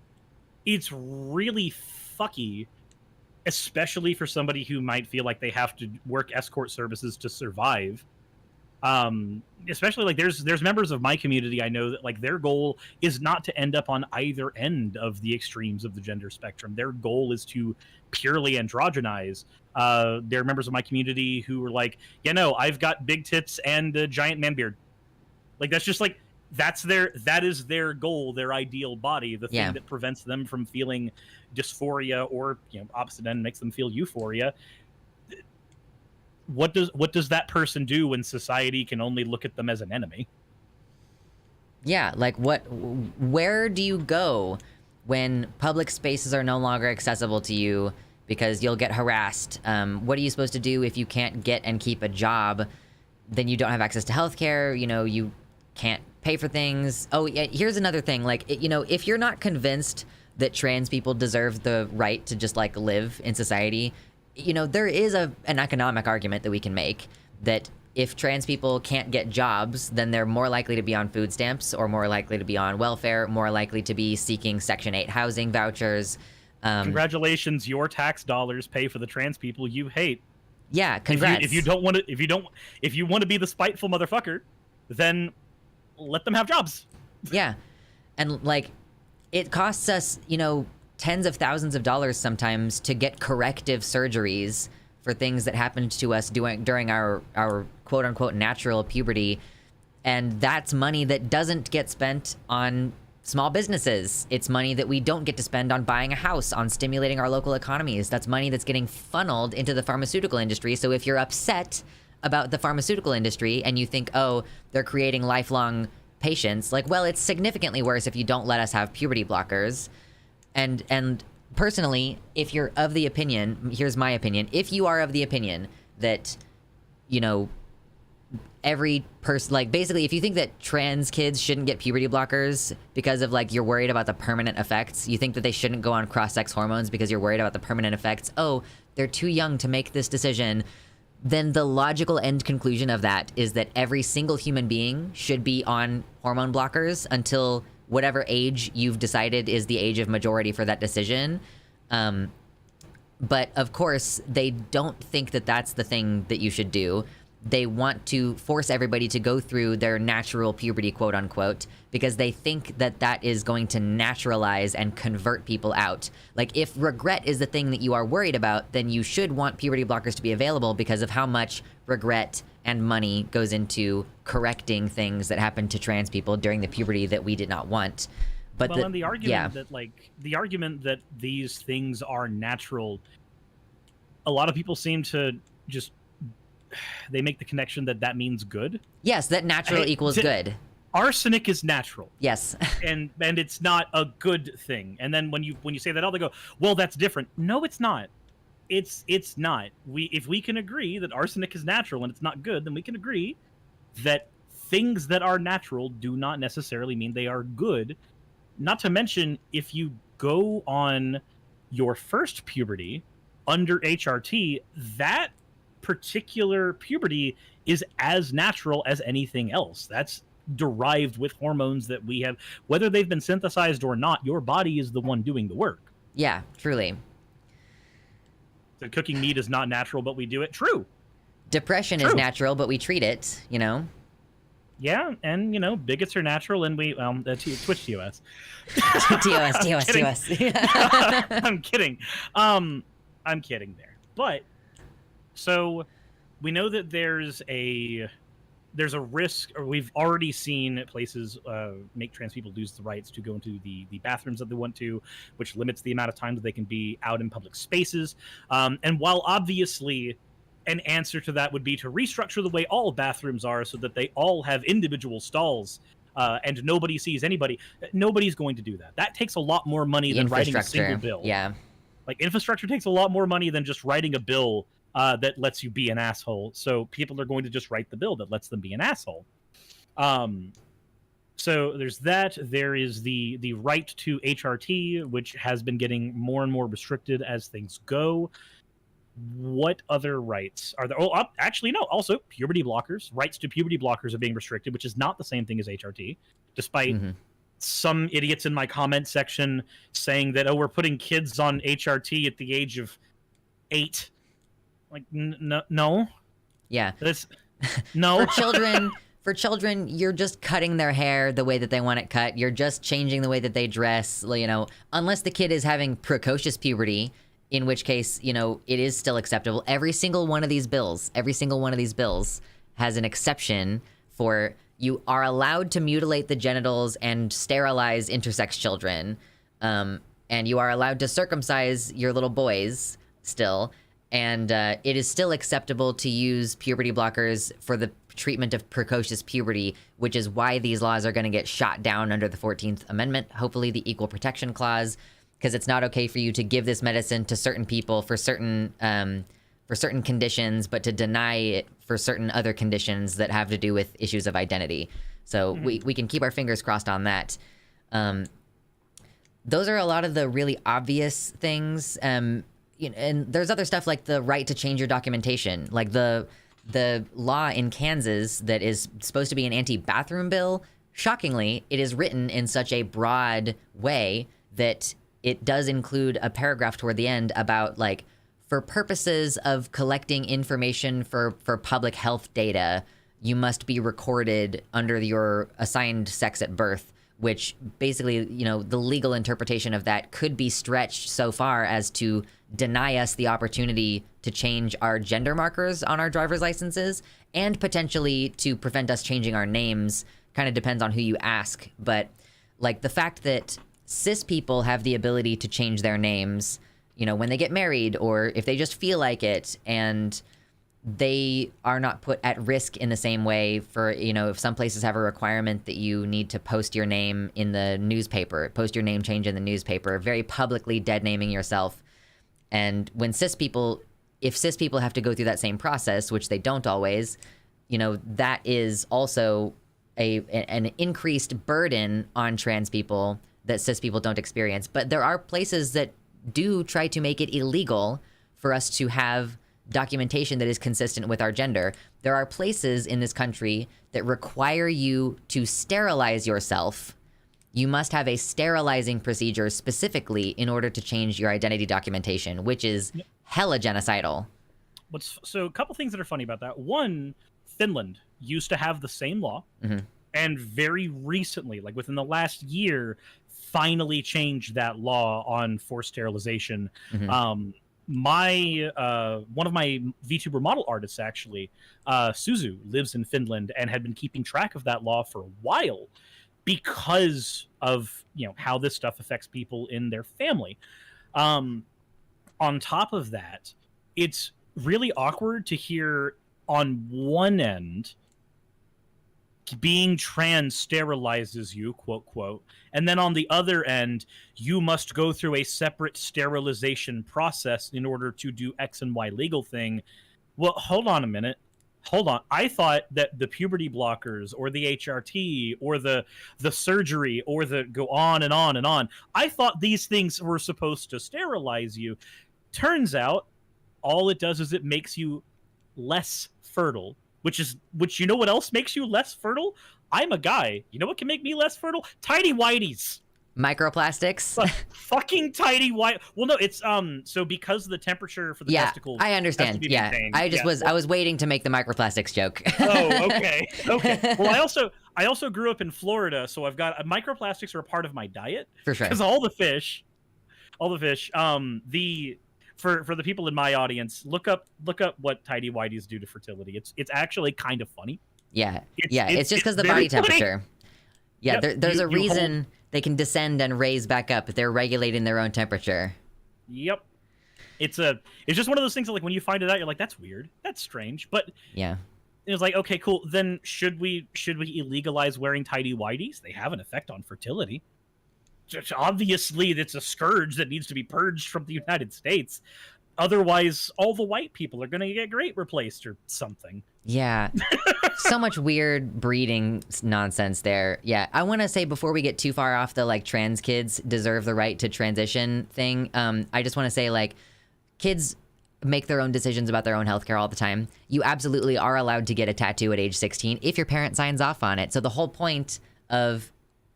[SPEAKER 3] really fucky, especially for somebody who might feel like they have to work escort services to survive. Especially, like, there's members of my community I know that, like, their goal is not to end up on either end of the extremes of the gender spectrum. Their goal is to purely androgynize. There are members of my community who are like, I've got big tits and a giant man beard. Like, that's just like, that is their goal, their ideal body, the thing that prevents them from feeling dysphoria, or, opposite end makes them feel euphoria. What does that person do when society can only look at them as an enemy?
[SPEAKER 1] Yeah, like, where do you go when public spaces are no longer accessible to you because you'll get harassed. What are you supposed to do if you can't get and keep a job? Then you don't have access to healthcare. You know, you can't pay for things. Oh, yeah, here's another thing. Like, you know, if you're not convinced that trans people deserve the right to just like live in society, you know, there is an economic argument that we can make that if trans people can't get jobs, then they're more likely to be on food stamps or more likely to be on welfare, more likely to be seeking Section 8 housing vouchers.
[SPEAKER 3] Congratulations, your tax dollars pay for the trans people you hate.
[SPEAKER 1] Yeah, congrats.
[SPEAKER 3] If you want to be the spiteful motherfucker, then let them have jobs.
[SPEAKER 1] Yeah. And like, it costs us, you know, tens of thousands of dollars sometimes to get corrective surgeries for things that happened to us during our quote unquote natural puberty. And that's money that doesn't get spent on small businesses. It's money that we don't get to spend on buying a house, on stimulating our local economies. That's money that's getting funneled into the pharmaceutical industry. So if you're upset about the pharmaceutical industry and you think, oh, they're creating lifelong patients, like, well, it's significantly worse if you don't let us have puberty blockers. And personally, if you're of the opinion, here's my opinion, if you are of the opinion that, you know, every person, like, basically, if you think that trans kids shouldn't get puberty blockers because of, like, you're worried about the permanent effects, you think that they shouldn't go on cross-sex hormones because you're worried about the permanent effects, oh, they're too young to make this decision, then the logical end conclusion of that is that every single human being should be on hormone blockers until whatever age you've decided is the age of majority for that decision. But of course, they don't think that that's the thing that you should do. They want to force everybody to go through their natural puberty, quote unquote, because they think that that is going to naturalize and convert people out. Like, if regret is the thing that you are worried about, then you should want puberty blockers to be available because of how much regret and money goes into correcting things that happen to trans people during the puberty that we did not want. But
[SPEAKER 3] well, and the argument that, like, the argument that these things are natural, a lot of people seem to just, they make the connection that that means good.
[SPEAKER 1] Yes, that natural equals good.
[SPEAKER 3] Arsenic is natural.
[SPEAKER 1] Yes.
[SPEAKER 3] and it's not a good thing. And then when you say that, they go, well, that's different. No, it's not. It's not. If we can agree that arsenic is natural and it's not good, then we can agree that things that are natural do not necessarily mean they are good. Not to mention, if you go on your first puberty under HRT, that particular puberty is as natural as anything else. That's derived with hormones that we have, whether they've been synthesized or not. Your body is the one doing the work.
[SPEAKER 1] Yeah, truly.
[SPEAKER 3] So cooking meat is not natural, but we do it. True.
[SPEAKER 1] Depression is natural, but we treat it, you know?
[SPEAKER 3] Yeah, and, you know, bigots are natural, and we, Twitch TOS.
[SPEAKER 1] TOS.
[SPEAKER 3] I'm kidding. I'm kidding there. But, so, we know that there's a risk, or we've already seen places make trans people lose the rights to go into the bathrooms that they want to, which limits the amount of time that they can be out in public spaces. And while obviously an answer to that would be to restructure the way all bathrooms are so that they all have individual stalls and nobody sees anybody, nobody's going to do that. That takes a lot more money than writing a single bill.
[SPEAKER 1] Yeah.
[SPEAKER 3] Like, infrastructure takes a lot more money than just writing a bill that lets you be an asshole. So people are going to just write the bill that lets them be an asshole. So there's that. There is the right to HRT, which has been getting more and more restricted as things go. What other rights are there? Oh, actually, no. Also, puberty blockers. Rights to puberty blockers are being restricted, which is not the same thing as HRT, despite some idiots in my comment section saying that, oh, we're putting kids on HRT at the age of 8. Like, no.
[SPEAKER 1] Yeah.
[SPEAKER 3] No.
[SPEAKER 1] For children, you're just cutting their hair the way that they want it cut. You're just changing the way that they dress, you know, unless the kid is having precocious puberty, in which case, you know, it is still acceptable. Every single one of these bills has an exception for you are allowed to mutilate the genitals and sterilize intersex children. And you are allowed to circumcise your little boys still. And it is still acceptable to use puberty blockers for the treatment of precocious puberty, which is why these laws are going to get shot down under the 14th Amendment, hopefully the Equal Protection Clause, because it's not okay for you to give this medicine to certain people for certain conditions, but to deny it for certain other conditions that have to do with issues of identity. So we can keep our fingers crossed on that. Those are a lot of the really obvious things. And there's other stuff like the right to change your documentation, like the law in Kansas that is supposed to be an anti-bathroom bill. Shockingly, it is written in such a broad way that it does include a paragraph toward the end about, like, for purposes of collecting information for public health data, you must be recorded under your assigned sex at birth, which basically, the legal interpretation of that could be stretched so far as to deny us the opportunity to change our gender markers on our driver's licenses, and potentially to prevent us changing our names. Kind of depends on who you ask. But, like, the fact that cis people have the ability to change their names, when they get married or if they just feel like it, and they are not put at risk in the same way for, if some places have a requirement that you need to post your name in the newspaper, post your name change in the newspaper, very publicly dead naming yourself. And when if cis people have to go through that same process, which they don't always, that is also an increased burden on trans people that cis people don't experience. But there are places that do try to make it illegal for us to have documentation that is consistent with our gender. There are places in this country that require you to sterilize yourself. You must have a sterilizing procedure specifically in order to change your identity documentation, which is hella genocidal.
[SPEAKER 3] So a couple things that are funny about that. One, Finland used to have the same law, and very recently, like within the last year, finally changed that law on forced sterilization. One of my VTuber model artists, actually, Suzu, lives in Finland and had been keeping track of that law for a while because of how this stuff affects people in their family. On top of that, it's really awkward to hear on one end being trans sterilizes you, quote, quote, and then on the other end, you must go through a separate sterilization process in order to do X and Y legal thing. Well, hold on a minute. Hold on. I thought that the puberty blockers or the HRT or the surgery or the go on and on and on, I thought these things were supposed to sterilize you. Turns out all it does is it makes you less fertile. Which you know what else makes you less fertile? I'm a guy. You know what can make me less fertile? Tidy whities.
[SPEAKER 1] Microplastics.
[SPEAKER 3] Fucking tidy white. Well, no, it's so because the temperature for the testicles.
[SPEAKER 1] I understand. Yeah, I was waiting to make the microplastics joke.
[SPEAKER 3] Oh, okay. Well, I also grew up in Florida, so I've got microplastics are a part of my diet
[SPEAKER 1] for sure.
[SPEAKER 3] Because all the fish. For the people in my audience, look up what tidy whities do to fertility. It's actually kind of funny.
[SPEAKER 1] Yeah, it's just because the body temperature.
[SPEAKER 3] Funny.
[SPEAKER 1] Yeah, there's a reason they can descend and raise back up. They're regulating their own temperature.
[SPEAKER 3] Yep. It's just one of those things that, like, when you find it out, you're like, that's weird. That's strange. But
[SPEAKER 1] yeah,
[SPEAKER 3] it was like, okay, cool. Then should we illegalize wearing tidy whities? They have an effect on fertility. Obviously, it's a scourge that needs to be purged from the United States. Otherwise, all the white people are going to get great replaced or something.
[SPEAKER 1] Yeah. So much weird breeding nonsense there. Yeah. I want to say, before we get too far off the, like, trans kids deserve the right to transition thing, I just want to say, like, kids make their own decisions about their own healthcare all the time. You absolutely are allowed to get a tattoo at age 16 if your parent signs off on it. So the whole point of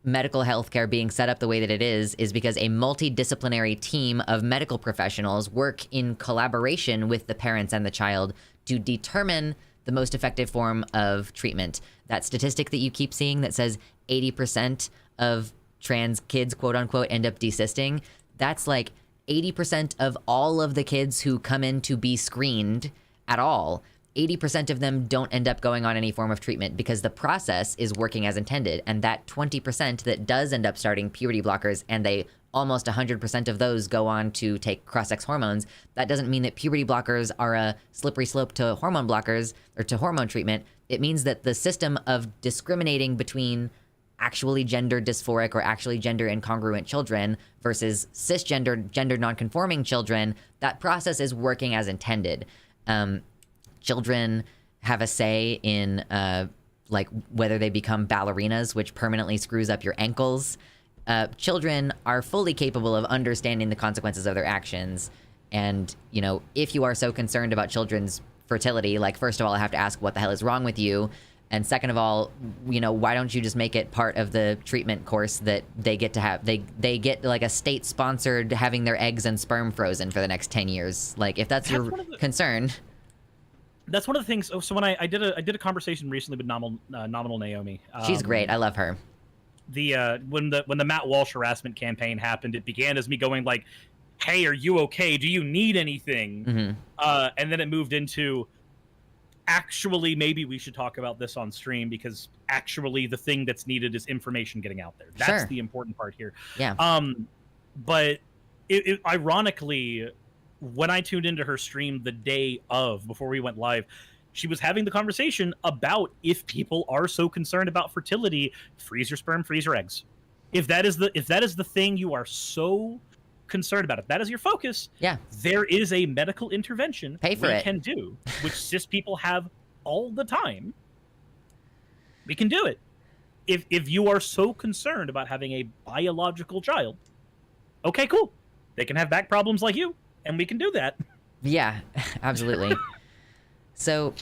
[SPEAKER 1] medical healthcare being set up the way that it is because a multidisciplinary team of medical professionals work in collaboration with the parents and the child to determine the most effective form of treatment. That statistic that you keep seeing that says 80% of trans kids, quote unquote, end up desisting, that's like 80% of all of the kids who come in to be screened at all. 80% of them don't end up going on any form of treatment because the process is working as intended. And that 20% that does end up starting puberty blockers, and almost 100% of those go on to take cross-sex hormones, that doesn't mean that puberty blockers are a slippery slope to hormone blockers or to hormone treatment. It means that the system of discriminating between actually gender dysphoric or actually gender incongruent children versus cisgender, gender nonconforming children, that process is working as intended. Children have a say in like whether they become ballerinas, which permanently screws up your ankles. Children are fully capable of understanding the consequences of their actions. And, you know, if you are so concerned about children's fertility, like, first of all, I have to ask what the hell is wrong with you? And second of all, you know, why don't you just make it part of the treatment course that they get to have? They get like a state-sponsored having their eggs and sperm frozen for the next 10 years. Like, if that's your concern.
[SPEAKER 3] That's one of the things. So when I did a conversation recently with Nominal Naomi.
[SPEAKER 1] She's great. I love her.
[SPEAKER 3] When the Matt Walsh harassment campaign happened, it began as me going like, "Hey, are you okay? Do you need anything?"
[SPEAKER 1] Mm-hmm.
[SPEAKER 3] And then it moved into, actually, maybe we should talk about this on stream, because actually the thing that's needed is information getting out there. That's
[SPEAKER 1] Sure.
[SPEAKER 3] the important part here.
[SPEAKER 1] Yeah.
[SPEAKER 3] But it ironically, when I tuned into her stream the day of, before we went live, she was having the conversation about, if people are so concerned about fertility, freeze your sperm, freeze your eggs. If that is the thing you are so concerned about, if that is your focus,
[SPEAKER 1] Yeah.
[SPEAKER 3] there is a medical intervention
[SPEAKER 1] Pay for
[SPEAKER 3] we
[SPEAKER 1] it.
[SPEAKER 3] can do, which cis people have all the time. We can do it. If you are so concerned about having a biological child, okay, cool. They can have back problems like you, and we can do that.
[SPEAKER 1] Yeah, absolutely. So,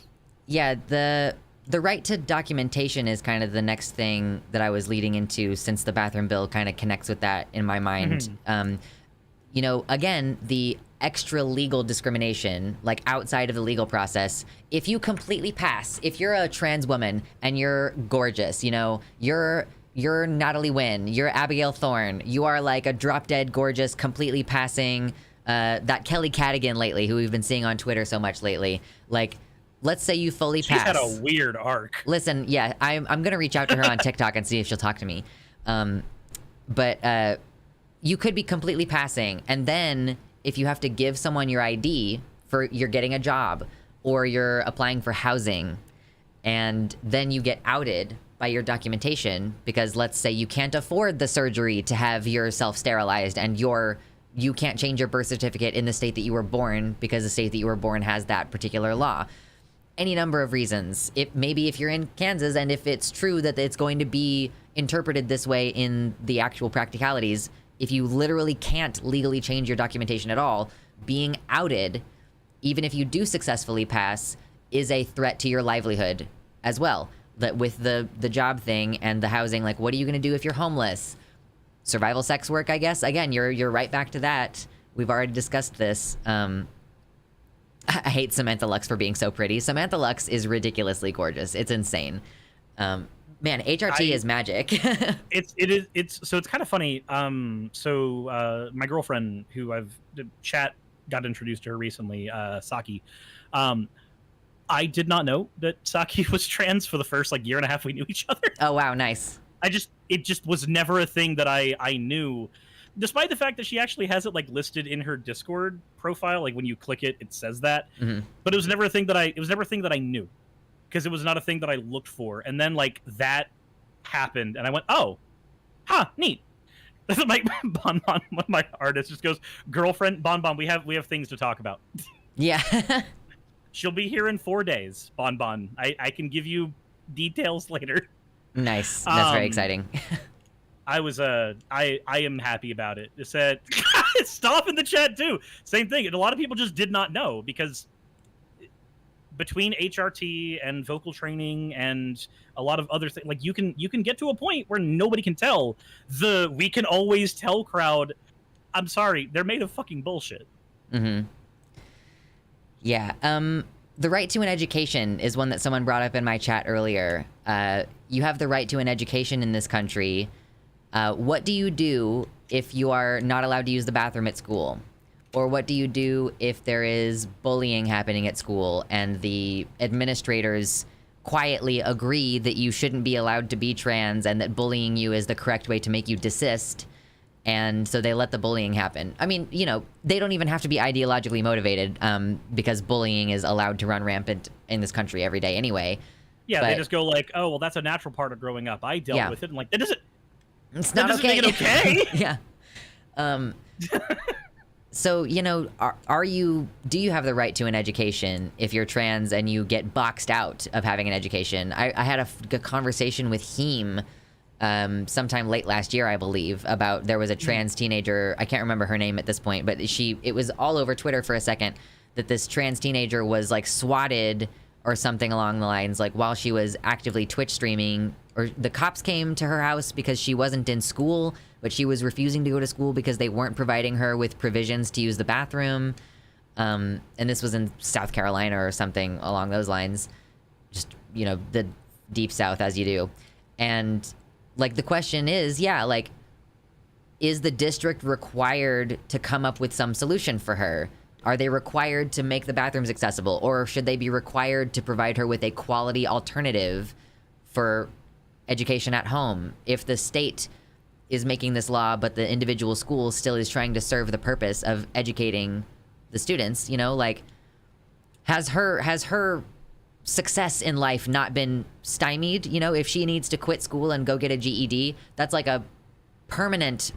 [SPEAKER 1] yeah, the right to documentation is kind of the next thing that I was leading into, since the bathroom bill kind of connects with that in my mind. You know, again, the extra legal discrimination, like outside of the legal process, if you completely pass, if you're a trans woman and you're gorgeous, you know, you're Natalie Wynn, you're Abigail Thorne, you are like a drop dead gorgeous, completely passing, that Kelly Cadigan lately, who we've been seeing on Twitter so much lately, like, let's say you fully pass.
[SPEAKER 3] She's had a weird arc.
[SPEAKER 1] Listen, yeah, I'm gonna reach out to her on TikTok and see if she'll talk to me. But you could be completely passing, and then if you have to give someone your ID for you're getting a job or you're applying for housing, and then you get outed by your documentation because, let's say, you can't afford the surgery to have yourself sterilized, and you can't change your birth certificate in the state that you were born because the state that you were born has that particular law. Any number of reasons. Maybe if you're in Kansas and if it's true that it's going to be interpreted this way in the actual practicalities, if you literally can't legally change your documentation at all, being outed, even if you do successfully pass, is a threat to your livelihood as well. That with the job thing and the housing, like, what are you going to do if you're homeless? Survival sex work, I guess. Again, you're right back to that. We've already discussed this. I hate Samantha Lux for being so pretty. Samantha Lux is ridiculously gorgeous. It's insane. Man, HRT is magic.
[SPEAKER 3] It's kind of funny. My girlfriend, who got introduced to her recently, Saki. I did not know that Saki was trans for the first year and a half we knew each other.
[SPEAKER 1] Oh wow, nice.
[SPEAKER 3] It just was never a thing that I knew, despite the fact that she actually has it listed in her Discord profile. Like when you click it, it says that. Mm-hmm. But it was never a thing that I knew, because it was not a thing that I looked for. And then that happened, and I went, oh, neat. Like Bon Bon, one of my artists, just goes, girlfriend Bon Bon, we have things to talk about.
[SPEAKER 1] Yeah.
[SPEAKER 3] She'll be here in 4 days, Bon Bon. I can give you details later.
[SPEAKER 1] Nice. That's very exciting.
[SPEAKER 3] I am happy about it. It said, stop in the chat too. Same thing. And a lot of people just did not know, because between HRT and vocal training and a lot of other things, you can get to a point where nobody can tell. We can always tell crowd, I'm sorry, they're made of fucking bullshit.
[SPEAKER 1] Mm-hmm. Yeah. The right to an education is one that someone brought up in my chat earlier. You have the right to an education in this country. What do you do if you are not allowed to use the bathroom at school? Or what do you do if there is bullying happening at school and the administrators quietly agree that you shouldn't be allowed to be trans and that bullying you is the correct way to make you desist? And so they let the bullying happen. I mean, they don't even have to be ideologically motivated, because bullying is allowed to run rampant in this country every day anyway.
[SPEAKER 3] Yeah,
[SPEAKER 1] but
[SPEAKER 3] they just go like, oh, well, that's a natural part of growing up. I dealt with it, and like that doesn't.
[SPEAKER 1] It's
[SPEAKER 3] that
[SPEAKER 1] not
[SPEAKER 3] doesn't
[SPEAKER 1] okay.
[SPEAKER 3] make it okay.
[SPEAKER 1] Yeah. So, you know, do you have the right to an education if you're trans and you get boxed out of having an education? I had a conversation with Heem sometime late last year, I believe, about there was a trans teenager. I can't remember her name at this point, but it was all over Twitter for a second that this trans teenager was like swatted or something along the lines, like while she was actively Twitch streaming, or the cops came to her house because she wasn't in school, but she was refusing to go to school because they weren't providing her with provisions to use the bathroom. And this was in South Carolina or something along those lines. Just, you know, the deep South, as you do. And like, the question is, like, is the district required to come up with some solution for her? Are they required to make the bathrooms accessible, or should they be required to provide her with a quality alternative for education at home? If the state is making this law, but the individual school still is trying to serve the purpose of educating the students, you know, like, has her success in life not been stymied? You know, if she needs to quit school and go get a GED, that's like a permanent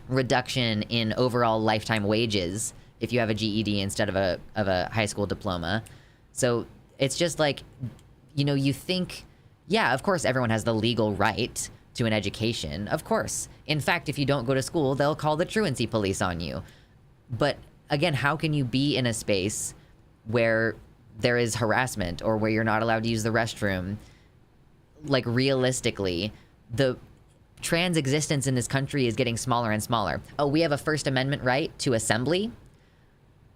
[SPEAKER 1] reduction in overall lifetime wages if you have a GED instead of a high school diploma. So it's just like, you know, you think, yeah, of course everyone has the legal right to an education. Of course. In fact, if you don't go to school, they'll call the truancy police on you. But again, how can you be in a space where there is harassment or where you're not allowed to use the restroom? Like, realistically, the trans existence in this country is getting smaller and smaller. Oh, we have a First Amendment right to assembly,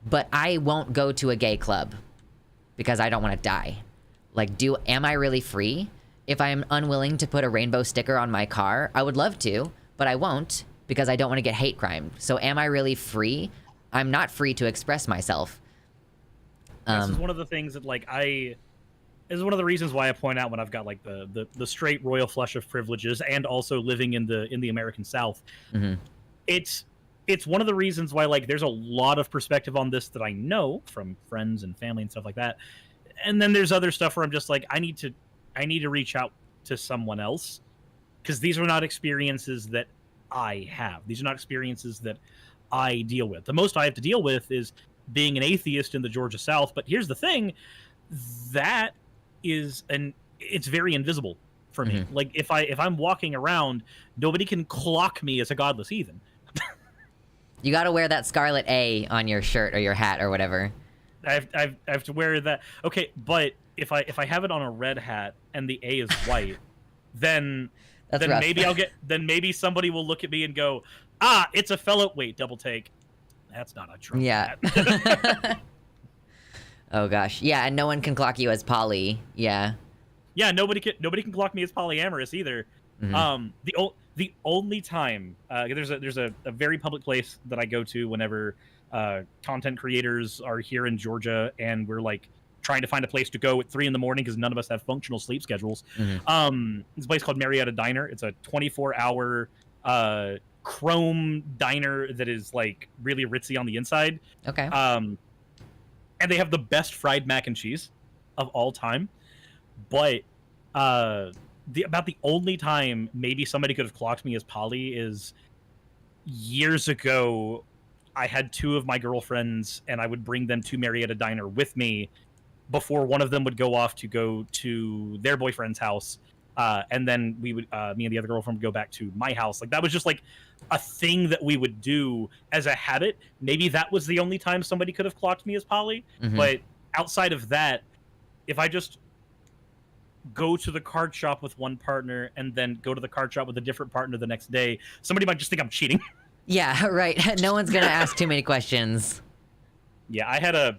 [SPEAKER 1] but I won't go to a gay club because I don't want to die. Like, am I really free? If I'm unwilling to put a rainbow sticker on my car, I would love to, but I won't because I don't want to get hate crimed. So am I really free? I'm not free to express myself.
[SPEAKER 3] This is one of the things that, like, this is one of the reasons why I point out when I've got like the straight royal flush of privileges and also living in the American South.
[SPEAKER 1] Mm-hmm.
[SPEAKER 3] It's one of the reasons why, like, there's a lot of perspective on this that I know from friends and family and stuff like that. And then there's other stuff where I'm just like, I need to reach out to someone else, because these are not experiences that I have. These are not experiences that I deal with. The most I have to deal with is being an atheist in the Georgia South. But here's the thing, that is it's very invisible for me. Like, if I'm walking around, nobody can clock me as a godless heathen.
[SPEAKER 1] You got to wear that scarlet A on your shirt or your hat or whatever.
[SPEAKER 3] I have to wear that. Okay, but if I have it on a red hat and the A is white, then maybe somebody will look at me and go, it's a fellow. Wait, double take. That's not a Trump hat.
[SPEAKER 1] Oh gosh, yeah, and no one can clock you as poly. Yeah.
[SPEAKER 3] Yeah, nobody can clock me as polyamorous either.
[SPEAKER 1] Mm-hmm.
[SPEAKER 3] The only time there's a very public place that I go to whenever content creators are here in Georgia, and we're like trying to find a place to go at 3 a.m. because none of us have functional sleep schedules.
[SPEAKER 1] Mm-hmm.
[SPEAKER 3] It's a place called Marietta Diner. It's a 24-hour chrome diner that is like really ritzy on the inside.
[SPEAKER 1] Okay.
[SPEAKER 3] And they have the best fried mac and cheese of all time. But about the only time maybe somebody could have clocked me as poly is years ago. I had 2 of my girlfriends, and I would bring them to Marietta Diner with me before one of them would go off to go to their boyfriend's house. And then we would, me and the other girlfriend would go back to my house. Like, that was just like a thing that we would do as a habit. Maybe that was the only time somebody could have clocked me as poly.
[SPEAKER 1] Mm-hmm.
[SPEAKER 3] But outside of that, if I just go to the card shop with one partner and then go to the card shop with a different partner the next day, somebody might just think I'm cheating.
[SPEAKER 1] Yeah, right. No one's gonna ask too many questions.
[SPEAKER 3] Yeah,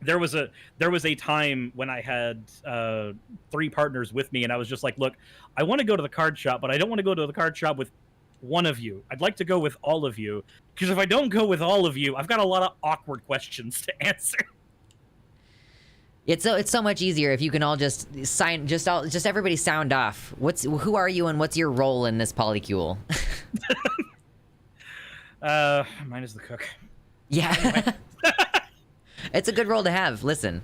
[SPEAKER 3] there was a time when I had 3 partners with me, and I was just like, look, I want to go to the card shop, but I don't want to go to the card shop with one of you. I'd like to go with all of you, because if I don't go with all of you, I've got a lot of awkward questions to answer.
[SPEAKER 1] It's so much easier if you can all just everybody sound off. Who are you and what's your role in this polycule?
[SPEAKER 3] Mine is the cook.
[SPEAKER 1] Yeah.
[SPEAKER 3] Anyway.
[SPEAKER 1] It's a good role to have. Listen.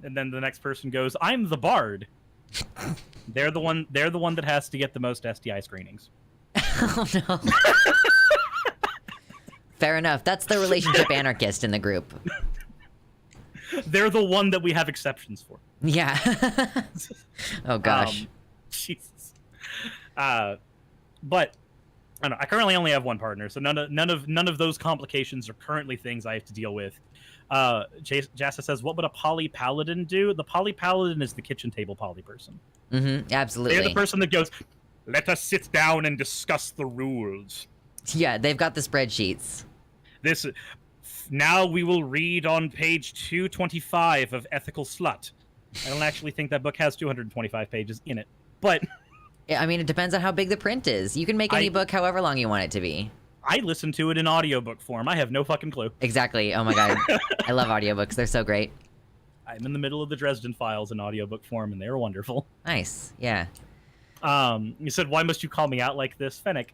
[SPEAKER 3] And then the next person goes, I'm the bard. They're the one that has to get the most STI screenings.
[SPEAKER 1] Oh no. Fair enough. That's the relationship anarchist in the group.
[SPEAKER 3] They're the one that we have exceptions for.
[SPEAKER 1] Yeah. Oh gosh.
[SPEAKER 3] Jesus. But I don't know. I currently only have one partner, so none of those complications are currently things I have to deal with. Jassa says, "What would a poly paladin do?" The poly paladin is the kitchen table poly person.
[SPEAKER 1] Mm-hmm. Absolutely.
[SPEAKER 3] They're the person that goes, "Let us sit down and discuss the rules."
[SPEAKER 1] Yeah, they've got the spreadsheets.
[SPEAKER 3] Now we will read on page 225 of Ethical Slut. I don't actually think that book has 225 pages in it, but
[SPEAKER 1] I mean, it depends on how big the print is. You can make any book however long you want it to be.
[SPEAKER 3] I listen to it in audiobook form. I have no fucking clue.
[SPEAKER 1] Exactly. Oh my god. I love audiobooks. They're so great.
[SPEAKER 3] I'm in the middle of the Dresden Files in audiobook form, and they're wonderful.
[SPEAKER 1] Nice. Yeah.
[SPEAKER 3] You said, "Why must you call me out like this?" Fennec,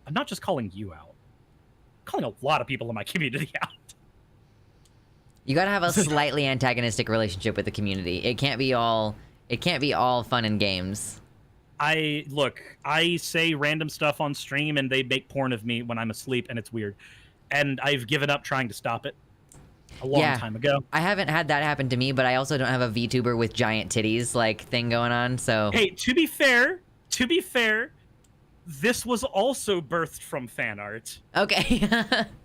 [SPEAKER 3] I'm not just calling you out. I'm calling a lot of people in my community out.
[SPEAKER 1] You gotta have a slightly antagonistic relationship with the community. It can't be all fun and games.
[SPEAKER 3] I say random stuff on stream and they make porn of me when I'm asleep, and it's weird. And I've given up trying to stop it a long time ago.
[SPEAKER 1] I haven't had that happen to me, but I also don't have a VTuber with giant titties thing going on, so...
[SPEAKER 3] Hey, to be fair, this was also birthed from fan art.
[SPEAKER 1] Okay.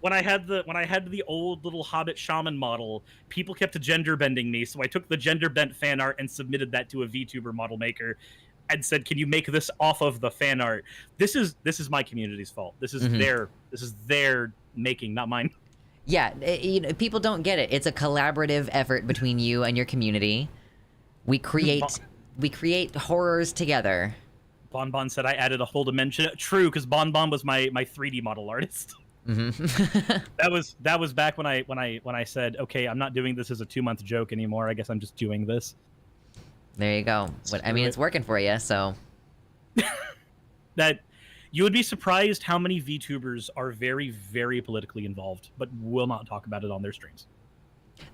[SPEAKER 3] When I had the old little Hobbit shaman model, people kept gender bending me, so I took the gender bent fan art and submitted that to a VTuber model maker and said, "Can you make this off of the fan art?" This is my community's fault. This is their making, not mine.
[SPEAKER 1] Yeah, people don't get it. It's a collaborative effort between you and your community. We create horrors together.
[SPEAKER 3] Bonbon said I added a whole dimension. True, because Bonbon was my 3D model artist.
[SPEAKER 1] Mm-hmm.
[SPEAKER 3] that was back when I said, okay, I'm not doing this as a 2-month joke anymore. I guess I'm just doing this.
[SPEAKER 1] There you go. I mean, it's working for you, so.
[SPEAKER 3] That you would be surprised how many VTubers are very, very politically involved, but will not talk about it on their streams.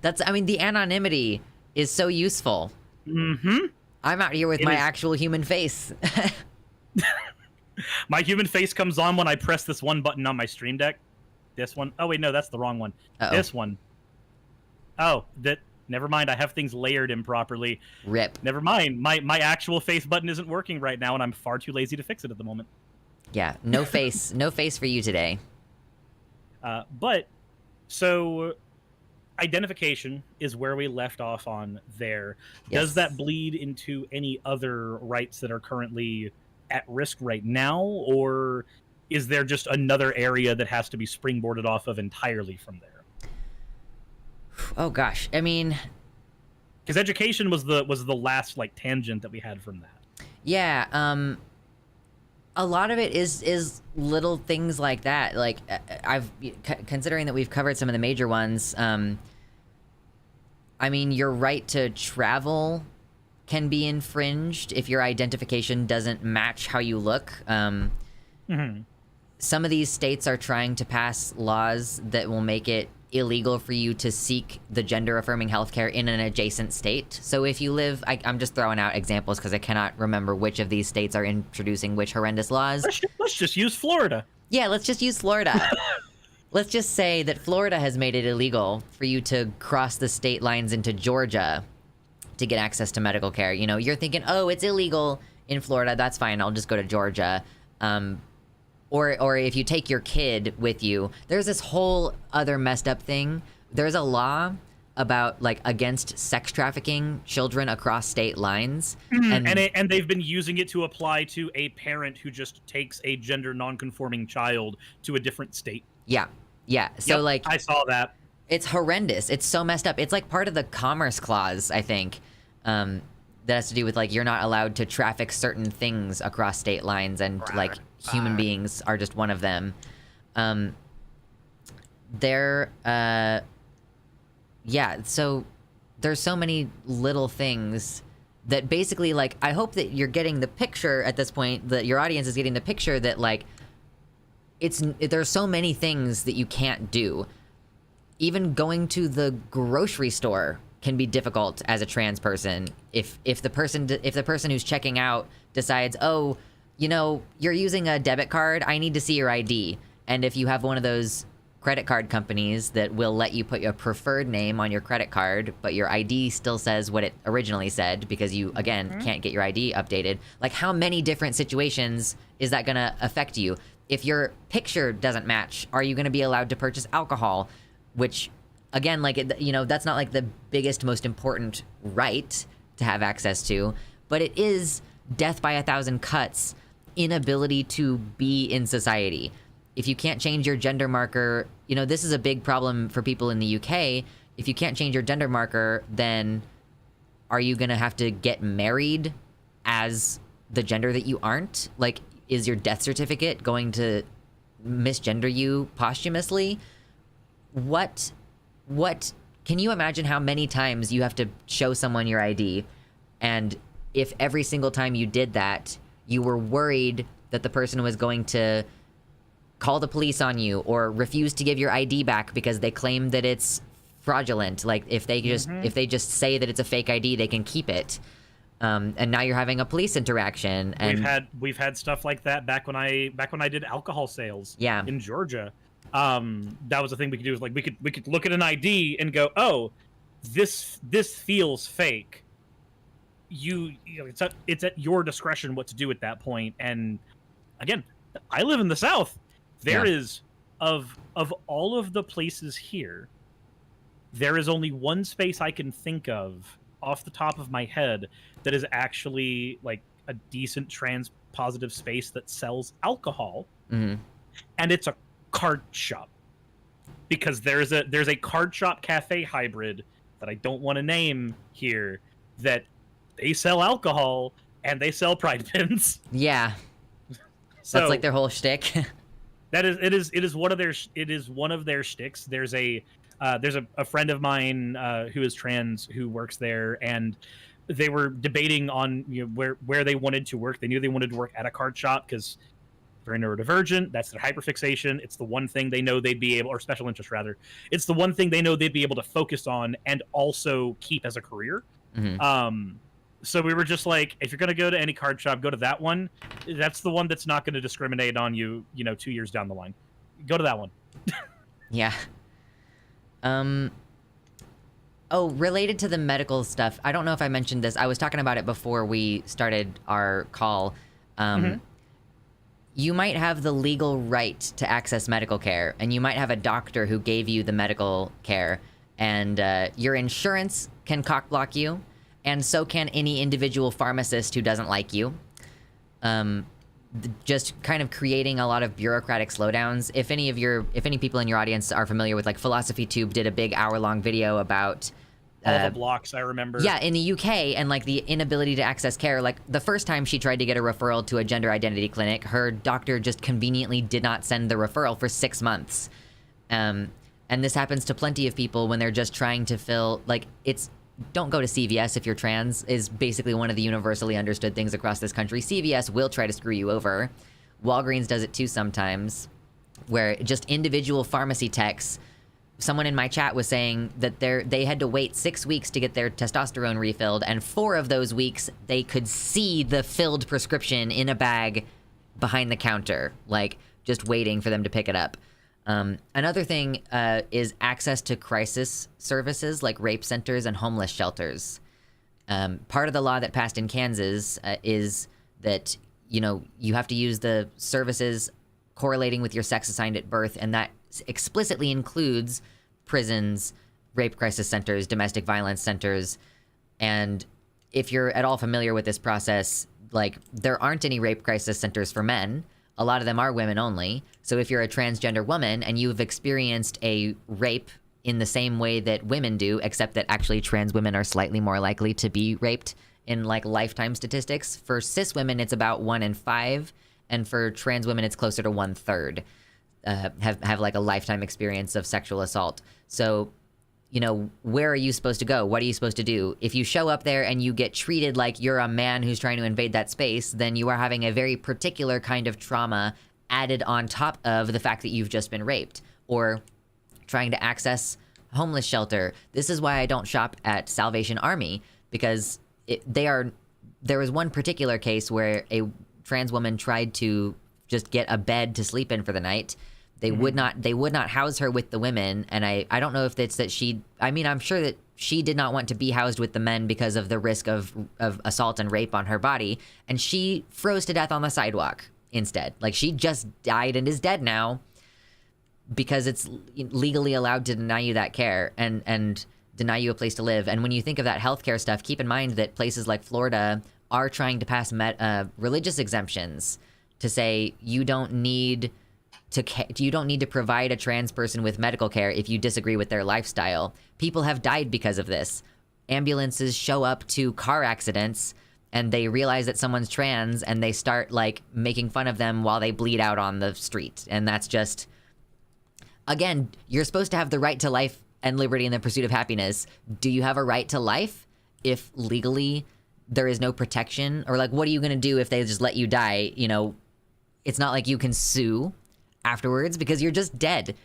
[SPEAKER 3] The anonymity is so useful.
[SPEAKER 1] Mm-hmm. I'm out here with my actual human face.
[SPEAKER 3] My human face comes on when I press this one button on my stream deck. This one. Oh, wait, no, that's the wrong one.
[SPEAKER 1] Uh-oh.
[SPEAKER 3] This one. Oh, never mind. I have things layered improperly.
[SPEAKER 1] Rip.
[SPEAKER 3] Never mind. My actual face button isn't working right now, and I'm far too lazy to fix it at the moment.
[SPEAKER 1] Yeah, no face. No face for you today.
[SPEAKER 3] So identification is where we left off on there.
[SPEAKER 1] Yes.
[SPEAKER 3] Does that bleed into any other rights that are currently at risk right now, or is there just another area that has to be springboarded off of entirely from there?
[SPEAKER 1] Oh gosh, I mean,
[SPEAKER 3] because education was the last tangent that we had from that.
[SPEAKER 1] Yeah, a lot of it is little things like that. Considering that we've covered some of the major ones, I mean, your right to travel can be infringed if your identification doesn't match how you look.
[SPEAKER 3] Mm-hmm.
[SPEAKER 1] Some of these states are trying to pass laws that will make it illegal for you to seek the gender-affirming healthcare in an adjacent state. So if you live... I'm just throwing out examples because I cannot remember which of these states are introducing which horrendous laws.
[SPEAKER 3] Let's just use Florida.
[SPEAKER 1] Yeah, let's just use Florida. Let's just say that Florida has made it illegal for you to cross the state lines into Georgia to get access to medical care. You know, you're thinking, oh, it's illegal in Florida. That's fine. I'll just go to Georgia. Or if you take your kid with you, there's this whole other messed up thing. There's a law about against sex trafficking children across state lines.
[SPEAKER 3] Mm-hmm. And they've been using it to apply to a parent who just takes a gender non-conforming child to a different state.
[SPEAKER 1] Yeah. Yeah. So
[SPEAKER 3] I saw that.
[SPEAKER 1] It's horrendous. It's so messed up. It's part of the Commerce Clause, I think. That has to do with you're not allowed to traffic certain things across state lines, and human beings are just one of them. So there's so many little things that basically I hope that you're getting the picture at this point, that your audience is getting the picture that there's so many things that you can't do. Even going to the grocery store can be difficult as a trans person. If the person who's checking out decides, oh, you know, you're using a debit card, I need to see your ID. And if you have one of those credit card companies that will let you put your preferred name on your credit card, but your ID still says what it originally said because you, again, can't get your ID updated. Like, how many different situations is that going to affect you? If your picture doesn't match, are you going to be allowed to purchase alcohol? Which, again, like, you know, that's not like the biggest, most important right to have access to, but it is death by 1,000 cuts, inability to be in society. If you can't change your gender marker, you know, this is a big problem for people in the UK. If you can't change your gender marker, then are you going to have to get married as the gender that you aren't? Like, is your death certificate going to misgender you posthumously? What can you imagine how many times you have to show someone your ID? And if every single time you did that, you were worried that the person was going to call the police on you or refuse to give your ID back because they claim that it's fraudulent. Like, if they just say that it's a fake ID, they can keep it. And now you're having a police interaction. And
[SPEAKER 3] we've had stuff like that back when I did alcohol sales.
[SPEAKER 1] Yeah.
[SPEAKER 3] In Georgia. That was the thing we could do, is like we could look at an ID and go, oh, this feels fake. You know, it's at your discretion what to do at that point. And again, I live in the South. There is, of all of the places here, there is only one space I can think of off the top of my head that is actually like a decent trans positive space that sells alcohol. And it's a card shop, because there's a card shop cafe hybrid that I don't want to name here, that they sell alcohol and they sell pride pins.
[SPEAKER 1] Yeah.
[SPEAKER 3] So
[SPEAKER 1] that's like their whole shtick.
[SPEAKER 3] It is one of their shticks. There's a friend of mine who is trans who works there, and they were debating on, you know, where they wanted to work. They knew they wanted to work at a card shop because they're neurodivergent. That's their hyperfixation. It's the one thing they know they'd be able, or special interest rather. It's the one thing they know they'd be able to focus on and also keep as a career. So we were just like, if you're going to go to any card shop, go to that one. That's the one that's not going to discriminate on you, you know, 2 years down the line. Go to that one.
[SPEAKER 1] Yeah. Oh, related to the medical stuff, I don't know if I mentioned this. I was talking about it before we started our call. You might have the legal right to access medical care, and you might have a doctor who gave you the medical care, and your insurance can cockblock you, and so can any individual pharmacist who doesn't like you. Just kind of creating a lot of bureaucratic slowdowns. If any people in your audience are familiar with, like, Philosophy Tube did a big hour-long video about
[SPEAKER 3] all the blocks, I remember.
[SPEAKER 1] Yeah, in the UK, and like the inability to access care. Like, the first time she tried to get a referral to a gender identity clinic, her doctor just conveniently did not send the referral for 6 months. And this happens to plenty of people when they're just trying to fill, like, don't go to CVS if you're trans is basically one of the universally understood things across this country. CVS will try to screw you over. Walgreens does it too sometimes, where just individual pharmacy techs. Someone in my chat was saying that they had to wait 6 weeks to get their testosterone refilled, and 4 of those weeks they could see the filled prescription in a bag behind the counter, like, just waiting for them to pick it up. Another thing is access to crisis services like rape centers and homeless shelters. Part of the law that passed in Kansas is that, you know, you have to use the services correlating with your sex assigned at birth, and that explicitly includes prisons, rape crisis centers, domestic violence centers. And if you're at all familiar with this process, like, there aren't any rape crisis centers for men. A lot of them are women only. So if you're a transgender woman and you've experienced a rape in the same way that women do, except that actually trans women are slightly more likely to be raped in, like, lifetime statistics. For cis women, it's about 1 in 5, and for trans women, it's closer to 1/3 have like a lifetime experience of sexual assault. So, you know, where are you supposed to go? What are you supposed to do? If you show up there and you get treated like you're a man who's trying to invade that space, then you are having a very particular kind of trauma added on top of the fact that you've just been raped. Or trying to access homeless shelter. This is why I don't shop at Salvation Army, because there was one particular case where a trans woman tried to just get a bed to sleep in for the night. They would not house her with the women, and I don't know if it's that I'm sure that she did not want to be housed with the men because of the risk of assault and rape on her body, and she froze to death on the sidewalk instead. Like, she just died and is dead now because it's legally allowed to deny you that care and deny you a place to live. And when you think of that healthcare stuff, keep in mind that places like Florida are trying to pass religious exemptions to say you don't need to provide a trans person with medical care if you disagree with their lifestyle. People have died because of this. Ambulances show up to car accidents and they realize that someone's trans and they start like making fun of them while they bleed out on the street. And that's just, again, you're supposed to have the right to life and liberty and the pursuit of happiness. Do you have a right to life if legally there is no protection? Or like, what are you going to do if they just let you die? You know, it's not like you can sue afterwards because you're just dead,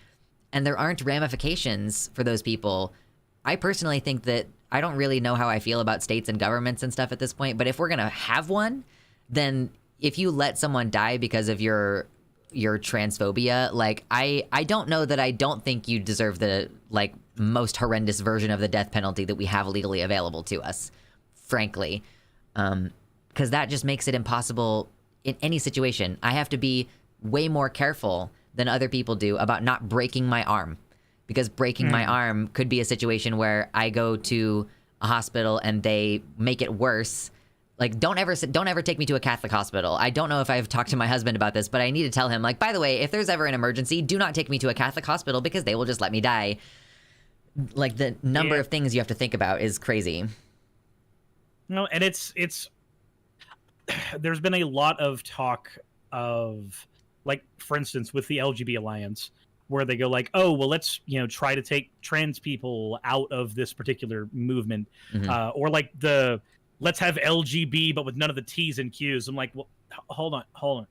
[SPEAKER 1] and there aren't ramifications for those people. I personally think that I don't really know how I feel about states and governments and stuff at this point, but if we're gonna have one, then if you let someone die because of your transphobia, like I don't know that I don't think you deserve the like most horrendous version of the death penalty that we have legally available to us, frankly, because that just makes it impossible in any situation. I have to be way more careful than other people do about not breaking my arm, because breaking my arm could be a situation where I go to a hospital and they make it worse. Like, don't ever take me to a Catholic hospital. I don't know if I've talked to my husband about this, but I need to tell him, like, by the way, if there's ever an emergency, do not take me to a Catholic hospital because they will just let me die. Like, the number of things you have to think about is crazy.
[SPEAKER 3] No, and it's there's been a lot of talk of, like, for instance, with the LGB Alliance, where they go like, oh, well, let's, try to take trans people out of this particular movement. Or like let's have LGB, but with none of the T's and Q's. I'm like, well, hold on.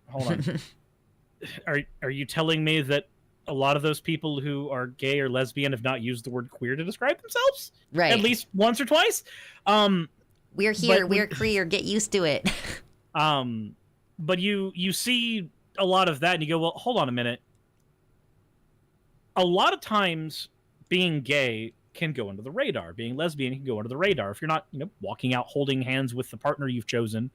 [SPEAKER 3] Are you telling me that a lot of those people who are gay or lesbian have not used the word queer to describe themselves?
[SPEAKER 1] Right.
[SPEAKER 3] At least once or twice?
[SPEAKER 1] We're here, we're queer, get used to it.
[SPEAKER 3] But you see a lot of that and you go, well, hold on a minute. A lot of times being gay can go under the radar. Being lesbian can go under the radar. If you're not, walking out holding hands with the partner you've chosen,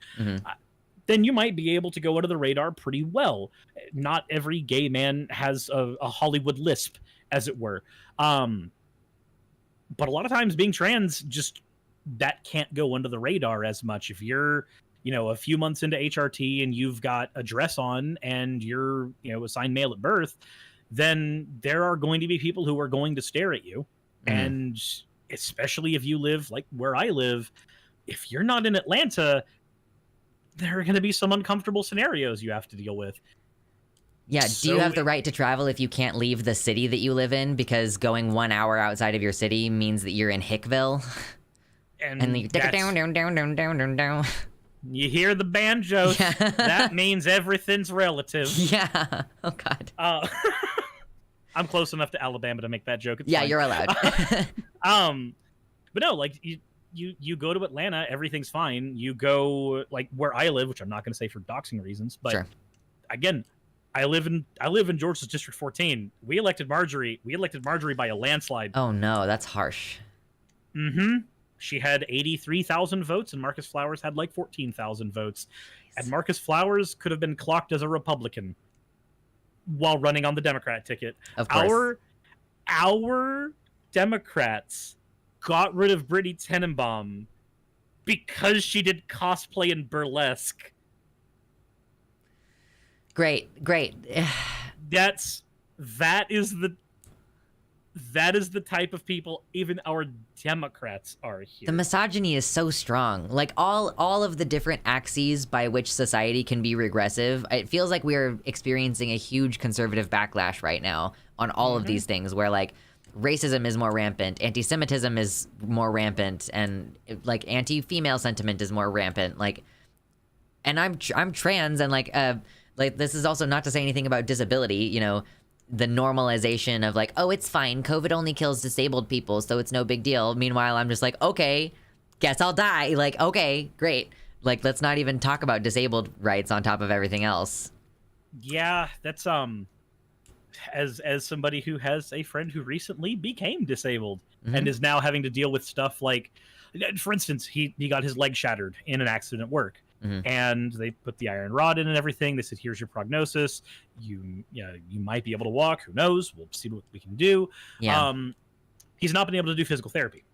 [SPEAKER 3] then you might be able to go under the radar pretty well. Not every gay man has a Hollywood lisp, as it were. But a lot of times being trans, just that can't go under the radar as much. If you're a few months into HRT and you've got a dress on and you're, assigned male at birth, then there are going to be people who are going to stare at you. And especially if you live like where I live, if you're not in Atlanta, there are going to be some uncomfortable scenarios you have to deal with.
[SPEAKER 1] Yeah, do you have the right to travel if you can't leave the city that you live in because going 1 hour outside of your city means that you're in Hickville? And you down.
[SPEAKER 3] You hear the banjos. Yeah. That means everything's relative.
[SPEAKER 1] Yeah. Oh, God.
[SPEAKER 3] I'm close enough to Alabama to make that joke. It's
[SPEAKER 1] yeah,
[SPEAKER 3] fine.
[SPEAKER 1] You're allowed.
[SPEAKER 3] But no, like you go to Atlanta, everything's fine. You go like where I live, which I'm not going to say for doxing reasons, but sure. Again, I live in Georgia's District 14. We elected Marjorie by a landslide.
[SPEAKER 1] Oh no, that's harsh.
[SPEAKER 3] She had 83,000 votes, and Marcus Flowers had like 14,000 votes. And Marcus Flowers could have been clocked as a Republican while running on the Democrat ticket.
[SPEAKER 1] Of course.
[SPEAKER 3] Our Democrats got rid of Brittany Tenenbaum because she did cosplay and burlesque.
[SPEAKER 1] Great.
[SPEAKER 3] That is the type of people even our Democrats are here.
[SPEAKER 1] The misogyny is so strong. Like all of the different axes by which society can be regressive, it feels like we're experiencing a huge conservative backlash right now on all of these things where like racism is more rampant, anti-Semitism is more rampant, and like anti-female sentiment is more rampant. Like, and I'm trans, and like this is also not to say anything about disability, the normalization of like, oh, it's fine. COVID only kills disabled people, so it's no big deal. Meanwhile, I'm just like, okay, guess I'll die. Like, okay, great. Like, let's not even talk about disabled rights on top of everything else.
[SPEAKER 3] Yeah, that's as somebody who has a friend who recently became disabled and is now having to deal with stuff like, for instance, he got his leg shattered in an accident at work. And they put the iron rod in and everything. They said, here's your prognosis. You might be able to walk. Who knows? We'll see what we can do.
[SPEAKER 1] Yeah.
[SPEAKER 3] He's not been able to do physical therapy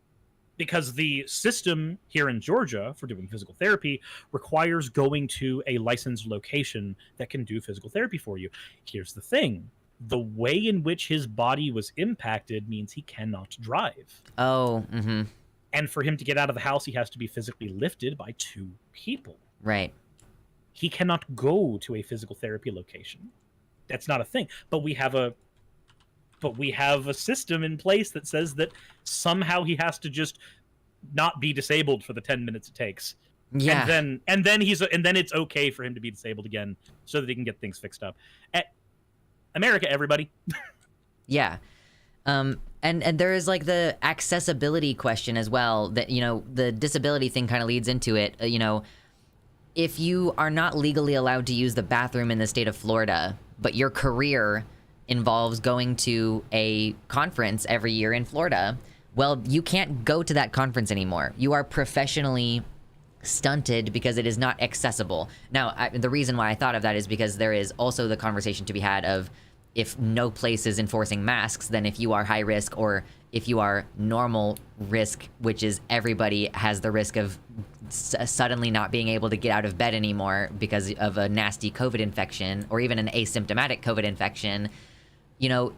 [SPEAKER 3] because the system here in Georgia for doing physical therapy requires going to a licensed location that can do physical therapy for you. Here's the thing. The way in which his body was impacted means he cannot drive.
[SPEAKER 1] Oh,
[SPEAKER 3] And for him to get out of the house, he has to be physically lifted by 2 people.
[SPEAKER 1] Right.
[SPEAKER 3] He cannot go to a physical therapy location. That's not a thing. But we have a system in place that says that somehow he has to just not be disabled for the 10 minutes it takes.
[SPEAKER 1] Yeah.
[SPEAKER 3] And then it's okay for him to be disabled again so that he can get things fixed up. America, everybody.
[SPEAKER 1] Yeah. And there is like the accessibility question as well that, the disability thing kind of leads into it. If you are not legally allowed to use the bathroom in the state of Florida, but your career involves going to a conference every year in Florida, well, you can't go to that conference anymore. You are professionally stunted because it is not accessible. Now, the reason why I thought of that is because there is also the conversation to be had of if no place is enforcing masks, then if you are high risk or if you are normal risk, which is everybody has the risk of suddenly not being able to get out of bed anymore because of a nasty COVID infection or even an asymptomatic COVID infection, your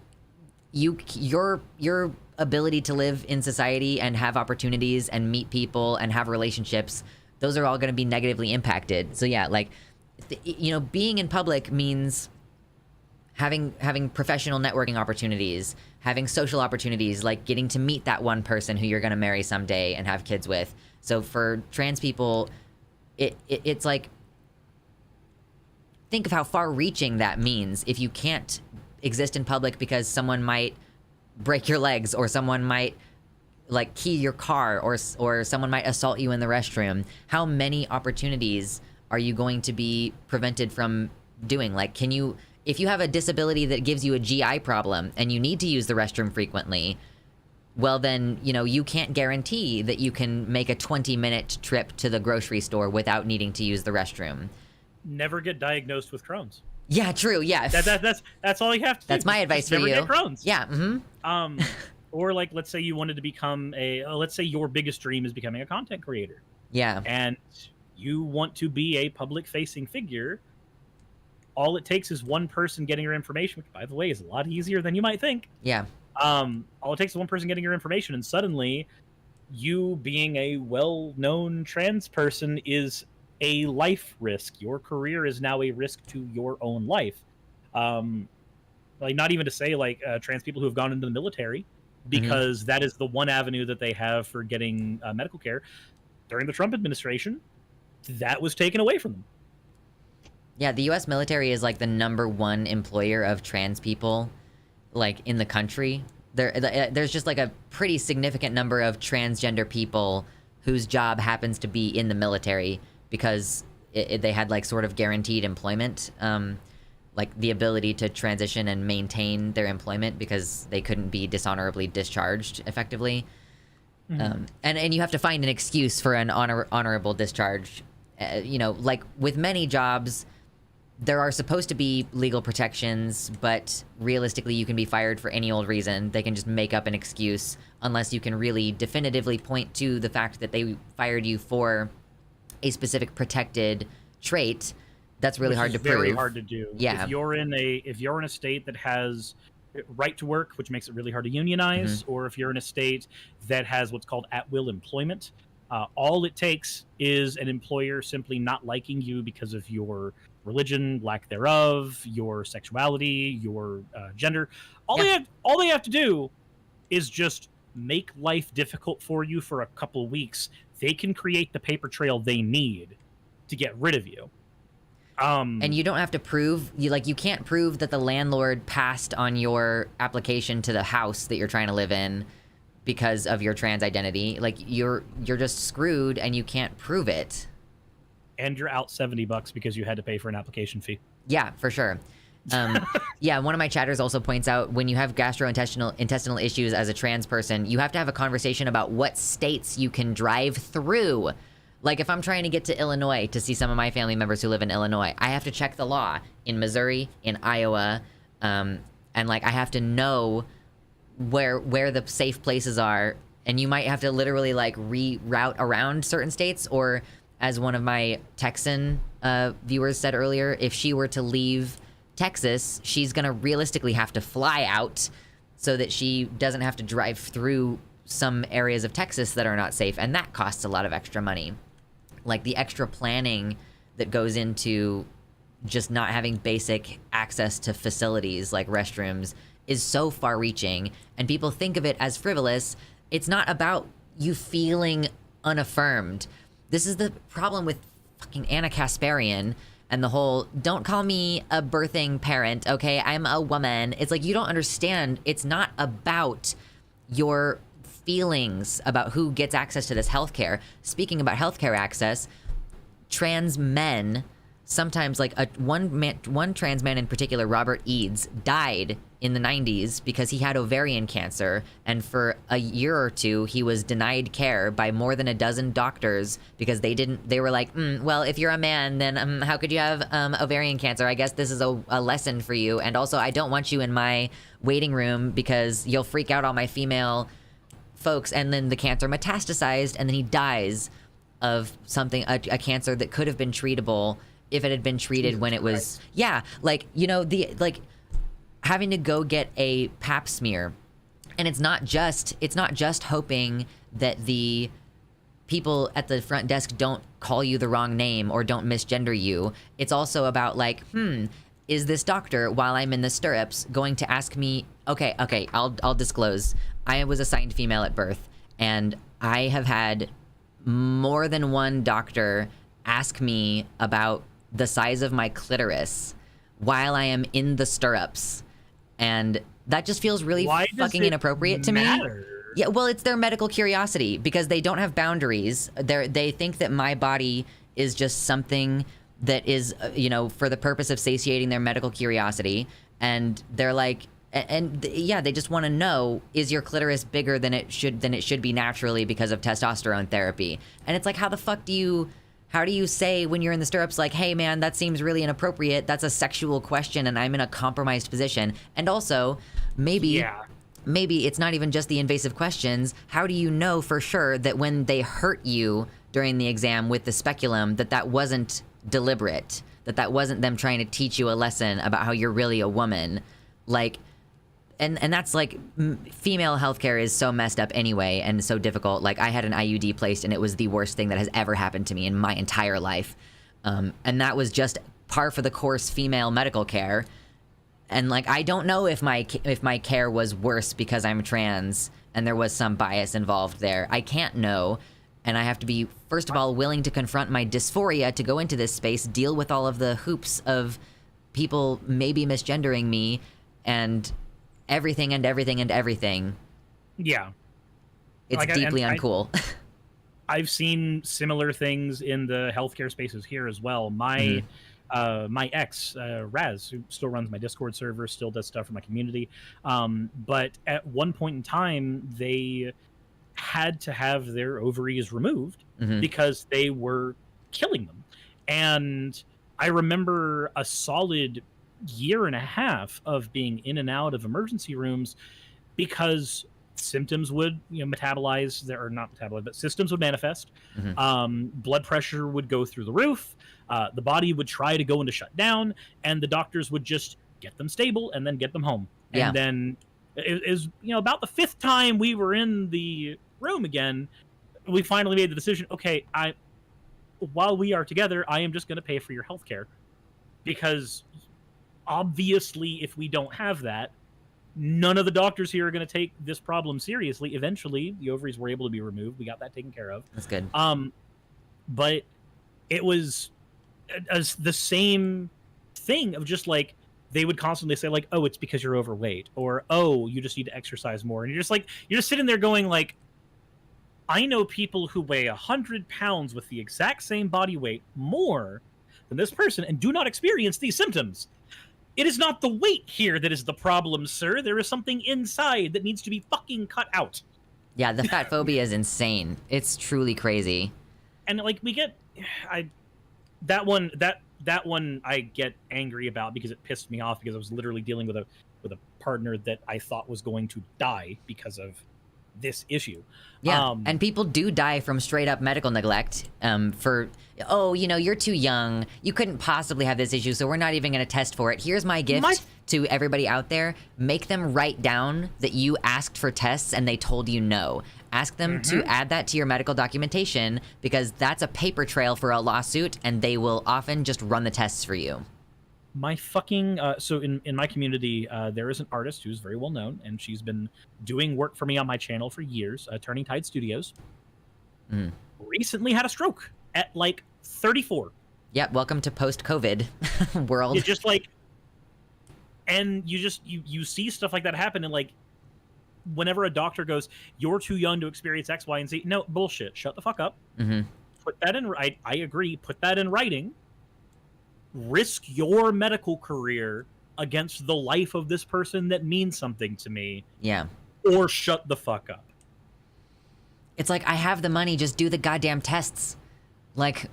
[SPEAKER 1] ability to live in society and have opportunities and meet people and have relationships, those are all going to be negatively impacted. So yeah, like, being in public means having professional networking opportunities, having social opportunities, like getting to meet that one person who you're going to marry someday and have kids with. So for trans people, it's like, think of how far-reaching that means if you can't exist in public because someone might break your legs or someone might like key your car or someone might assault you in the restroom. How many opportunities are you going to be prevented from doing? Like, if you have a disability that gives you a GI problem and you need to use the restroom frequently, well then, you can't guarantee that you can make a 20-minute trip to the grocery store without needing to use the restroom.
[SPEAKER 3] Never get diagnosed with Crohn's.
[SPEAKER 1] Yeah, true. Yeah.
[SPEAKER 3] That's all you have to do.
[SPEAKER 1] That's my advice for you.
[SPEAKER 3] Never get Crohn's.
[SPEAKER 1] Yeah.
[SPEAKER 3] Or like, let's say you wanted to become let's say your biggest dream is becoming a content creator.
[SPEAKER 1] Yeah.
[SPEAKER 3] And you want to be a public-facing figure. All it takes is one person getting your information, which, by the way, is a lot easier than you might think.
[SPEAKER 1] Yeah.
[SPEAKER 3] All it takes is one person getting your information, and suddenly, you being a well-known trans person is a life risk. Your career is now a risk to your own life. Like, not even to say, like, trans people who have gone into the military, because that is the one avenue that they have for getting medical care. During the Trump administration, that was taken away from them.
[SPEAKER 1] Yeah, the U.S. military is like the #1 employer of trans people, like, in the country. There's just like a pretty significant number of transgender people whose job happens to be in the military because they had like sort of guaranteed employment, like the ability to transition and maintain their employment because they couldn't be dishonorably discharged effectively. And you have to find an excuse for an honorable discharge. Like with many jobs, there are supposed to be legal protections, but realistically you can be fired for any old reason. They can just make up an excuse unless you can really definitively point to the fact that they fired you for a specific protected trait. That's really hard to prove.
[SPEAKER 3] Very hard to do.
[SPEAKER 1] Yeah.
[SPEAKER 3] If you're in a state that has right to work, which makes it really hard to unionize, or if you're in a state that has what's called at-will employment, all it takes is an employer simply not liking you because of your religion, lack thereof, your sexuality, your gender. All they have to do is just make life difficult for you for a couple weeks. They can create the paper trail they need to get rid of you.
[SPEAKER 1] And you don't have to prove you can't prove that the landlord passed on your application to the house that you're trying to live in because of your trans identity. Like you're just screwed and you can't prove it.
[SPEAKER 3] And you're out $70 because you had to pay for an application fee.
[SPEAKER 1] Yeah, for sure. Yeah, one of my chatters also points out when you have intestinal issues as a trans person, you have to have a conversation about what states you can drive through. Like if I'm trying to get to Illinois to see some of my family members who live in Illinois, I have to check the law in Missouri, in Iowa, and like I have to know where the safe places are, and you might have to literally like reroute around certain states, or as one of my Texan viewers said earlier, if she were to leave Texas, she's gonna realistically have to fly out so that she doesn't have to drive through some areas of Texas that are not safe, and that costs a lot of extra money. Like the extra planning that goes into just not having basic access to facilities like restrooms is so far-reaching, and people think of it as frivolous. It's not about you feeling unaffirmed. This is the problem with fucking Anna Kasparian and the whole, don't call me a birthing parent, okay? I'm a woman. It's like, you don't understand. It's not about your feelings about who gets access to this healthcare. Speaking about healthcare access, trans men, sometimes like one trans man in particular, Robert Eads, died in the 90s because he had ovarian cancer, and for a year or two he was denied care by more than a dozen doctors because they were like, well, if you're a man, then how could you have ovarian cancer? I guess this is a lesson for you, and also I don't want you in my waiting room because you'll freak out all my female folks. And then the cancer metastasized, and then he dies of something, a cancer that could have been treatable if it had been treated when it was, yeah, like, you know, having to go get a pap smear. And it's not just hoping that the people at the front desk don't call you the wrong name or don't misgender you. It's also about like, is this doctor, while I'm in the stirrups, going to ask me, okay, I'll disclose. I was assigned female at birth, and I have had more than one doctor ask me about the size of my clitoris while I am in the stirrups. And that just feels really fucking inappropriate to me. Yeah, well, it's their medical curiosity because they don't have boundaries. They think that my body is just something that is, for the purpose of satiating their medical curiosity. And they're like, they just want to know, is your clitoris bigger than it should be naturally because of testosterone therapy? And it's like, how do you say when you're in the stirrups, like, hey man, that seems really inappropriate. That's a sexual question and I'm in a compromised position. And also, maybe it's not even just the invasive questions. How do you know for sure that when they hurt you during the exam with the speculum, that wasn't deliberate, that wasn't them trying to teach you a lesson about how you're really a woman? Like, and that's like, female healthcare is so messed up anyway and so difficult. Like, I had an IUD placed and it was the worst thing that has ever happened to me in my entire life. And that was just par for the course female medical care. And like, I don't know if my care was worse because I'm trans and there was some bias involved there. I can't know. And I have to be, first of all, willing to confront my dysphoria to go into this space, deal with all of the hoops of people maybe misgendering me and everything.
[SPEAKER 3] Yeah.
[SPEAKER 1] It's
[SPEAKER 3] like,
[SPEAKER 1] deeply uncool.
[SPEAKER 3] I've seen similar things in the healthcare spaces here as well. My ex, Raz, who still runs my Discord server, still does stuff for my community. But at one point in time, they had to have their ovaries removed because they were killing them. And I remember a solid year and a half of being in and out of emergency rooms because symptoms would metabolize, or not metabolize, but symptoms would manifest. Blood pressure would go through the roof. The body would try to go into shutdown, and the doctors would just get them stable and then get them home.
[SPEAKER 1] Yeah.
[SPEAKER 3] And then it is about the fifth time we were in the room again, we finally made the decision, okay, while we are together, I am just going to pay for your health care, because obviously if we don't have that, none of the doctors here are going to take this problem seriously. Eventually the ovaries were able to be removed. We got that taken care of.
[SPEAKER 1] That's good.
[SPEAKER 3] But it was as the same thing of just like they would constantly say like, oh, it's because you're overweight, or oh, you just need to exercise more, and you're just sitting there going like, I know people who weigh 100 pounds with the exact same body weight more than this person and do not experience these symptoms. It is not the weight here that is the problem, sir. There is something inside that needs to be fucking cut out.
[SPEAKER 1] Yeah, the fat phobia is insane. It's truly crazy.
[SPEAKER 3] And like we get, that one I get angry about because it pissed me off because I was literally dealing with a partner that I thought was going to die because of this issue.
[SPEAKER 1] Yeah, and people do die from straight up medical neglect. Oh, you're too young. You couldn't possibly have this issue, so we're not even going to test for it. Here's my gift to everybody out there. Make them write down that you asked for tests and they told you no. Ask them to add that to your medical documentation, because that's a paper trail for a lawsuit, and they will often just run the tests for you.
[SPEAKER 3] My fucking so in my community there is an artist who's very well known, and she's been doing work for me on my channel for years, Turning Tide Studios. Recently had a stroke at like 34.
[SPEAKER 1] Yeah, welcome to post-COVID world.
[SPEAKER 3] It just like, and you see stuff like that happen, and like whenever a doctor goes, you're too young to experience X, Y, and Z. No, bullshit. Shut the fuck up. Put that in. I agree. Put that in writing. Risk your medical career against the life of this person that means something to me.
[SPEAKER 1] Yeah.
[SPEAKER 3] Or shut the fuck up.
[SPEAKER 1] It's like, I have the money, just do the goddamn tests. Like,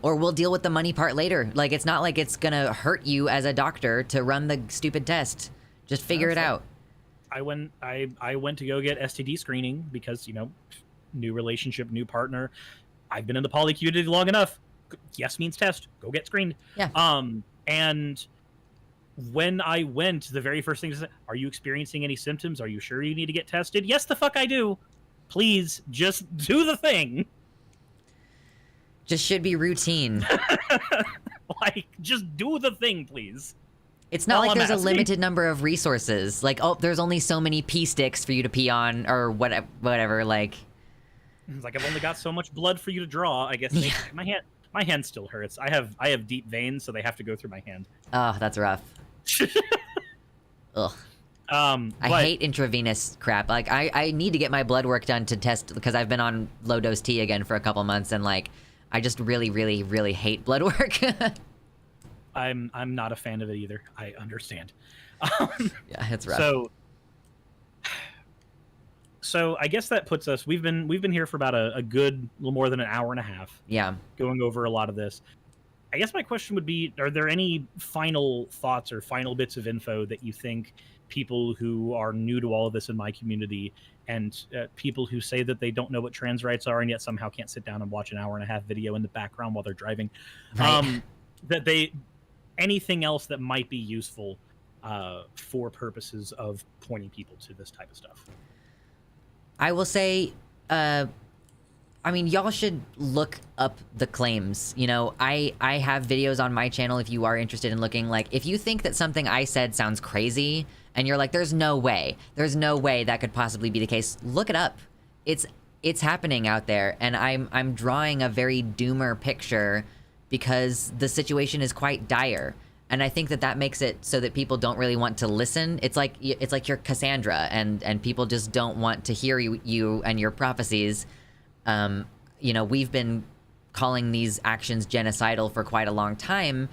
[SPEAKER 1] or we'll deal with the money part later. Like, it's not like it's gonna hurt you as a doctor to run the stupid test. Just figure it out.
[SPEAKER 3] I went to go get STD screening because, new relationship, new partner. I've been in the poly community long enough. Yes means test. Go get screened.
[SPEAKER 1] Yeah.
[SPEAKER 3] And when I went, the very first thing is, are you experiencing any symptoms? Are you sure you need to get tested? Yes, the fuck I do. Please, just do the thing.
[SPEAKER 1] Just should be routine.
[SPEAKER 3] Like, just do the thing, please.
[SPEAKER 1] It's not like there's a limited number of resources. Like, oh, there's only so many pee sticks for you to pee on, or whatever. Like,
[SPEAKER 3] it's like, I've only got so much blood for you to draw. I guess my hand still hurts. I have deep veins, so they have to go through my hand.
[SPEAKER 1] Oh, that's rough. Ugh. I hate intravenous crap. Like, I need to get my blood work done to test, because I've been on low dose T again for a couple months, and like, I just really, really, really hate blood work.
[SPEAKER 3] I'm not a fan of it either. I understand.
[SPEAKER 1] Yeah, it's rough.
[SPEAKER 3] So I guess that puts us. We've been here for about a good little more than an hour and a half.
[SPEAKER 1] Yeah,
[SPEAKER 3] going over a lot of this. I guess my question would be: are there any final thoughts or final bits of info that you think people who are new to all of this in my community, and people who say that they don't know what trans rights are and yet somehow can't sit down and watch an hour and a half video in the background while they're driving, that they anything else that might be useful for purposes of pointing people to this type of stuff?
[SPEAKER 1] I will say, I mean, y'all should look up the claims. I have videos on my channel if you are interested in looking. Like, if you think that something I said sounds crazy and you're like, there's no way that could possibly be the case, look it up. It's happening out there, and I'm drawing a very doomer picture because the situation is quite dire. And I think that makes it so that people don't really want to listen. It's like you're Cassandra, and people just don't want to hear you and your prophecies. We've been calling these actions genocidal for quite a long time.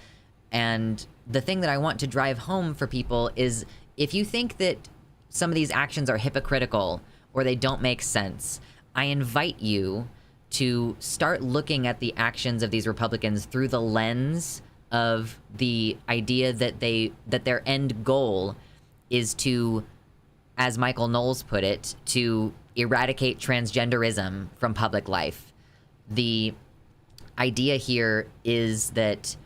[SPEAKER 1] And the thing that I want to drive home for people is, if you think that some of these actions are hypocritical or they don't make sense, I invite you to start looking at the actions of these Republicans through the lens of the idea that their end goal is to, as Michael Knowles put it, to eradicate transgenderism from public life. The idea here is that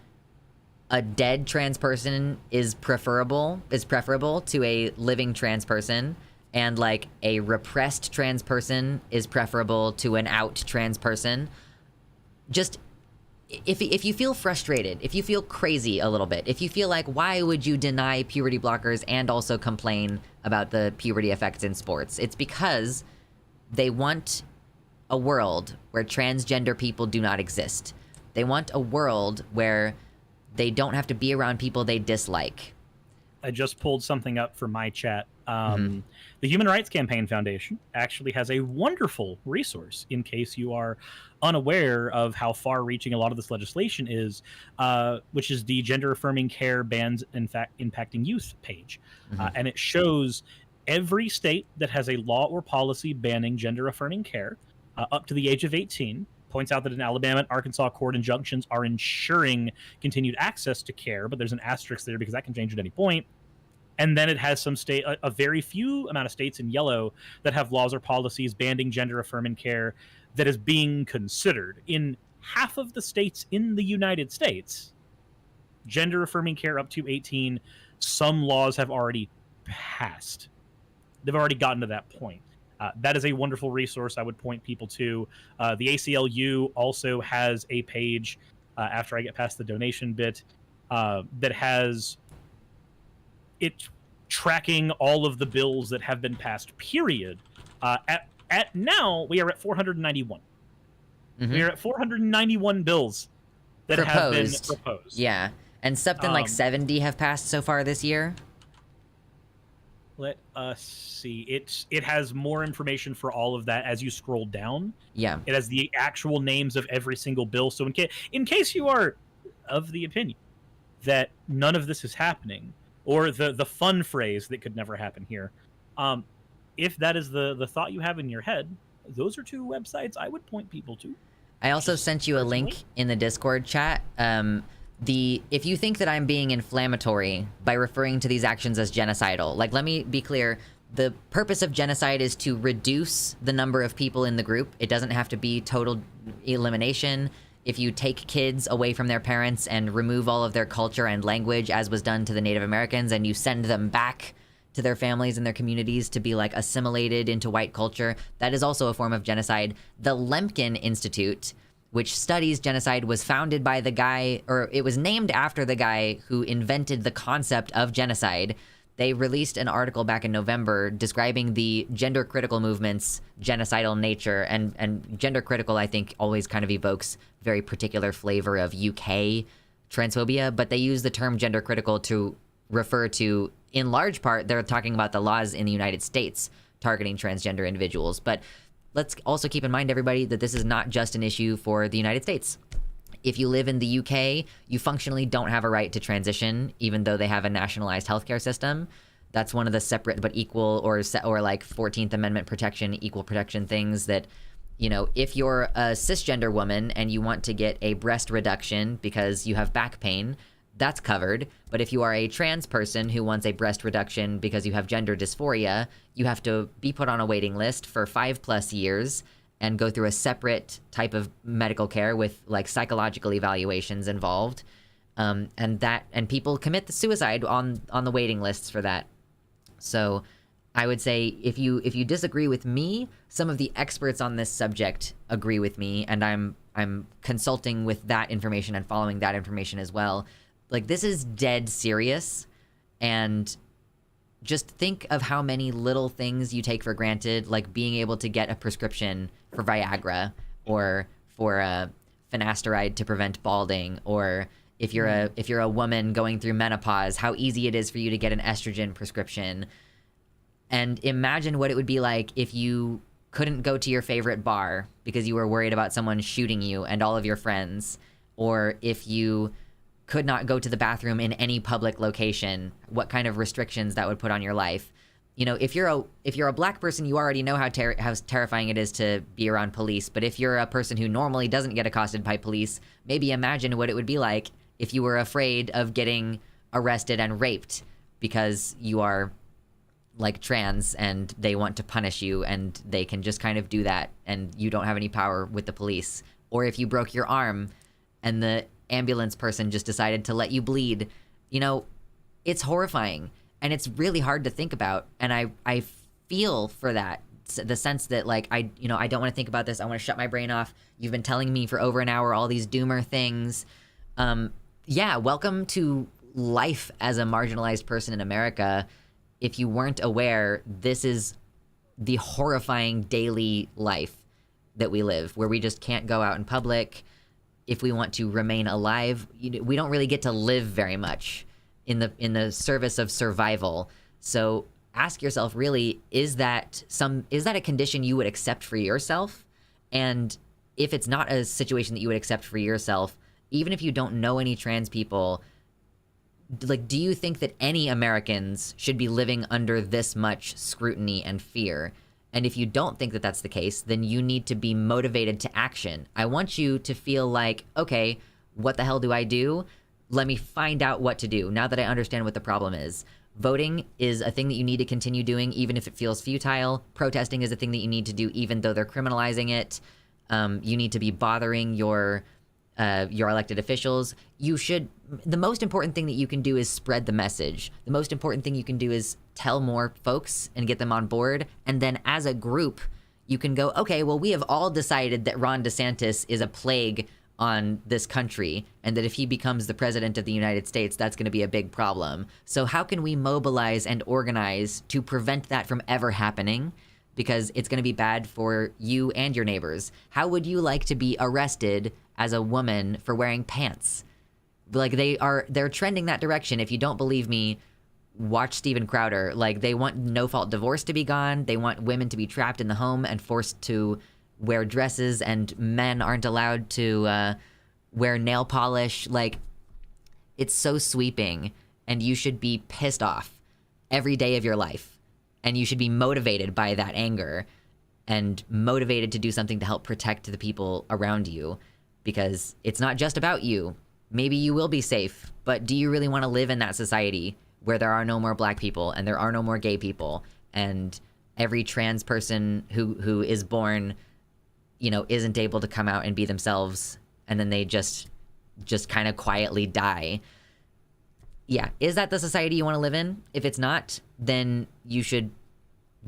[SPEAKER 1] a dead trans person is preferable to a living trans person, and like a repressed trans person is preferable to an out trans person. Just if you feel frustrated, if you feel crazy a little bit, if you feel like, why would you deny puberty blockers and also complain about the puberty effects in sports? It's because they want a world where transgender people do not exist. They want a world where they don't have to be around people they dislike.
[SPEAKER 3] I just pulled something up for my chat. The Human Rights Campaign Foundation actually has a wonderful resource in case you are unaware of how far-reaching a lot of this legislation is, which is the Gender Affirming Care Bans in fact Impacting Youth page. And it shows every state that has a law or policy banning gender affirming care up to the age of 18. Points out that in Alabama and Arkansas, court injunctions are ensuring continued access to care, but there's an asterisk there because that can change at any point. And then it has some state, a very few amount of states in yellow that have laws or policies banning gender affirming care that is being considered. In half of the states in the United States, gender affirming care up to 18, some laws have already passed. They've already gotten to that point. That is a wonderful resource I would point people to. The ACLU also has a page, after I get past the donation bit, that has it tracking all of the bills that have been passed, period. At now, we are at 491. We are at 491 bills that have been proposed.
[SPEAKER 1] Yeah, and something like 70 have passed so far this year.
[SPEAKER 3] Let us see. It has more information for all of that as you scroll down.
[SPEAKER 1] Yeah.
[SPEAKER 3] It has the actual names of every single bill. So in case you are of the opinion that none of this is happening, or the fun phrase that could never happen here, if that is the thought you have in your head, those are two websites I would point people to.
[SPEAKER 1] I also sent you a link in the Discord chat. If you think that I'm being inflammatory by referring to these actions as genocidal, like, let me be clear. The purpose of genocide is to reduce the number of people in the group. It doesn't have to be total elimination. If you take kids away from their parents and remove all of their culture and language, as was done to the Native Americans, and you send them back to their families and their communities to be like assimilated into white culture, that is also a form of genocide. The Lemkin Institute, which studies genocide, was founded by the guy, or it was named after the guy who invented the concept of genocide. They released an article back in November describing the gender critical movement's genocidal nature, and gender critical, I think, always kind of evokes very particular flavor of UK transphobia, but they use the term gender critical to refer to, in large part, they're talking about the laws in the United States targeting transgender individuals. But let's also keep in mind, everybody, that this is not just an issue for the United States. If you live in the UK, you functionally don't have a right to transition, even though they have a nationalized healthcare system. That's one of the separate but equal, or like 14th Amendment protection, equal protection things that, you know, if you're a cisgender woman and you want to get a breast reduction because you have back pain, that's covered. But if you are a trans person who wants a breast reduction because you have gender dysphoria, you have to be put on a waiting list for 5+ years and go through a separate type of medical care with like psychological evaluations involved. And people commit the suicide on the waiting lists for that. So I would say if you disagree with me, some of the experts on this subject agree with me, and I'm consulting with that information and following that information as well. Like, this is dead serious, and just think of how many little things you take for granted, like being able to get a prescription for Viagra, or for a finasteride to prevent balding, or if you're a woman going through menopause, how easy it is for you to get an estrogen prescription. And imagine what it would be like if you couldn't go to your favorite bar because you were worried about someone shooting you and all of your friends, or if you could not go to the bathroom in any public location, what kind of restrictions that would put on your life. You know, if you're a black person, you already know how terrifying it is to be around police. But if you're a person who normally doesn't get accosted by police, maybe imagine what it would be like if you were afraid of getting arrested and raped because you are like trans and they want to punish you and they can just kind of do that and you don't have any power with the police. Or if you broke your arm and the ambulance person just decided to let you bleed. You know, it's horrifying, and it's really hard to think about. And I feel for that, the sense that like I don't want to think about this. I want to shut my brain off. You've been telling me for over an hour all these doomer things. Yeah, welcome to life as a marginalized person in America. If you weren't aware, this is the horrifying daily life that we live, where we just can't go out in public. if we want to remain alive, we don't really get to live very much in the service of survival. So ask yourself, really, is that a condition you would accept for yourself? And if it's not a situation that you would accept for yourself, even if you don't know any trans people, like, do you think that any Americans should be living under this much scrutiny and fear? And if you don't think that that's the case, then you need to be motivated to action. I want you to feel like, okay, what the hell do I do? Let me find out what to do now that I understand what the problem is. Voting is a thing that you need to continue doing, even if it feels futile. Protesting is a thing that you need to do, even though they're criminalizing it. You need to be bothering your elected officials. The most important thing that you can do is spread the message. The most important thing you can do is tell more folks and get them on board. And then as a group, you can go, okay, well, we have all decided that Ron DeSantis is a plague on this country, and that if he becomes the president of the United States, that's going to be a big problem. So how can we mobilize and organize to prevent that from ever happening? Because it's going to be bad for you and your neighbors. How would you like to be arrested as a woman for wearing pants? Like, they're trending that direction. If you don't believe me, watch Steven Crowder. Like, they want no-fault divorce to be gone. They want women to be trapped in the home and forced to wear dresses, and men aren't allowed to wear nail polish. Like, it's so sweeping, and you should be pissed off every day of your life. And you should be motivated by that anger and motivated to do something to help protect the people around you, because it's not just about you. Maybe you will be safe, but do you really want to live in that society where there are no more black people and there are no more gay people, and every trans person who is born, isn't able to come out and be themselves, and then they just kind of quietly die? Yeah, is that the society you want to live in? If it's not, then you should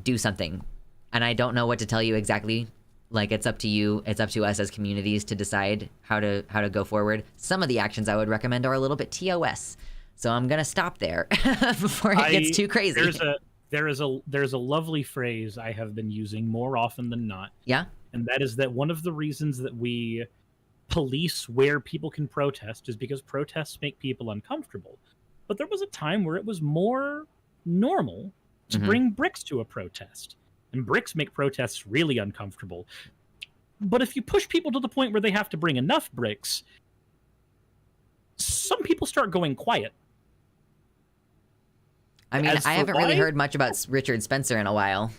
[SPEAKER 1] do something. And I don't know what to tell you exactly. Like, it's up to you. It's up to us as communities to decide how to go forward. Some of the actions I would recommend are a little bit TOS. So I'm going to stop there before it gets too crazy.
[SPEAKER 3] There's a lovely phrase I have been using more often than not.
[SPEAKER 1] Yeah?
[SPEAKER 3] And that is that one of the reasons that we police where people can protest is because protests make people uncomfortable. But there was a time where it was more normal to bring bricks to a protest. And bricks make protests really uncomfortable. But if you push people to the point where they have to bring enough bricks, some people start going quiet.
[SPEAKER 1] I mean, I haven't really heard much about Richard Spencer in a while.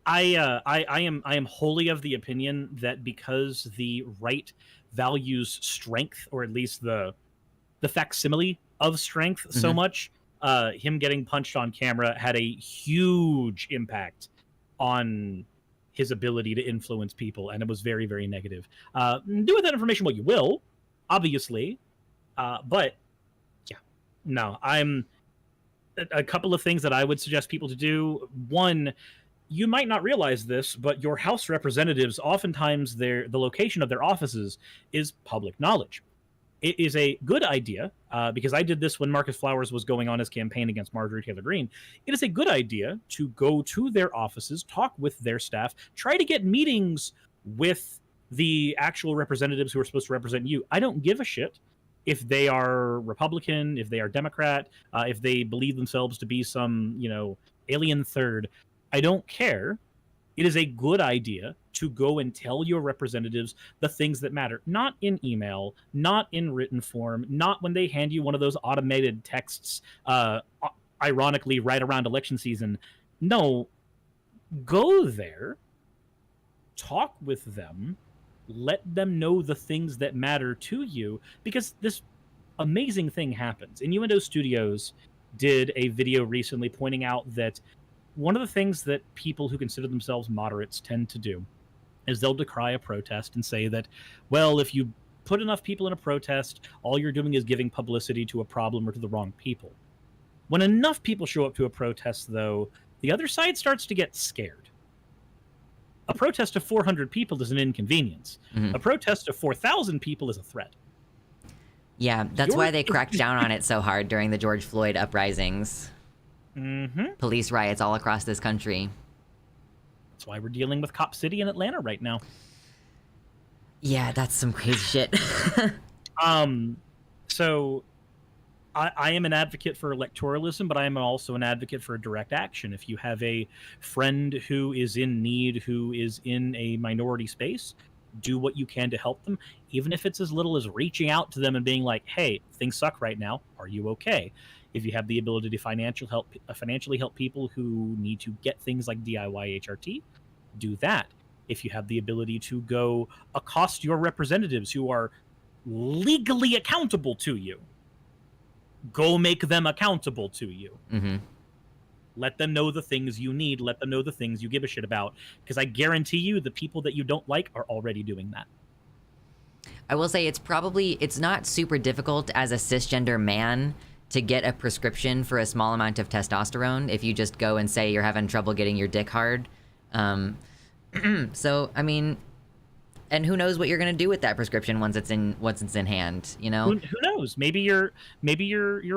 [SPEAKER 3] I am wholly of the opinion that because the right values strength, or at least the facsimile of strength so much, him getting punched on camera had a huge impact on his ability to influence people, and it was very, very negative. Do with that information what you will, obviously, but yeah, no, a couple of things that I would suggest people to do. One, you might not realize this, but your House representatives, oftentimes the location of their offices is public knowledge. It is a good idea, because I did this when Marcus Flowers was going on his campaign against Marjorie Taylor Greene. It is a good idea to go to their offices, talk with their staff, try to get meetings with the actual representatives who are supposed to represent you. I don't give a shit if they are Republican, if they are Democrat, if they believe themselves to be some, alien third. I don't care. It is a good idea to go and tell your representatives the things that matter. Not in email, not in written form, not when they hand you one of those automated texts, ironically, right around election season. No, go there, talk with them, let them know the things that matter to you, because this amazing thing happens. Innuendo Studios did a video recently pointing out that one of the things that people who consider themselves moderates tend to do is they'll decry a protest and say that, well, if you put enough people in a protest, all you're doing is giving publicity to a problem or to the wrong people. When enough people show up to a protest, though, the other side starts to get scared. A protest of 400 people is an inconvenience. A protest of 4,000 people is a threat.
[SPEAKER 1] Yeah, that's why they cracked down on it so hard during the George Floyd uprisings. Police riots all across this country.
[SPEAKER 3] That's why we're dealing with Cop City in Atlanta right now.
[SPEAKER 1] Yeah, that's some crazy shit.
[SPEAKER 3] So I am an advocate for electoralism, but I am also an advocate for direct action. If you have a friend who is in need, who is in a minority space, do what you can to help them, even if it's as little as reaching out to them and being like, "Hey, things suck right now. Are you okay?" If you have the ability to financially help people who need to get things like DIY HRT, do that. If you have the ability to go accost your representatives who are legally accountable to you, go make them accountable to you.
[SPEAKER 1] Mm-hmm.
[SPEAKER 3] Let them know the things you need. Let them know the things you give a shit about. Because I guarantee you the people that you don't like are already doing that.
[SPEAKER 1] I will say it's not super difficult as a cisgender man to get a prescription for a small amount of testosterone if you just go and say you're having trouble getting your dick hard. So, I mean, and who knows what you're gonna do with that prescription once it's in hand, you know?
[SPEAKER 3] Who knows? Maybe your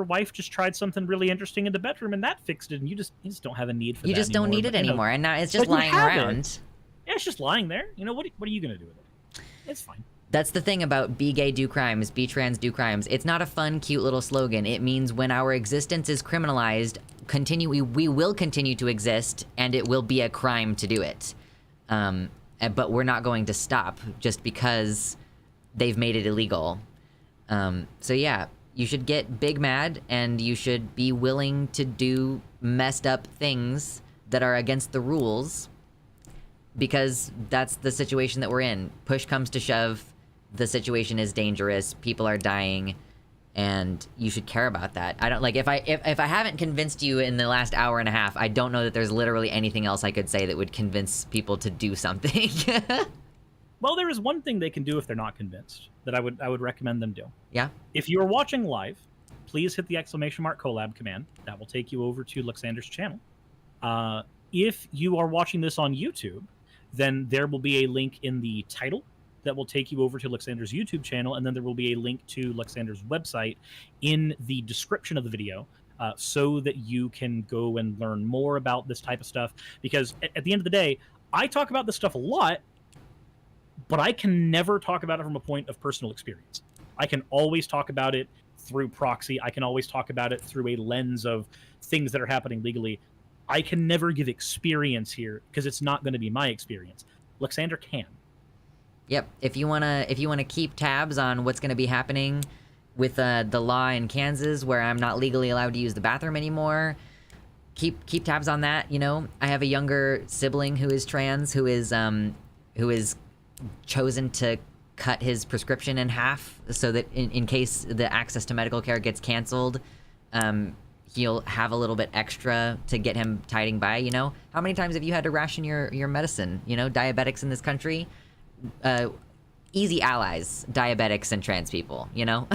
[SPEAKER 3] wife just tried something really interesting in the bedroom and that fixed it, and you just don't have a need for that.
[SPEAKER 1] You just don't need it anymore, and now it's just
[SPEAKER 3] But you
[SPEAKER 1] lying
[SPEAKER 3] have
[SPEAKER 1] around.
[SPEAKER 3] it. Yeah, it's just lying there. You know, what are you gonna do with it? It's fine.
[SPEAKER 1] That's the thing about be gay, do crimes, be trans, do crimes. It's not a fun, cute little slogan. It means when our existence is criminalized, we will continue to exist, and it will be a crime to do it. But we're not going to stop just because they've made it illegal. So yeah, you should get big mad, and you should be willing to do messed up things that are against the rules, because that's the situation that we're in. Push comes to shove, the situation is dangerous, people are dying, and you should care about that. I don't, like, if I haven't convinced you in the last hour and a half, I don't know that there's literally anything else I could say that would convince people to do something.
[SPEAKER 3] Well, there is one thing they can do if they're not convinced that I would recommend them do.
[SPEAKER 1] Yeah.
[SPEAKER 3] If you are watching live, please hit the !collab command. That will take you over to Luxander's channel. If you are watching this on YouTube, then there will be a link in the title that will take you over to Luxander's YouTube channel, and then there will be a link to Luxander's website in the description of the video, so that you can go and learn more about this type of stuff. Because at the end of the day, I talk about this stuff a lot, but I can never talk about it from a point of personal experience. I can always talk about it through proxy. I can always talk about it through a lens of things that are happening legally. I can never give experience here because it's not going to be my experience. Luxander can.
[SPEAKER 1] Yep. If you wanna keep tabs on what's gonna be happening with the law in Kansas, where I'm not legally allowed to use the bathroom anymore, keep tabs on that. You know, I have a younger sibling who is trans, who is chosen to cut his prescription in half so that in case the access to medical care gets canceled, he'll have a little bit extra to get him tiding by. You know, how many times have you had to ration your medicine? You know, diabetics in this country. Easy allies, diabetics and trans people, you know?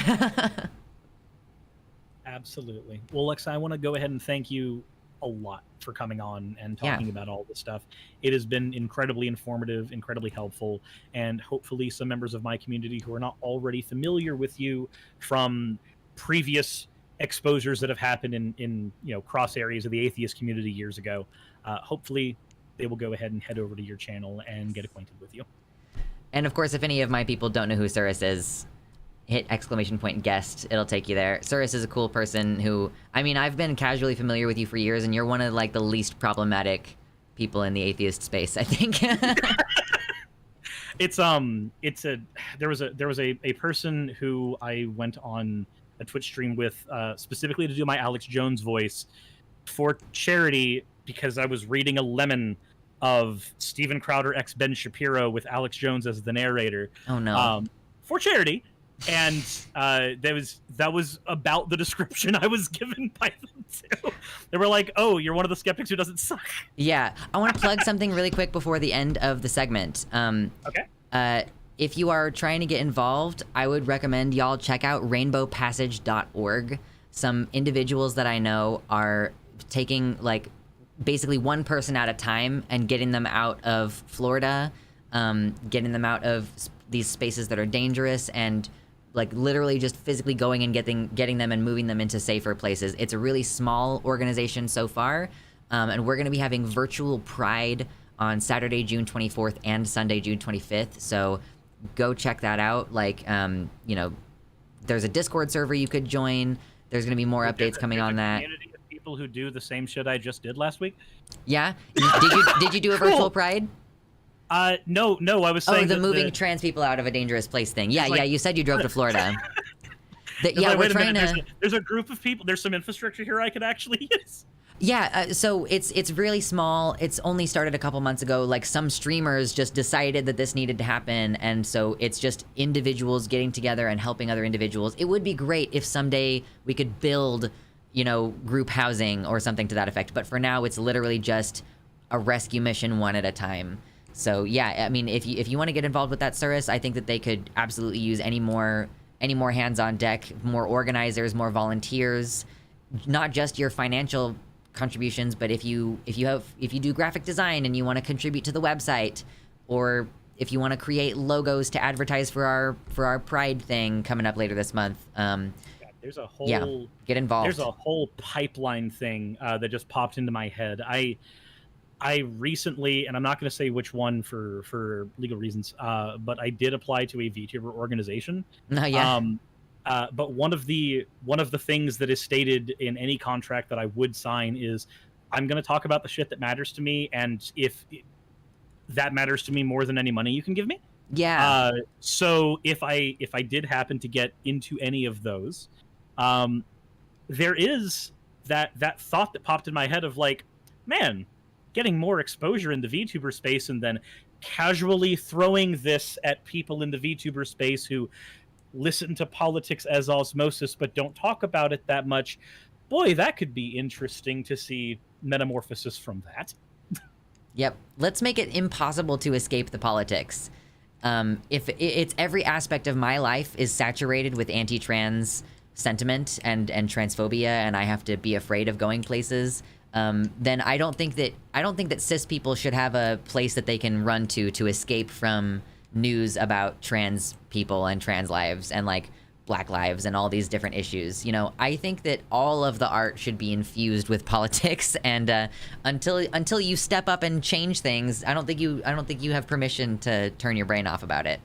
[SPEAKER 3] Absolutely. Well, Lex, I want to go ahead and thank you a lot for coming on and talking about all this stuff. It has been incredibly informative, incredibly helpful, and hopefully some members of my community who are not already familiar with you from previous exposures that have happened in cross areas of the atheist community years ago, hopefully they will go ahead and head over to your channel and get acquainted with you.
[SPEAKER 1] And of course, if any of my people don't know who Cirrus is, hit !guest. It'll take you there. Cirrus is a cool person who, I mean, I've been casually familiar with you for years, and you're one of like the least problematic people in the atheist space, I think.
[SPEAKER 3] There was a person who I went on a Twitch stream with specifically to do my Alex Jones voice for charity, because I was reading a lemon of Steven Crowder x Ben Shapiro with Alex Jones as the narrator.
[SPEAKER 1] Oh no.
[SPEAKER 3] For charity. And that was about the description I was given by them too. They were like, "Oh, you're one of the skeptics who doesn't suck."
[SPEAKER 1] Yeah, I want to plug something really quick before the end of the segment.
[SPEAKER 3] Okay.
[SPEAKER 1] If you are trying to get involved, I would recommend y'all check out rainbowpassage.org. Some individuals that I know are taking like basically one person at a time and getting them out of Florida, getting them out of these spaces that are dangerous, and like literally just physically going and getting them and moving them into safer places. It's a really small organization so far, and we're going to be having virtual Pride on Saturday, June 24th and Sunday, June 25th. So go check that out. Like, you know, there's a Discord server you could join. There's going to be more updates coming on that.
[SPEAKER 3] Community of people who do the same shit I just did last week.
[SPEAKER 1] Yeah. Did you do a virtual Pride?
[SPEAKER 3] No. I was saying
[SPEAKER 1] the moving trans people out of a dangerous place thing. Yeah, yeah. You said you drove to Florida. Yeah, we're trying to.
[SPEAKER 3] There's a group of people. There's some infrastructure here I could actually use.
[SPEAKER 1] Yeah, so it's really small. It's only started a couple months ago. Like, some streamers just decided that this needed to happen, and so it's just individuals getting together and helping other individuals. It would be great if someday we could build, you know, group housing or something to that effect. But for now, it's literally just a rescue mission one at a time. So yeah, I mean, if you want to get involved with that service, I think that they could absolutely use any more hands on deck, more organizers, more volunteers, not just your financial contributions, but if you do graphic design and you want to contribute to the website, or if you want to create logos to advertise for our Pride thing coming up later this month.
[SPEAKER 3] There's a whole
[SPEAKER 1] get involved.
[SPEAKER 3] There's a whole pipeline thing that just popped into my head. I recently, and I'm not going to say which one for legal reasons, but I did apply to a VTuber organization. But one of the things that is stated in any contract that I would sign is, I'm going to talk about the shit that matters to me, and if that matters to me more than any money you can give me.
[SPEAKER 1] Yeah.
[SPEAKER 3] So if I did happen to get into any of those, there is that thought that popped in my head of like, man, getting more exposure in the VTuber space and then casually throwing this at people in the VTuber space who listen to politics as osmosis but don't talk about it that much. Boy, that could be interesting to see metamorphosis from that.
[SPEAKER 1] Yep. Let's make it impossible to escape the politics. If it's every aspect of my life is saturated with anti-trans sentiment and transphobia, and I have to be afraid of going places, then I don't think that cis people should have a place that they can run to escape from news about trans people and trans lives and like Black lives and all these different issues. You know, I think that all of the art should be infused with politics, and until you step up and change things, I don't think you have permission to turn your brain off about it.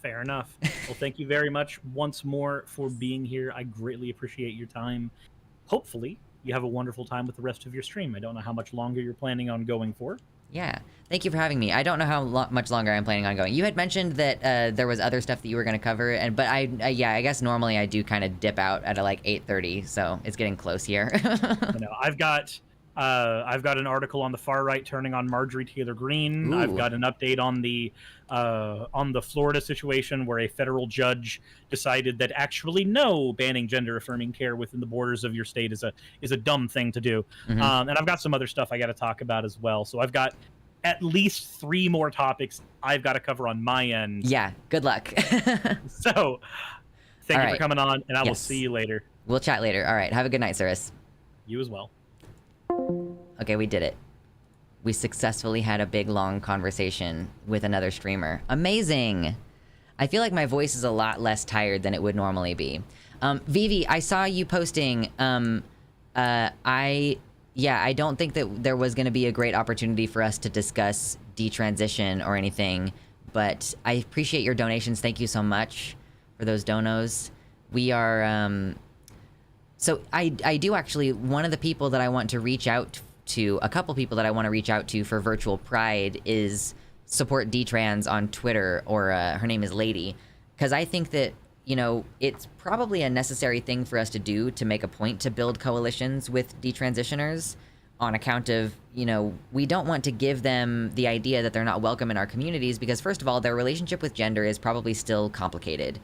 [SPEAKER 3] Fair enough. Well, thank you very much once more for being here. I greatly appreciate your time. Hopefully you have a wonderful time with the rest of your stream. I don't know how much longer you're planning on going for.
[SPEAKER 1] Yeah. Thank you for having me. I don't know how much longer I'm planning on going. You had mentioned that there was other stuff that you were going to cover, but I guess normally I do kind of dip out at like 8:30, so it's getting close here.
[SPEAKER 3] I've got an article on the far right turning on Marjorie Taylor Greene.
[SPEAKER 1] Ooh.
[SPEAKER 3] I've got an update on the Florida situation where a federal judge decided that actually no, banning gender affirming care within the borders of your state is a dumb thing to do.
[SPEAKER 1] Mm-hmm.
[SPEAKER 3] And I've got some other stuff I got to talk about as well. So I've got at least 3 more topics I've got to cover on my end.
[SPEAKER 1] Yeah. Good luck.
[SPEAKER 3] So thank you
[SPEAKER 1] right.
[SPEAKER 3] for coming on, and I will
[SPEAKER 1] Yes.
[SPEAKER 3] see you later.
[SPEAKER 1] We'll chat later. All right. Have a good night, Cyrus.
[SPEAKER 3] You as well.
[SPEAKER 1] Okay, we did it. We successfully had a big, long conversation with another streamer. Amazing! I feel like my voice is a lot less tired than it would normally be. Vivi, I saw you posting. I don't think that there was going to be a great opportunity for us to discuss detransition or anything, but I appreciate your donations. Thank you so much for those donos. We are... So I do actually, one of the people that I want to reach out to, a couple people that I want to reach out to for virtual Pride is Support Detrans on Twitter, or her name is Lady, because I think that, you know, it's probably a necessary thing for us to do to make a point to build coalitions with detransitioners on account of, you know, we don't want to give them the idea that they're not welcome in our communities because, first of all, their relationship with gender is probably still complicated.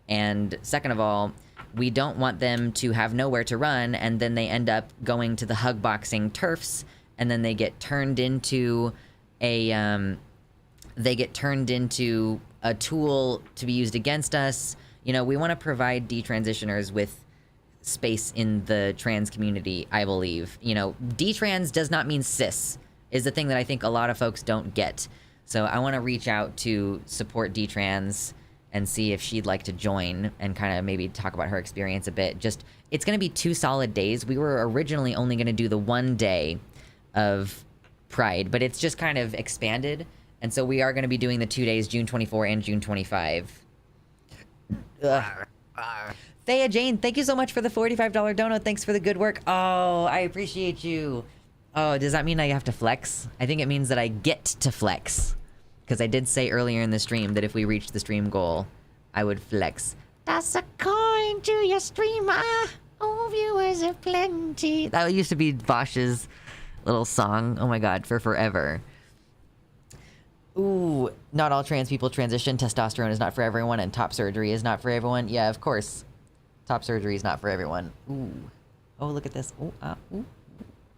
[SPEAKER 1] And second of all, we don't want them to have nowhere to run, and then they end up going to the hug boxing turfs, and then they get turned into a tool to be used against us. You know, we want to provide detransitioners with space in the trans community, I believe. You know, detrans does not mean cis, is the thing that I think a lot of folks don't get. So I want to reach out to Support Detrans and see if she'd like to join and kind of maybe talk about her experience a bit. Just, it's going to be 2 solid days. We were originally only going to do the 1 day of Pride, but it's just kind of expanded. And so we are going to be doing the 2 days, June 24 and June 25. Thea Jane, thank you so much for the $45 dono. Thanks for the good work. Oh, I appreciate you. Oh, does that mean I have to flex? I think it means that I get to flex. Because I did say earlier in the stream that if we reached the stream goal, I would flex. Toss a coin to your streamer. Oh, viewers of plenty. That used to be Bosch's little song. Oh my god, for forever. Ooh, not all trans people transition. Testosterone is not for everyone, and top surgery is not for everyone. Yeah, of course. Top surgery is not for everyone. Ooh. Oh, look at this. Ooh,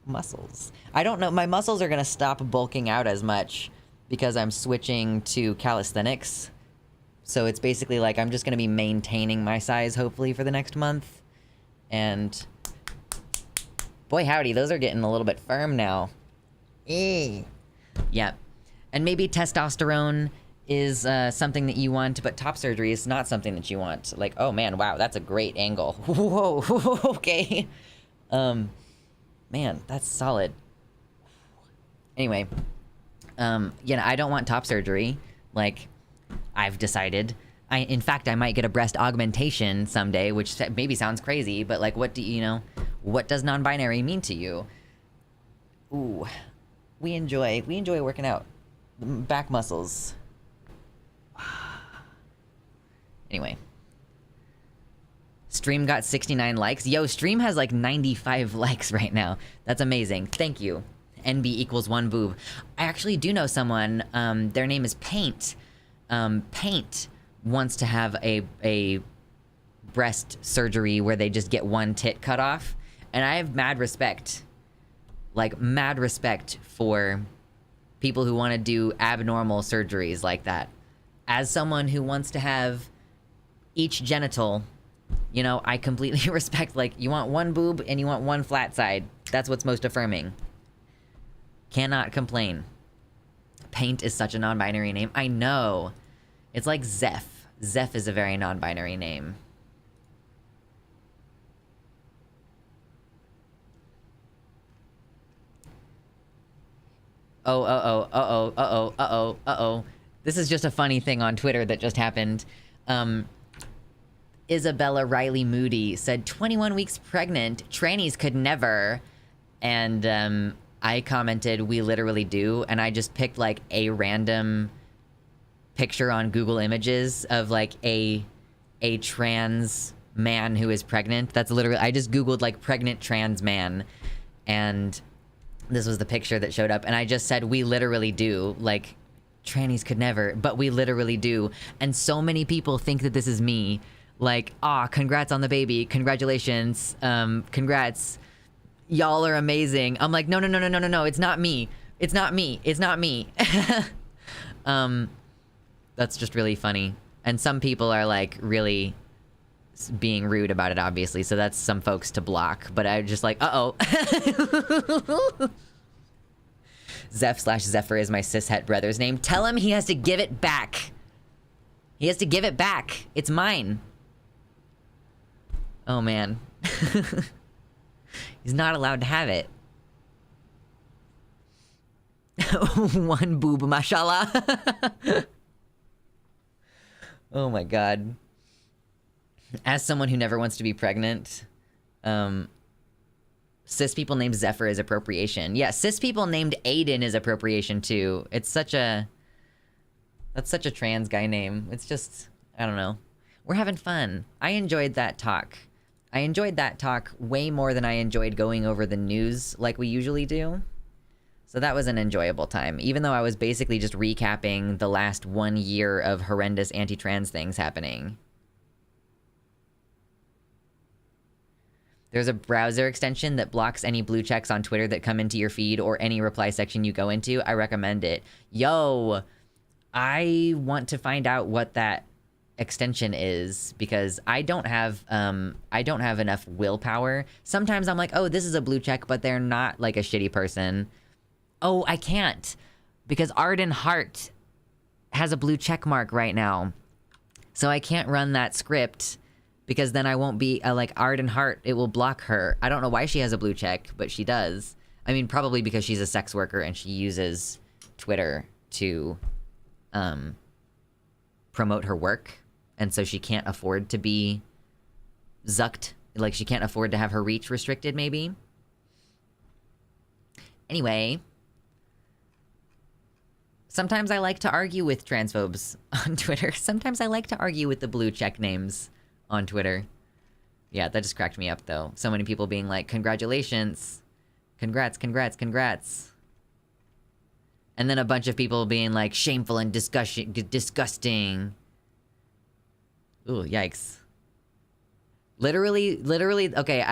[SPEAKER 1] muscles. I don't know. My muscles are going to stop bulking out as much because I'm switching to calisthenics. So it's basically like I'm just going to be maintaining my size, hopefully, for the next month. And boy, howdy, those are getting a little bit firm now. Yep. And maybe testosterone is something that you want, but top surgery is not something that you want. Like, oh man, wow, that's a great angle. Whoa, okay. Man, that's solid. Anyway, I don't want top surgery. Like, I've decided. In fact, I might get a breast augmentation someday, which maybe sounds crazy, but like, what does non-binary mean to you? Ooh, we enjoy working out. Back muscles. Anyway. Stream got 69 likes. Yo, stream has like 95 likes right now. That's amazing. Thank you. NB equals 1 boob. I actually do know someone, their name is Paint. Paint wants to have a breast surgery where they just get one tit cut off. And I have mad respect. Like, mad respect for people who want to do abnormal surgeries like that. As someone who wants to have each genital, you know, I completely respect, like, you want one boob and you want one flat side. That's what's most affirming. Cannot complain. Paint is such a non-binary name. I know. It's like Zeph. Zeph is a very non-binary name. Uh-oh. This is just a funny thing on Twitter that just happened. Isabella Riley Moody said, 21 weeks pregnant, trannies could never. And I commented, we literally do. And I just picked like a random picture on Google Images of like a trans man who is pregnant. That's literally, I just Googled like pregnant trans man. And this was the picture that showed up, and I just said, we literally do. Like, trannies could never, but we literally do. And so many people think that this is me. Like, congrats on the baby. Congratulations. Congrats. Y'all are amazing. I'm like, no. It's not me. It's not me. That's just really funny. And some people are like really being rude about it, obviously, so that's some folks to block, but I'm just like, Zeph/Zephyr is my cishet brother's name. Tell him he has to give it back. He has to give it back. It's mine. Oh man. He's not allowed to have it. One boob, mashallah. Oh my god. As someone who never wants to be pregnant, cis people named Zephyr is appropriation. Yeah, cis people named Aiden is appropriation too. It's such a... That's such a trans guy name. It's just... I don't know. We're having fun. I enjoyed that talk. I enjoyed that talk way more than I enjoyed going over the news like we usually do. So that was an enjoyable time, even though I was basically just recapping the last 1 year of horrendous anti-trans things happening. There's a browser extension that blocks any blue checks on Twitter that come into your feed or any reply section you go into. I recommend it. Yo, I want to find out what that extension is because I don't have enough willpower. Sometimes I'm like, oh, this is a blue check, but they're not like a shitty person. Oh, I can't because Arden Hart has a blue check mark right now. So I can't run that script because then I won't be like Arden Hart. It will block her. I don't know why she has a blue check, but she does. I mean, probably because she's a sex worker and she uses Twitter to promote her work, and so she can't afford to be zucked. Like, she can't afford to have her reach restricted, maybe. Anyway, sometimes I like to argue with transphobes on Twitter. Sometimes I like to argue with the blue check names on Twitter. Yeah, that just cracked me up, though. So many people being like, congratulations. Congrats, congrats, congrats. And then a bunch of people being like, shameful and disgusting. Ooh, yikes. Literally, okay,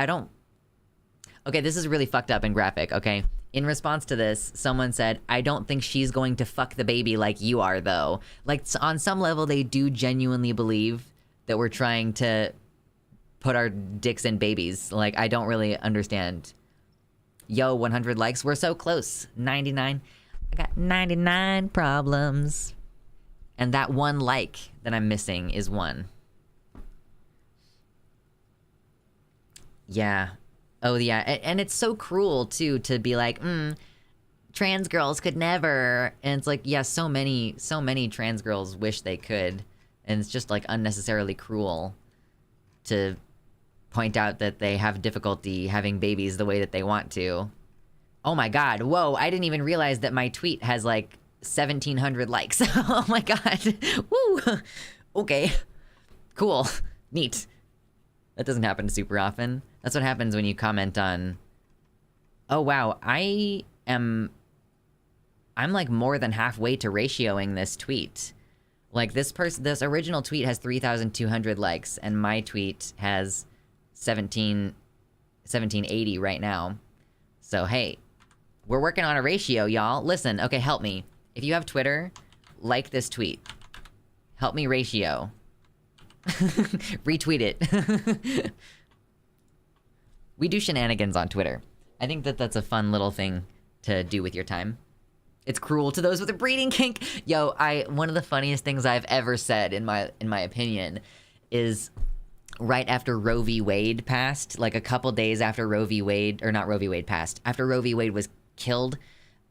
[SPEAKER 1] okay, this is really fucked up and graphic, okay? In response to this, someone said, I don't think she's going to fuck the baby like you are, though. Like, on some level, they do genuinely believe that we're trying to put our dicks in babies. Like, I don't really understand. Yo, 100 likes. We're so close. 99. I got 99 problems. And that one like that I'm missing is one. Yeah. Oh, yeah. And it's so cruel, too, to be like, trans girls could never. And it's like, yeah, so many trans girls wish they could. And it's just, like, unnecessarily cruel to point out that they have difficulty having babies the way that they want to. Oh my god. Whoa, I didn't even realize that my tweet has, like, 1,700 likes. Oh my god. Woo! Okay. Cool. Neat. That doesn't happen super often. That's what happens when you comment on... Oh wow, I'm like more than halfway to ratioing this tweet. Like, this original tweet has 3,200 likes, and my tweet has 1780 right now. So hey, we're working on a ratio, y'all. Listen, okay, help me. If you have Twitter, like this tweet. Help me ratio. Retweet it. We do shenanigans on Twitter. I think that that's a fun little thing to do with your time. It's cruel to those with a breeding kink. Yo, one of the funniest things I've ever said, in my opinion, is right after Roe v. Wade passed, like a couple days after Roe v. Wade, or not Roe v. Wade passed, after Roe v. Wade was killed,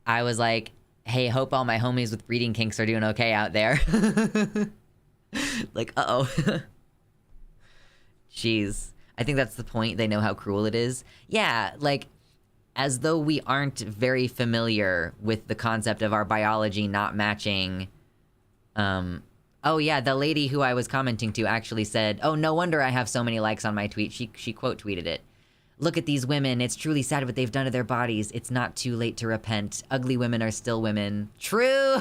[SPEAKER 1] I was like, hey, hope all my homies with breeding kinks are doing okay out there. Like, uh-oh. Jeez. I think that's the point. They know how cruel it is. Yeah, like, as though we aren't very familiar with the concept of our biology not matching. Oh yeah, the lady who I was commenting to actually said, oh, no wonder I have so many likes on my tweet. She quote tweeted it. Look at these women. It's truly sad what they've done to their bodies. It's not too late to repent. Ugly women are still women. True!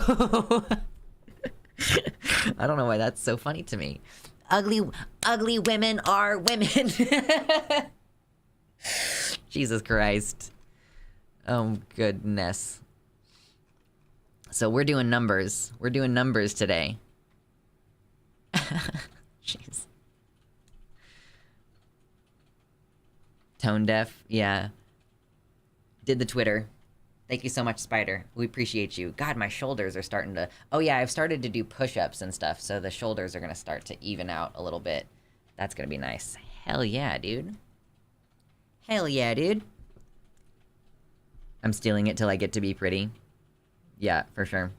[SPEAKER 1] I don't know why that's so funny to me. Ugly women are women. Jesus Christ. Oh, goodness. So we're doing numbers. We're doing numbers today. Jeez. Tone deaf? Yeah. Did the Twitter. Thank you so much, Spider. We appreciate you. God, my shoulders are starting to... Oh yeah, I've started to do push-ups and stuff, so the shoulders are going to start to even out a little bit. That's going to be nice. Hell yeah, dude. Hell yeah, dude. I'm stealing it till I get to be pretty. Yeah, for sure.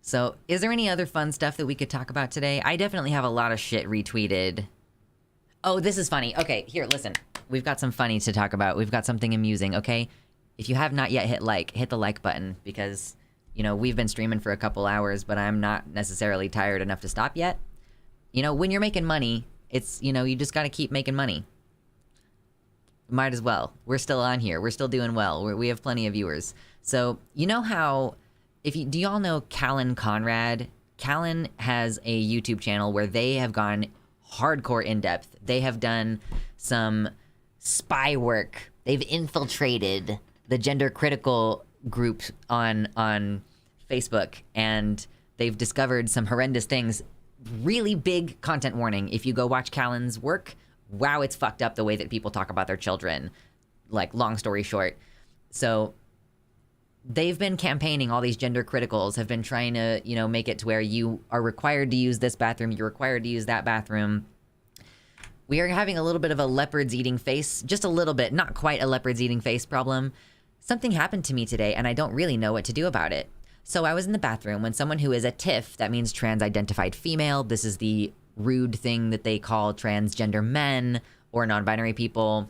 [SPEAKER 1] So, is there any other fun stuff that we could talk about today? I definitely have a lot of shit retweeted. Oh, this is funny. Okay, here, listen. We've got some funny to talk about. We've got something amusing, okay? If you have not yet hit the like button, because, you know, we've been streaming for a couple hours, but I'm not necessarily tired enough to stop yet. You know, when you're making money, it's, you know, you just gotta keep making money. Might as well. We're still on here. We're still doing well. We have plenty of viewers. So, you know how... do y'all know Callan Conrad? Callan has a YouTube channel where they have gone hardcore in-depth. They have done some spy work. They've infiltrated the gender critical group on Facebook, and they've discovered some horrendous things. Really big content warning. If you go watch Callan's work, wow, it's fucked up the way that people talk about their children. Like, long story short. So they've been campaigning, all these gender criticals have been trying to, you know, make it to where you are required to use this bathroom, you're required to use that bathroom. We are having a little bit of a leopard's eating face, just a little bit, not quite a leopard's eating face problem. Something happened to me today, and I don't really know what to do about it. So I was in the bathroom when someone who is a TIF, that means trans-identified female. This is the rude thing that they call transgender men or non-binary people.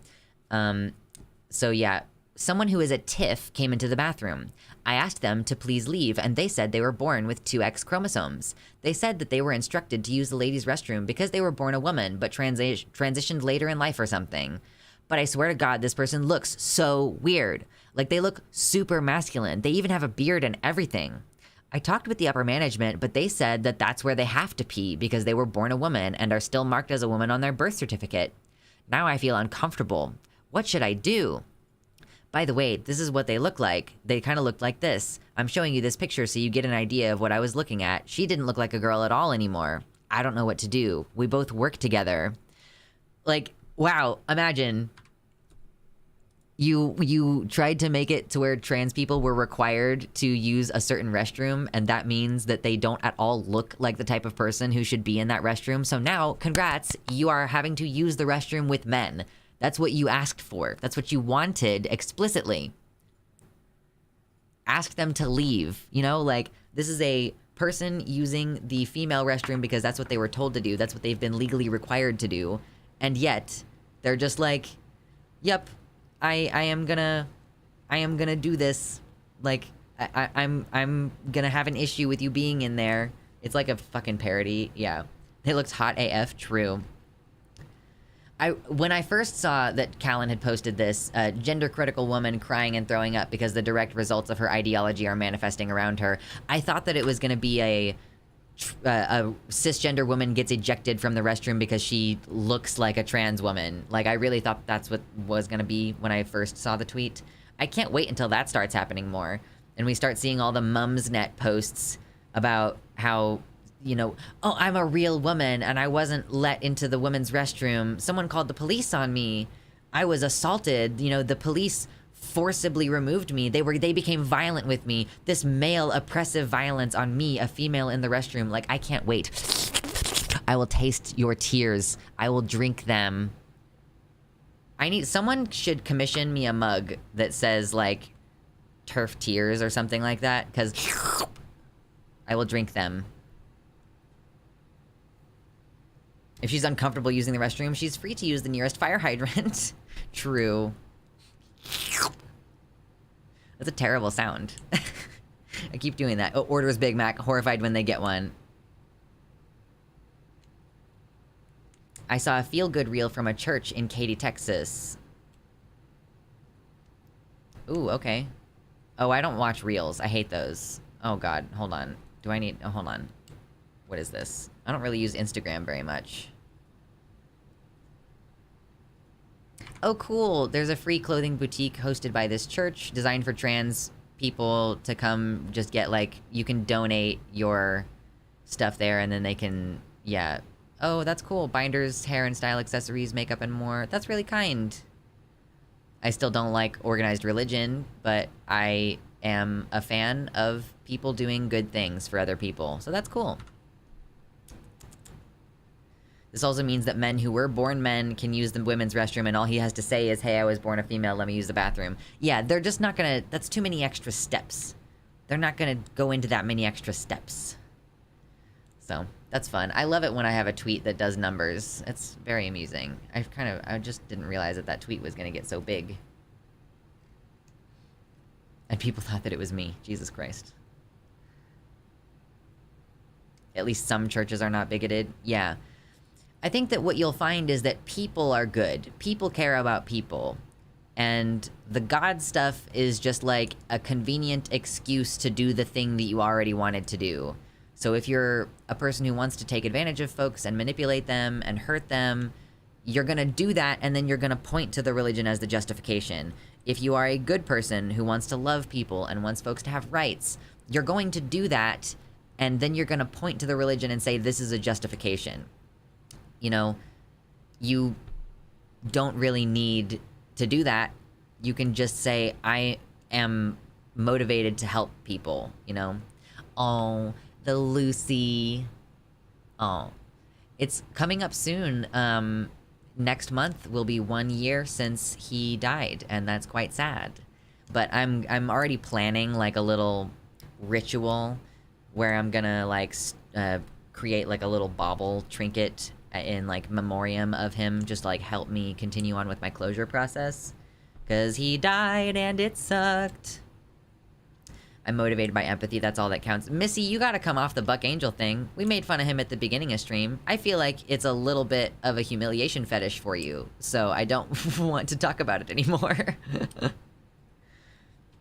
[SPEAKER 1] So yeah, someone who is a TIF came into the bathroom. I asked them to please leave, and they said they were born with 2 X chromosomes. They said that they were instructed to use the ladies' restroom because they were born a woman, but transitioned later in life or something. But I swear to God, this person looks so weird. Like, they look super masculine. They even have a beard and everything. I talked with the upper management, but they said that that's where they have to pee because they were born a woman and are still marked as a woman on their birth certificate. Now I feel uncomfortable. What should I do? By the way, this is what they look like. They kind of looked like this. I'm showing you this picture so you get an idea of what I was looking at. She didn't look like a girl at all anymore. I don't know what to do. We both work together. Like, wow, imagine you tried to make it to where trans people were required to use a certain restroom, and that means that they don't at all look like the type of person who should be in that restroom. So now, congrats, you are having to use the restroom with men. That's what you asked for. That's what you wanted explicitly. Ask them to leave. You know, like, this is a person using the female restroom because that's what they were told to do. That's what they've been legally required to do. And yet, they're just like, yep, I am gonna do this. Like, I'm gonna have an issue with you being in there. It's like a fucking parody. Yeah. It looks hot AF, true. When I first saw that Callan had posted this, gender-critical woman crying and throwing up because the direct results of her ideology are manifesting around her, I thought that it was going to be a cisgender woman gets ejected from the restroom because she looks like a trans woman. Like, I really thought that's what was going to be when I first saw the tweet. I can't wait until that starts happening more, and we start seeing all the Mumsnet posts about how, you know, oh, I'm a real woman and I wasn't let into the women's restroom. Someone called the police on me. I was assaulted. You know, the police forcibly removed me. They became violent with me. This male oppressive violence on me, a female in the restroom. Like, I can't wait. I will taste your tears. I will drink them. Someone should commission me a mug that says, like, turf tears or something like that, because I will drink them. If she's uncomfortable using the restroom, she's free to use the nearest fire hydrant. True. That's a terrible sound. I keep doing that. Oh, orders Big Mac, horrified when they get one. I saw a feel-good reel from a church in Katy, Texas. Ooh, okay. Oh, I don't watch reels. I hate those. Oh god, hold on. Oh, hold on. What is this? I don't really use Instagram very much. Oh, cool. There's a free clothing boutique hosted by this church designed for trans people to come just get, like, you can donate your stuff there and then they can, yeah. Oh, that's cool. Binders, hair and style accessories, makeup, and more. That's really kind. I still don't like organized religion, but I am a fan of people doing good things for other people. So that's cool. This also means that men who were born men can use the women's restroom, and all he has to say is, hey, I was born a female, let me use the bathroom. Yeah, they're just not gonna... That's too many extra steps. They're not gonna go into that many extra steps. So, that's fun. I love it when I have a tweet that does numbers. It's very amusing. I just didn't realize that that tweet was gonna get so big. And people thought that it was me. Jesus Christ. At least some churches are not bigoted. Yeah. I think that what you'll find is that people are good. People care about people. And the God stuff is just like a convenient excuse to do the thing that you already wanted to do. So if you're a person who wants to take advantage of folks and manipulate them and hurt them, you're going to do that, and then you're going to point to the religion as the justification. If you are a good person who wants to love people and wants folks to have rights, you're going to do that, and then you're going to point to the religion and say, this is a justification. You know, you don't really need to do that. You can just say, I am motivated to help people, you know? Oh, the Lucy. Oh. It's coming up soon. Next month will be 1 year since he died, and that's quite sad. But I'm already planning, like, a little ritual where I'm gonna like create like a little bauble trinket in like memoriam of him, just like help me continue on with my closure process. Cause he died and it sucked. I'm motivated by empathy, that's all that counts. Missy, you gotta come off the Buck Angel thing. We made fun of him at the beginning of stream. I feel like it's a little bit of a humiliation fetish for you, so I don't want to talk about it anymore.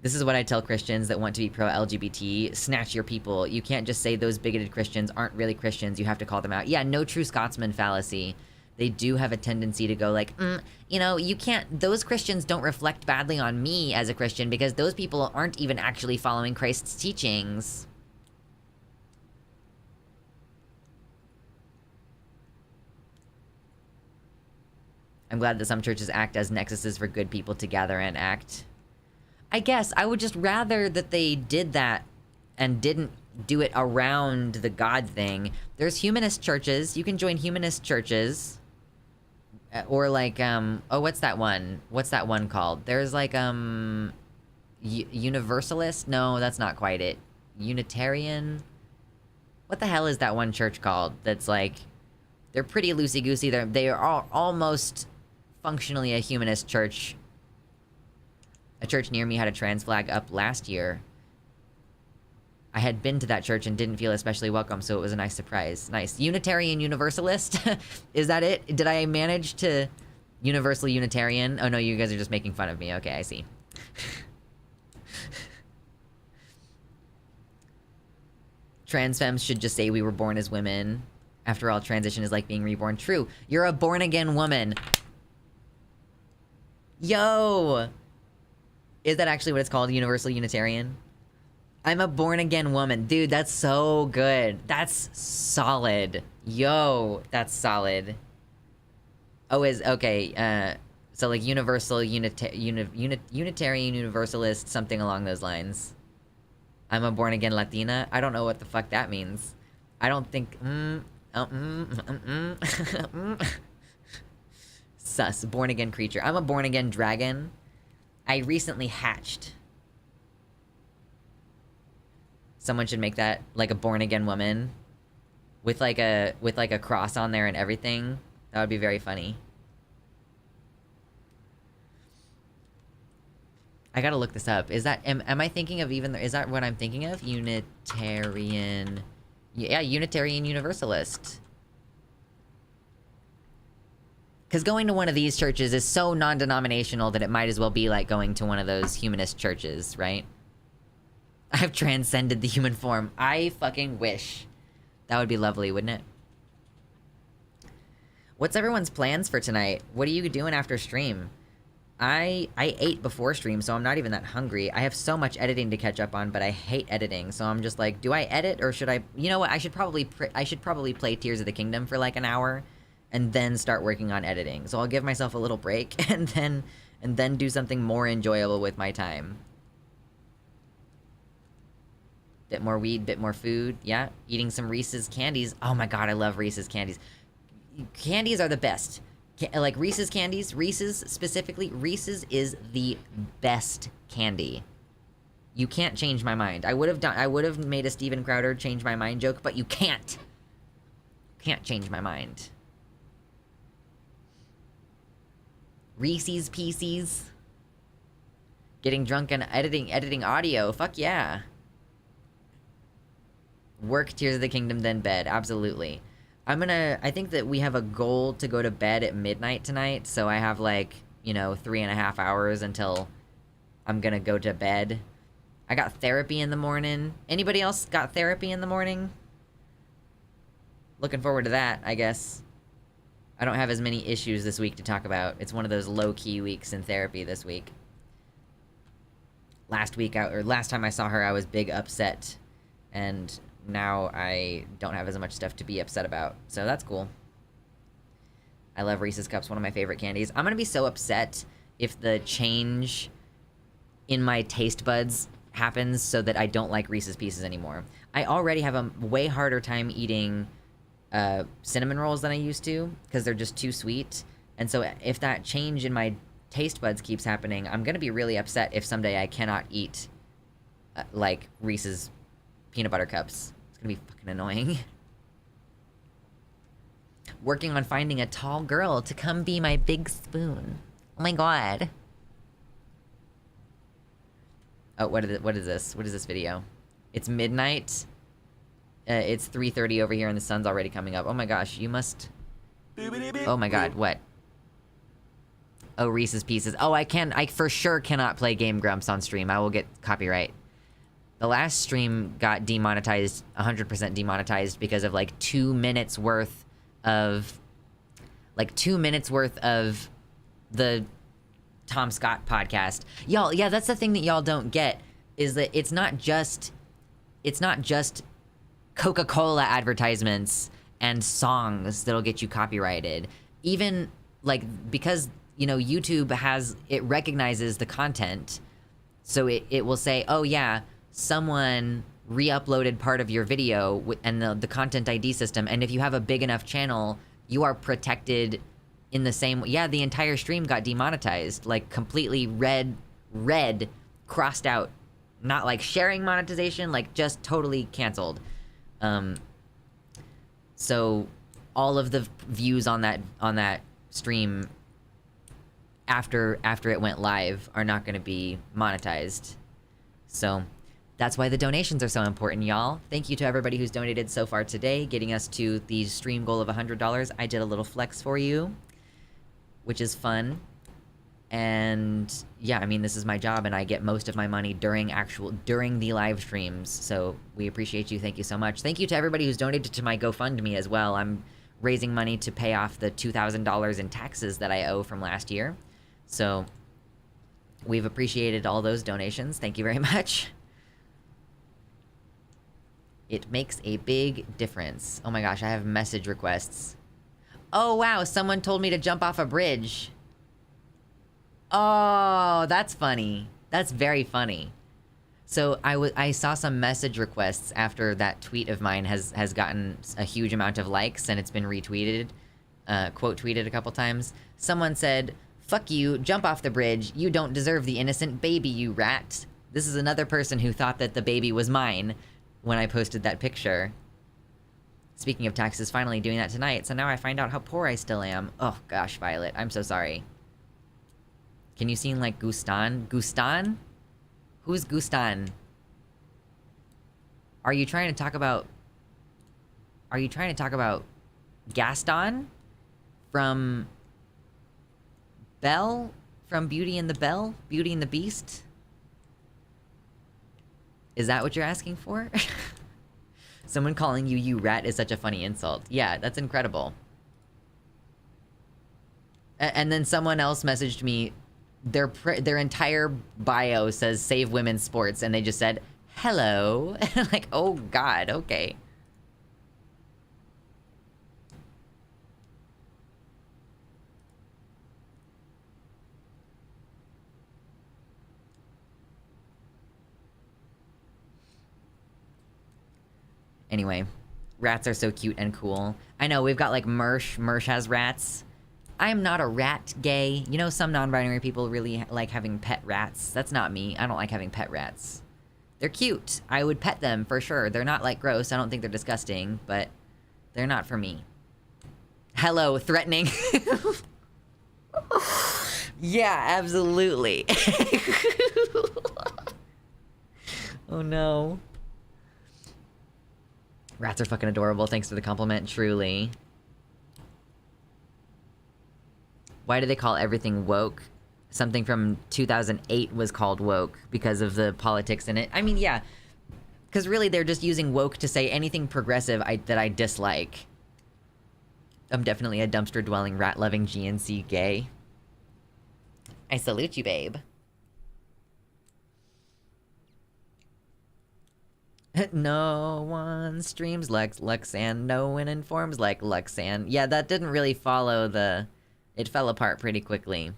[SPEAKER 1] This is what I tell Christians that want to be pro-LGBT. Snatch your people. You can't just say those bigoted Christians aren't really Christians. You have to call them out. Yeah, no true Scotsman fallacy. They do have a tendency to go like, you know, you can't, those Christians don't reflect badly on me as a Christian because those people aren't even actually following Christ's teachings. I'm glad that some churches act as nexuses for good people to gather and act. I guess I would just rather that they did that and didn't do it around the God thing. There's humanist churches. You can join humanist churches. Or like, oh, what's that one? What's that one called? There's like, Universalist? No, that's not quite it. Unitarian? What the hell is that one church called? That's like, they're pretty loosey-goosey. They are all almost functionally a humanist church. A church near me had a trans flag up last year. I had been to that church and didn't feel especially welcome, so it was a nice surprise. Nice. Unitarian Universalist? Is that it? Did I manage to... Universal Unitarian? Oh no, you guys are just making fun of me. Okay, I see. Trans femmes should just say we were born as women. After all, transition is like being reborn. True. You're a born-again woman. Yo! Is that actually what it's called? Universal Unitarian? I'm a born-again woman. Dude, that's so good. That's solid. Yo, that's solid. Oh, okay, so like universal, Unitarian Universalist, something along those lines. I'm a born-again Latina? I don't know what the fuck that means. I don't think, Sus, born-again creature. I'm a born-again dragon. I recently hatched. Someone should make that like a born-again woman with like a cross on there and everything. That would be very funny. I gotta look this up. Is that am I thinking of even, is that what I'm thinking of? Unitarian, yeah, Unitarian Universalist. Because going to one of these churches is so non-denominational that it might as well be like going to one of those humanist churches, right? I've transcended the human form. I fucking wish. That would be lovely, wouldn't it? What's everyone's plans for tonight? What are you doing after stream? I ate before stream, so I'm not even that hungry. I have so much editing to catch up on, but I hate editing, so I'm just like, do I edit or should I... You know what? I should probably play Tears of the Kingdom for like an hour and then start working on editing. So I'll give myself a little break and then do something more enjoyable with my time. Bit more weed, bit more food. Yeah, eating some Reese's candies. Oh my god, I love Reese's candies. Candies are the best. Like Reese's candies, Reese's specifically, Reese's is the best candy. You can't change my mind. I would have made a Steven Crowder change my mind joke, but you can't. Can't change my mind. Reese's Pieces. Getting drunk and editing audio. Fuck yeah. Work, Tears of the Kingdom, then bed. Absolutely. I think that we have a goal to go to bed at midnight tonight, so I have like, you know, 3.5 hours until I'm gonna go to bed. I got therapy in the morning. Anybody else got therapy in the morning? Looking forward to that, I guess. I don't have as many issues this week to talk about. It's one of those low-key weeks in therapy this week. Last time I saw her, I was big upset, and now I don't have as much stuff to be upset about, so that's cool. I love Reese's Cups, one of my favorite candies. I'm gonna be so upset if the change in my taste buds happens so that I don't like Reese's Pieces anymore. I already have a way harder time eating cinnamon rolls than I used to, because they're just too sweet, and so if that change in my taste buds keeps happening, I'm gonna be really upset if someday I cannot eat like Reese's peanut butter cups. It's gonna be fucking annoying. Working on finding a tall girl to come be my big spoon. Oh my god. Oh, what is this? What is this video? It's midnight. It's 3:30 over here and the sun's already coming up. Oh my gosh, you must... Oh my god, what? Oh, Reese's Pieces. Oh, I for sure cannot play Game Grumps on stream. I will get copyright. The last stream got demonetized, 100% demonetized because of like 2 minutes worth of... Like 2 minutes worth of the Tom Scott podcast. Y'all, yeah, that's the thing that y'all don't get, is that it's not just Coca-Cola advertisements and songs that'll get you copyrighted. Even, like, because, you know, YouTube it recognizes the content, so it will say, oh yeah, someone re-uploaded part of your video and the content ID system, and if you have a big enough channel, you are protected in the same... Yeah, the entire stream got demonetized, like completely red, crossed out. Not like sharing monetization, like just totally canceled. So all of the views on that stream after it went live are not gonna be monetized. So that's why the donations are so important, y'all. Thank you to everybody who's donated so far today, getting us to the stream goal of $100. I did a little flex for you, which is fun. And yeah, I mean, this is my job and I get most of my money during the live streams. So we appreciate you. Thank you so much. Thank you to everybody who's donated to my GoFundMe as well. I'm raising money to pay off the $2,000 in taxes that I owe from last year. So we've appreciated all those donations. Thank you very much. It makes a big difference. Oh my gosh, I have message requests. Oh wow, someone told me to jump off a bridge. Oh, that's funny. That's very funny. So I saw some message requests after that tweet of mine has gotten a huge amount of likes and it's been retweeted, quote tweeted a couple times. Someone said, "Fuck you, jump off the bridge. You don't deserve the innocent baby, you rat." This is another person who thought that the baby was mine when I posted that picture. Speaking of taxes, finally doing that tonight, so now I find out how poor I still am. Oh gosh, Violet, I'm so sorry. Can you seem like Gustan? Gustan? Who's Gustan? Are you trying to talk about Gaston? From Belle? From Beauty and the Belle? Beauty and the Beast? Is that what you're asking for? Someone calling you rat is such a funny insult. Yeah, that's incredible. And then someone else messaged me, their entire bio says save women's sports, and they just said, hello. Like, oh god, okay. Anyway, rats are so cute and cool. I know, we've got like Mersh. Mersh has rats. I am not a rat gay. You know, some non-binary people really like having pet rats. That's not me. I don't like having pet rats. They're cute. I would pet them for sure. They're not like gross. I don't think they're disgusting, but they're not for me. Hello, threatening. Yeah, absolutely. Oh no. Rats are fucking adorable. Thanks for the compliment, truly. Why do they call everything woke? Something from 2008 was called woke because of the politics in it. I mean, yeah. Because really, they're just using woke to say anything progressive that I dislike. I'm definitely a dumpster-dwelling, rat-loving GNC gay. I salute you, babe. No one streams like Luxander, no one informs like Luxander. Yeah, that didn't really follow the... It fell apart pretty quickly.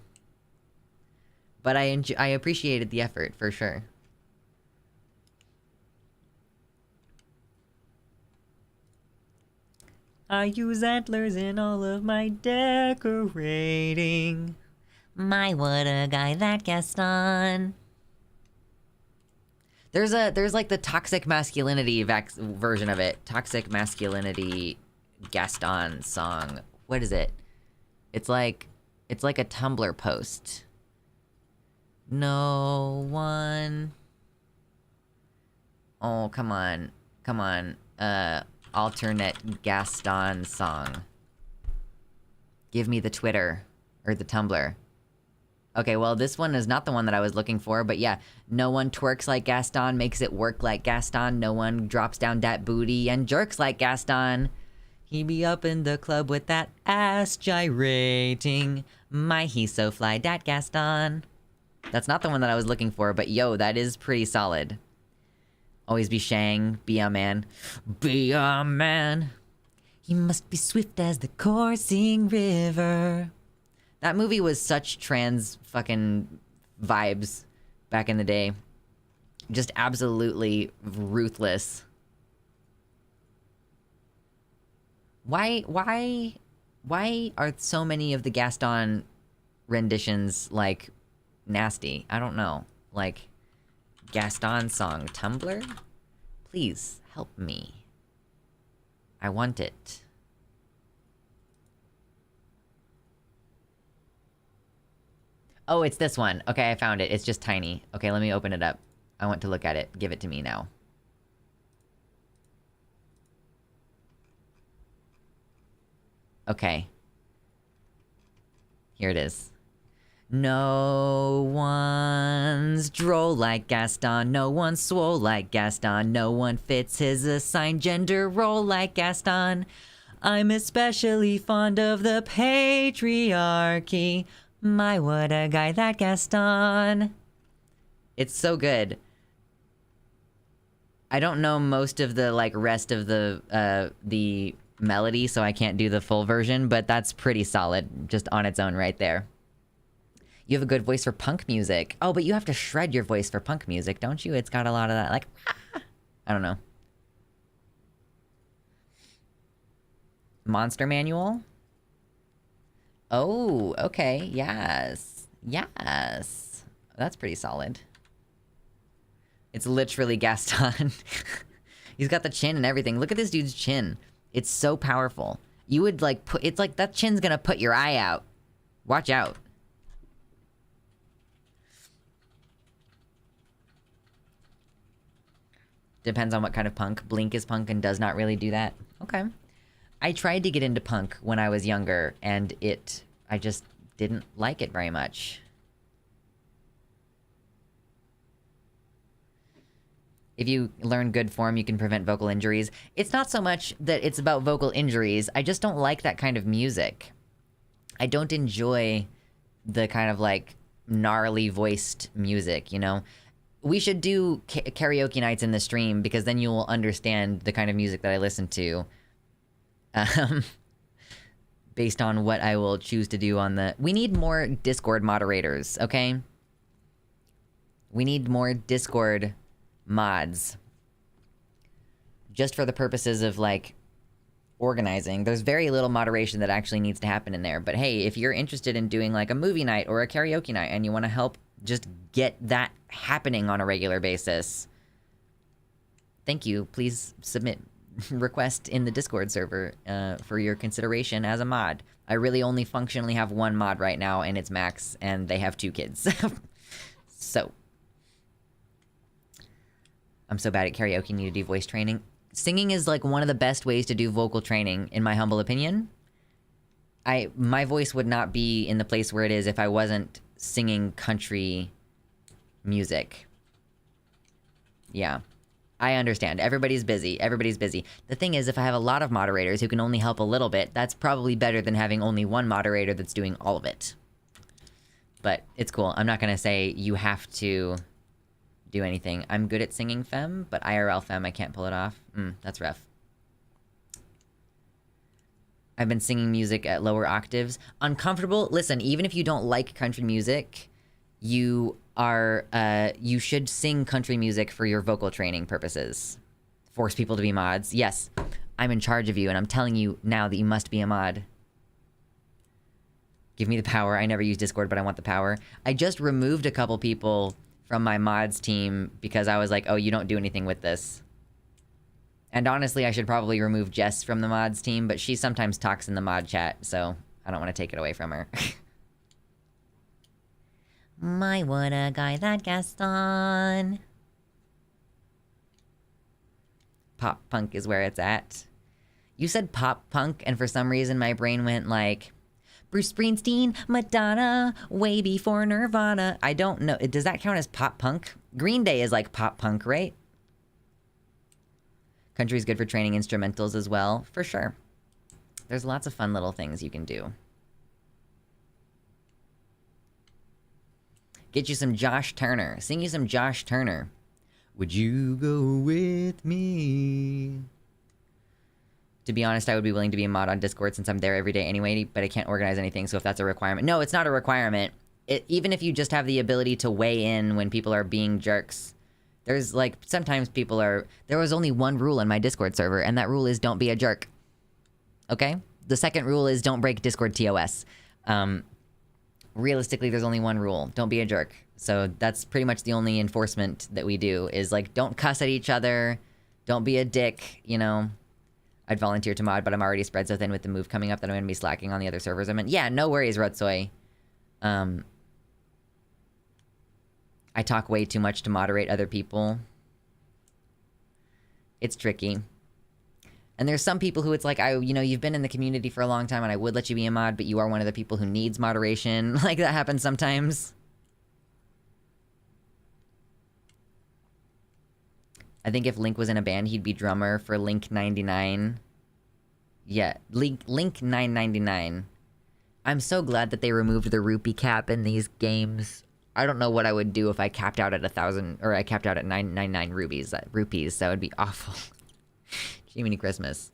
[SPEAKER 1] But I appreciated the effort, for sure. I use antlers in all of my decorating. My, what a guy, that Gaston. There's like the toxic masculinity version of it. Toxic masculinity Gaston song. What is it? It's like a Tumblr post. No one. Oh, come on. Come on. Alternate Gaston song. Give me the Twitter or the Tumblr. Okay, well, this one is not the one that I was looking for, but yeah. No one twerks like Gaston, makes it work like Gaston. No one drops down that booty and jerks like Gaston. He be up in the club with that ass gyrating. My, he's so fly, dat Gaston. That's not the one that I was looking for, but yo, that is pretty solid. Always be Shang, be a man. Be a man. He must be swift as the coursing river. That movie was such trans fucking vibes back in the day. Just absolutely ruthless. Why are so many of the Gaston renditions, like, nasty? I don't know. Like, Gaston song Tumblr? Please, help me. I want it. Oh, it's this one. Okay, I found it. It's just tiny. Okay, let me open it up. I want to look at it. Give it to me now. Okay. Here it is. No one's droll like Gaston. No one's swole like Gaston. No one fits his assigned gender role like Gaston. I'm especially fond of the patriarchy. My, what a guy, that Gaston. It's so good. I don't know most of the, like, rest of the melody, so I can't do the full version, but that's pretty solid, just on its own right there. You have a good voice for punk music. Oh, but you have to shred your voice for punk music, don't you? It's got a lot of that, like, I don't know. Monster Manual? Oh, okay, yes. Yes. That's pretty solid. It's literally Gaston. He's got the chin and everything. Look at this dude's chin. It's so powerful. You would, like, it's like that chin's gonna put your eye out. Watch out. Depends on what kind of punk. Blink is punk and does not really do that. Okay. I tried to get into punk when I was younger, and I just didn't like it very much. If you learn good form, you can prevent vocal injuries. It's not so much that it's about vocal injuries. I just don't like that kind of music. I don't enjoy the kind of, like, gnarly voiced music, you know? We should do karaoke nights in the stream, because then you'll understand the kind of music that I listen to. Based on what I will choose to do on the... We need more Discord moderators, okay? We need more Discord mods. Just for the purposes of, like, organizing. There's very little moderation that actually needs to happen in there. But hey, if you're interested in doing, like, a movie night or a karaoke night and you want to help just get that happening on a regular basis, thank you. Please submit request in the Discord server for your consideration as a mod. I really only functionally have one mod right now, and it's Max, and they have 2 kids. So. I'm so bad at karaoke, need to do voice training. Singing is, like, one of the best ways to do vocal training, in my humble opinion. My voice would not be in the place where it is if I wasn't singing country music. Yeah. I understand. Everybody's busy. Everybody's busy. The thing is, if I have a lot of moderators who can only help a little bit, that's probably better than having only one moderator that's doing all of it. But it's cool. I'm not gonna say you have to do anything. I'm good at singing femme, but IRL femme, I can't pull it off. That's rough. I've been singing music at lower octaves. Uncomfortable? Listen, even if you don't like country music, you should sing country music for your vocal training purposes. Force people to be mods. Yes, I'm in charge of you, and I'm telling you now that you must be a mod. Give me the power. I never use Discord, but I want the power. I just removed a couple people from my mods team because I was like, oh, you don't do anything with this. And honestly, I should probably remove Jess from the mods team, but she sometimes talks in the mod chat, so I don't want to take it away from her. My what a guy that Gaston. Pop punk is where it's at. You said pop punk, and for some reason my brain went like, Bruce Springsteen, Madonna, way before Nirvana. I don't know. Does that count as pop punk? Green Day is like pop punk, right? Country's good for training instrumentals as well, for sure. There's lots of fun little things you can do. Get you some Josh Turner. Sing you some Josh Turner. Would you go with me? To be honest, I would be willing to be a mod on Discord since I'm there every day anyway, but I can't organize anything, so if that's a requirement... No, it's not a requirement. Even if you just have the ability to weigh in when people are being jerks. There's, like, sometimes people are... There was only one rule in my Discord server, and that rule is don't be a jerk. Okay? The second rule is don't break Discord TOS. Realistically, there's only one rule. Don't be a jerk. So that's pretty much the only enforcement that we do, is, like, don't cuss at each other, don't be a dick, you know? I'd volunteer to mod, but I'm already spread so thin with the move coming up that I'm going to be slacking on the other servers. I mean, yeah, no worries, Rotsoy. I talk way too much to moderate other people. It's tricky. And there's some people who it's like, you know, you've been in the community for a long time and I would let you be a mod, but you are one of the people who needs moderation. Like, that happens sometimes. I think if Link was in a band, he'd be drummer for Link 99. Yeah, Link 999. I'm so glad that they removed the rupee cap in these games. I don't know what I would do if I capped out at 1,000, or I capped out at 999 rupees. That would be awful. Jiminy Christmas.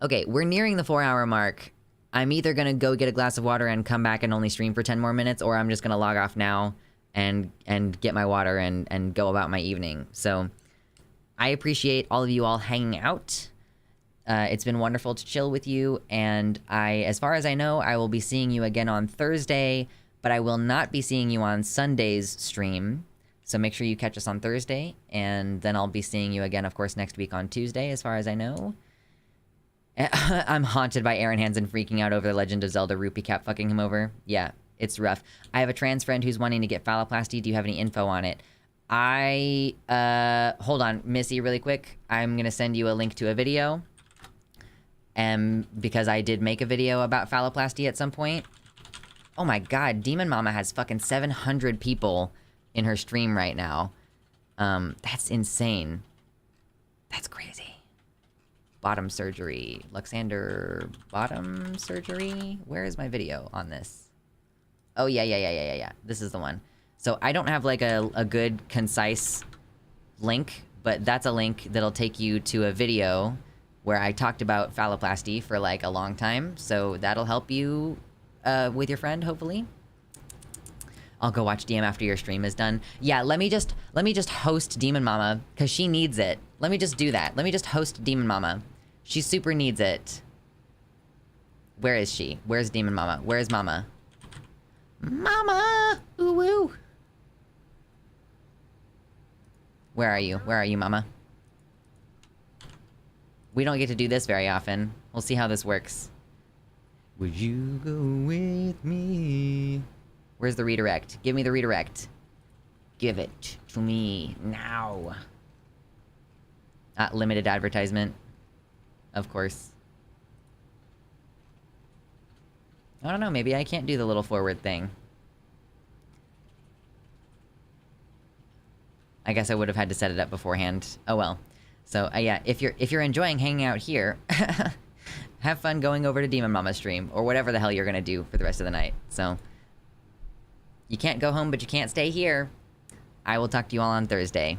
[SPEAKER 1] Okay, we're nearing the 4-hour mark. I'm either gonna go get a glass of water and come back and only stream for 10 more minutes, or I'm just gonna log off now and get my water and go about my evening. So I appreciate all of you all hanging out. It's been wonderful to chill with you, and as far as I know, I will be seeing you again on Thursday, but I will not be seeing you on Sunday's stream. So make sure you catch us on Thursday, and then I'll be seeing you again, of course, next week on Tuesday, as far as I know. I'm haunted by Aaron Hansen freaking out over the Legend of Zelda rupee cap fucking him over. Yeah, it's rough. I have a trans friend who's wanting to get phalloplasty. Do you have any info on it? Hold on, Missy, really quick. I'm gonna send you a link to a video. Because I did make a video about phalloplasty at some point. Oh my god, Demon Mama has fucking 700 people in her stream right now. That's insane. That's crazy. Bottom surgery. Luxander bottom surgery? Where is my video on this? Oh, yeah. This is the one. So I don't have like a good, concise link, but that's a link that'll take you to a video where I talked about phalloplasty for like a long time. So that'll help you with your friend, hopefully. I'll go watch DM after your stream is done. Yeah, let me just host Demon Mama, because she needs it. Let me just do that. Let me just host Demon Mama. She super needs it. Where is she? Where's Demon Mama? Where's Mama? Mama! Ooh woo! Where are you? Where are you, Mama? We don't get to do this very often. We'll see how this works. Would you go with me? Where's the redirect? Give me the redirect. Give it to me now. Limited advertisement. Of course. I don't know, maybe I can't do the little forward thing. I guess I would have had to set it up beforehand. Oh well. So yeah, if you're enjoying hanging out here, have fun going over to Demon Mama's stream, or whatever the hell you're gonna do for the rest of the night. So you can't go home, but you can't stay here. I will talk to you all on Thursday.